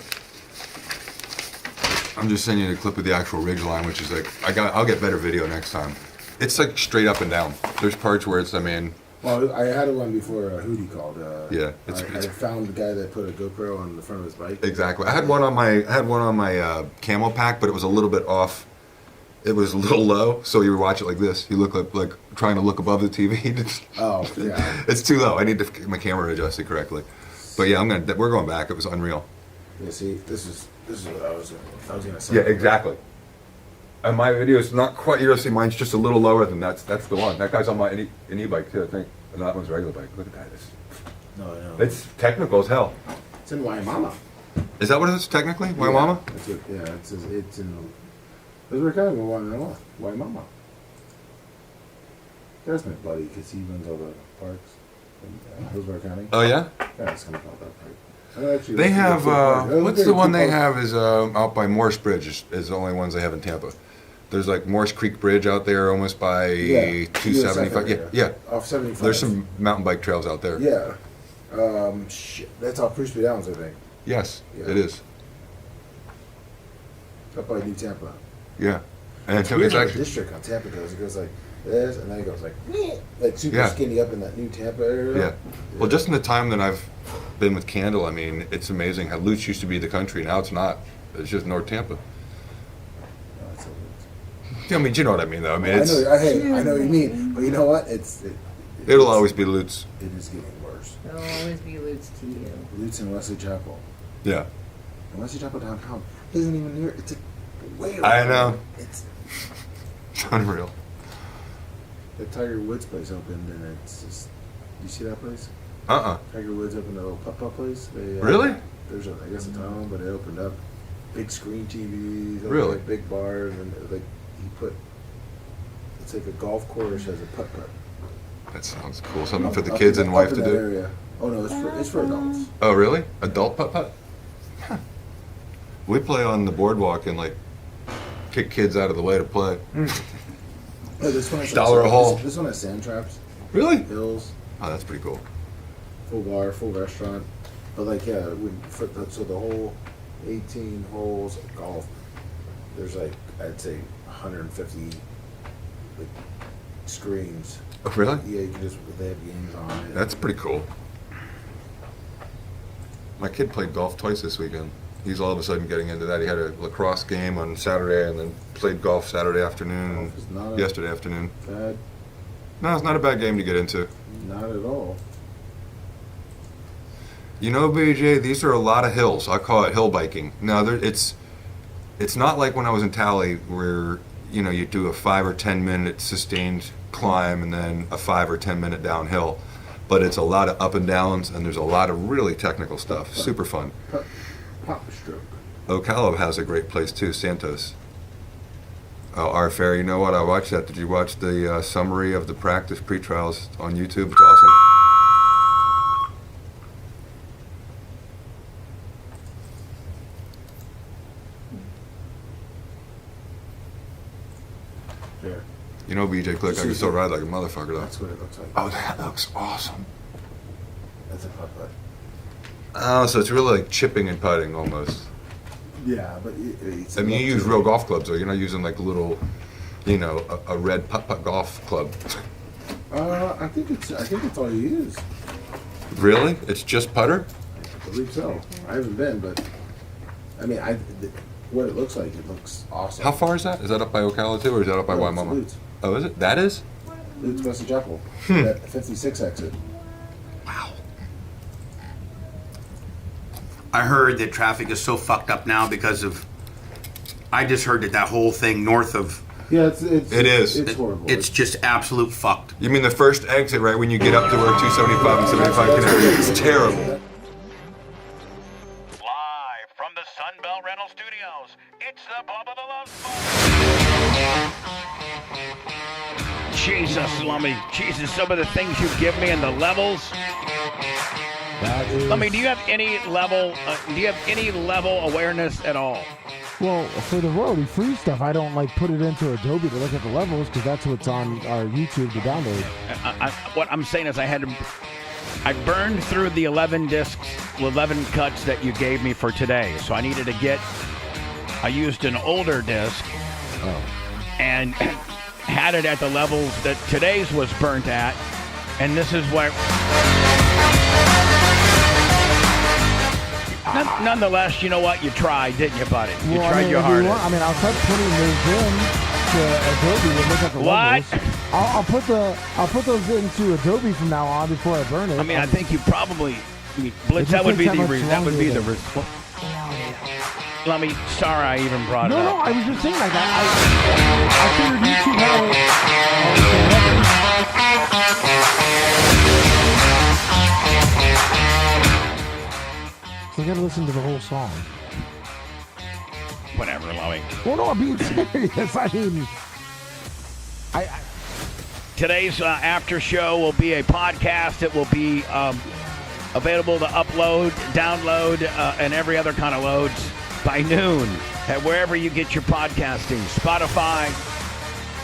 I'm just sending you a clip of the actual ridge line, which is like I'll get better video next time. It's like straight up and down. There's parts where it's Well, I had one before Hootie called. Yeah, I found the guy that put a GoPro on the front of his bike. Exactly. I had one on my camo pack, but it was a little bit off. It was a little low, so you would watch it like this. You look like trying to look above the TV. Oh, yeah. It's too low. I need to get my camera adjusted correctly. But yeah, we're going back. It was unreal. Yeah, see, this is what I was gonna say. Yeah, exactly. And my video is not quite. You'll see, mine's just a little lower than that's the one. That guy's on my an e-bike too, I think. And that one's a regular bike. Look at that. No. It's technical as hell. It's in Waimama. Is that what it is technically? Waimama? It's in. That's where kind of going on. Waimama. That's my buddy because he runs all the parks in Hillsborough County. Oh yeah. Yeah, it's kind of called that park. They have what's the one they have is out by Morse Bridge is the only ones they have in Tampa. There's like Morse Creek Bridge out there almost by 275. Yeah. Off 75. There's some mountain bike trails out there. Yeah. That's off Prusby Downs, I think. Yes, it is. Up by New Tampa. Yeah. And it's weird how the district on Tampa goes. It goes like this, and then it goes like super skinny up in that New Tampa area. Yeah. Well, just in the time that I've been with Candle, I mean, it's amazing how Lutz used to be the country. Now it's not. It's just North Tampa. I mean, you know what I mean, though. I mean, I know what you mean, but you know what? It'll always be Lutz. It is getting worse. It'll always be Lutz to you. Lutz and Wesley Chapel. Yeah. And Wesley Chapel downtown isn't even near. It's way over. I know. It's unreal. The Tiger Woods place opened, and it's just. You see that place? Tiger Woods opened a little putt-putt place. Really? There's I guess a ton, but it opened up. Big screen TVs. Really? Big bar, and like he put. It's like a golf course as a putt-putt. That sounds cool. Something for the kids and wife to do. Area. Oh no, it's for adults. Oh really? Adult putt-putt? Huh. We play on the boardwalk and like kick kids out of the way to play. Oh, this one has $1 a hole. This one has sand traps. Really? Hills. Oh, that's pretty cool. Full bar, full restaurant. But like so the whole 18 holes of golf, there's like I'd say 150 like screens. Oh really? Yeah, you can they have games on it. That's pretty cool. My kid played golf twice this weekend. He's all of a sudden getting into that. He had a lacrosse game on Saturday and then played golf Saturday afternoon and yesterday afternoon. Bad. No, it's not a bad game to get into. Not at all. You know, BJ, these are a lot of hills. I call it hill biking. Now, it's not like when I was in Tally where, you know, you do a 5 or 10 minute sustained climb and then a 5 or 10 minute downhill. But it's a lot of up and downs, and there's a lot of really technical stuff. Super fun. Pop stroke. Ocala has a great place too, Santos. Oh, our fair, you know what? I watched that. Did you watch the summary of the practice pre-trials on YouTube? It's awesome. There. You know, BJ Click, I can still ride like a motherfucker though. That's what it looks like. Oh, that looks awesome. That's a putt-putt. Oh, so it's really like chipping and putting almost. Yeah, but it's. I mean, you use real golf clubs, though. You're not using like little, you know, a red putt-putt golf club. I think it's all you use. Really? It's just putter? I believe so. I haven't been, but I mean, what it looks like, it looks awesome. How far is that? Is that up by Ocala too, or is that up by Waimama? Lutz. Oh, is it? That is? Lutz, Wesley Chapel. That 56 exit. I heard that traffic is so fucked up now because of. I just heard that whole thing north of. Yeah, it is. It's horrible. It's just absolute fucked. You mean the first exit, right when you get up to where 275 and 75 connect? It's terrible. Live from the Sunbelt Rental Studios, it's the Bubba the Love Sponge. Jesus, Lummy. Jesus, some of the things you give me and the levels. Lummy, do you have any level? Awareness at all? Well, for the royalty free stuff, I don't like put it into Adobe to look at the levels because that's what's on our YouTube to download. What I'm saying is, I had to I burned through the 11 discs, 11 cuts that you gave me for today. So I needed to I used an older disc and had it at the levels that today's was burnt at. And this is where... Nonetheless, you know what? You tried, didn't you, buddy? You tried your hardest. I'll start putting those in to Adobe and look at the levels. I'll put those into Adobe from now on before I burn it. I think you probably Blitz. That would be the result. Sorry, I even brought it up. No, I was just saying like that. I figured YouTube had it. So I gotta listen to the whole song. Whatever, Lowy. Well, no, I'm being serious. Today's after show will be a podcast. It will be available to upload, download, and every other kind of loads by noon at wherever you get your podcasting. Spotify.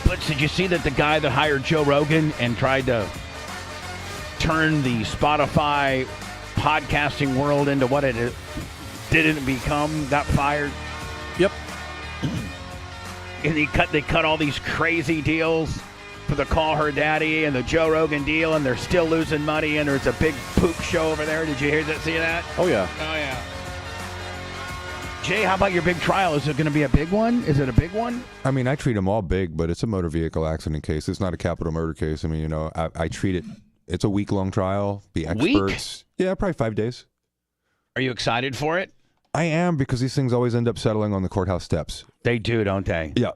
Blitz, did you see that the guy that hired Joe Rogan and tried to turn the Spotify podcasting world into what it didn't become, got fired? Yep. And they cut all these crazy deals for the Call Her Daddy and the Joe Rogan deal, and they're still losing money, and there's a big poop show over there. Did you see that? Oh, yeah. Oh, yeah. Jay, how about your big trial? Is it going to be a big one? Is it a big one? I treat them all big, but it's a motor vehicle accident case. It's not a capital murder case. I treat it. It's a week-long trial. The experts. Yeah, probably 5 days. Are you excited for it? I am, because these things always end up settling on the courthouse steps. They do, don't they? Yeah.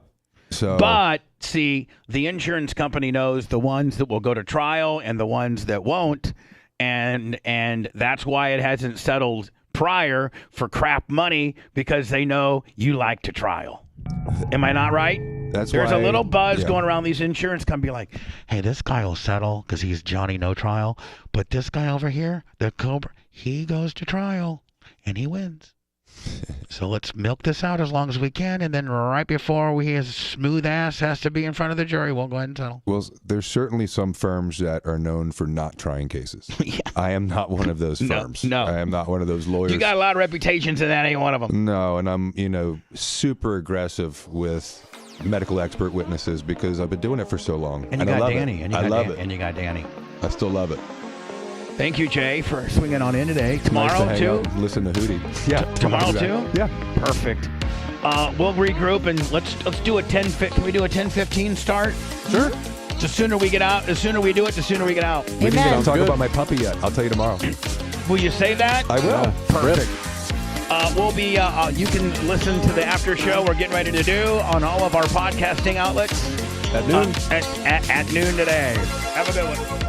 So, but see, the insurance company knows the ones that will go to trial and the ones that won't, and that's why it hasn't settled prior for crap money, because they know you like to trial. Am I not right? There's a little buzz going around these insurance companies like, hey, this guy will settle because he's Johnny No Trial, but this guy over here, the Cobra, he goes to trial and he wins. So let's milk this out as long as we can, and then right before his smooth ass has to be in front of the jury, we'll go ahead and settle. Well, there's certainly some firms that are known for not trying cases. Yeah. I am not one of those firms. No. I am not one of those lawyers. You got a lot of reputations, and that ain't one of them. No, and I'm, super aggressive with medical expert witnesses because I've been doing it for so long. And you got Danny. I love it. And you got Danny. I still love it. Thank you, Jay, for swinging on in today. Tomorrow, nice too? Listen to Hootie. Yeah. Tomorrow, too? Yeah. Perfect. We'll regroup, and let's do a 10. Can we do a 10:15 start? Sure. The sooner we get out, the sooner we do it, the sooner we get out. We didn't talk about my puppy yet. I'll tell you tomorrow. Will you say that? I will. Perfect. We'll be. You can listen to the after show we're getting ready to do on all of our podcasting outlets at noon. At noon today. Have a good one.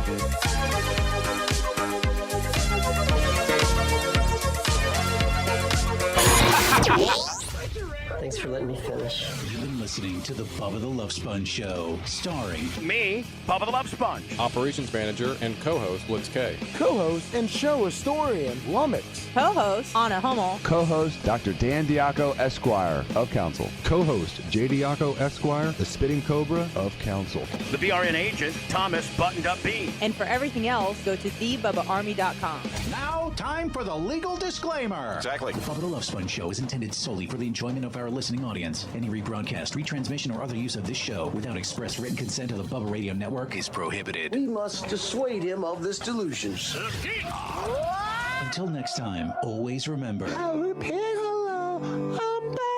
Thanks for letting me finish. You've been listening to the Bubba the Love Sponge Show, starring me, Bubba the Love Sponge, operations manager and co-host Blitz K, co-host and show historian Lummox, co-host Anna Hummel, co-host Dr. Dan Diaco Esquire of Council, co-host J. Diaco Esquire, the Spitting Cobra of Council, the BRN agent Thomas Buttoned Up B, and for everything else, go to thebubbaarmy.com. Now, time for the legal disclaimer. Exactly. The Bubba the Love Sponge Show is intended solely for the enjoyment of our listening audience. Any rebroadcast, retransmission, or other use of this show without express written consent of the Bubba Radio Network is prohibited. We must dissuade him of this delusion. Until next time, always remember. I'll repeat hello. I'm back.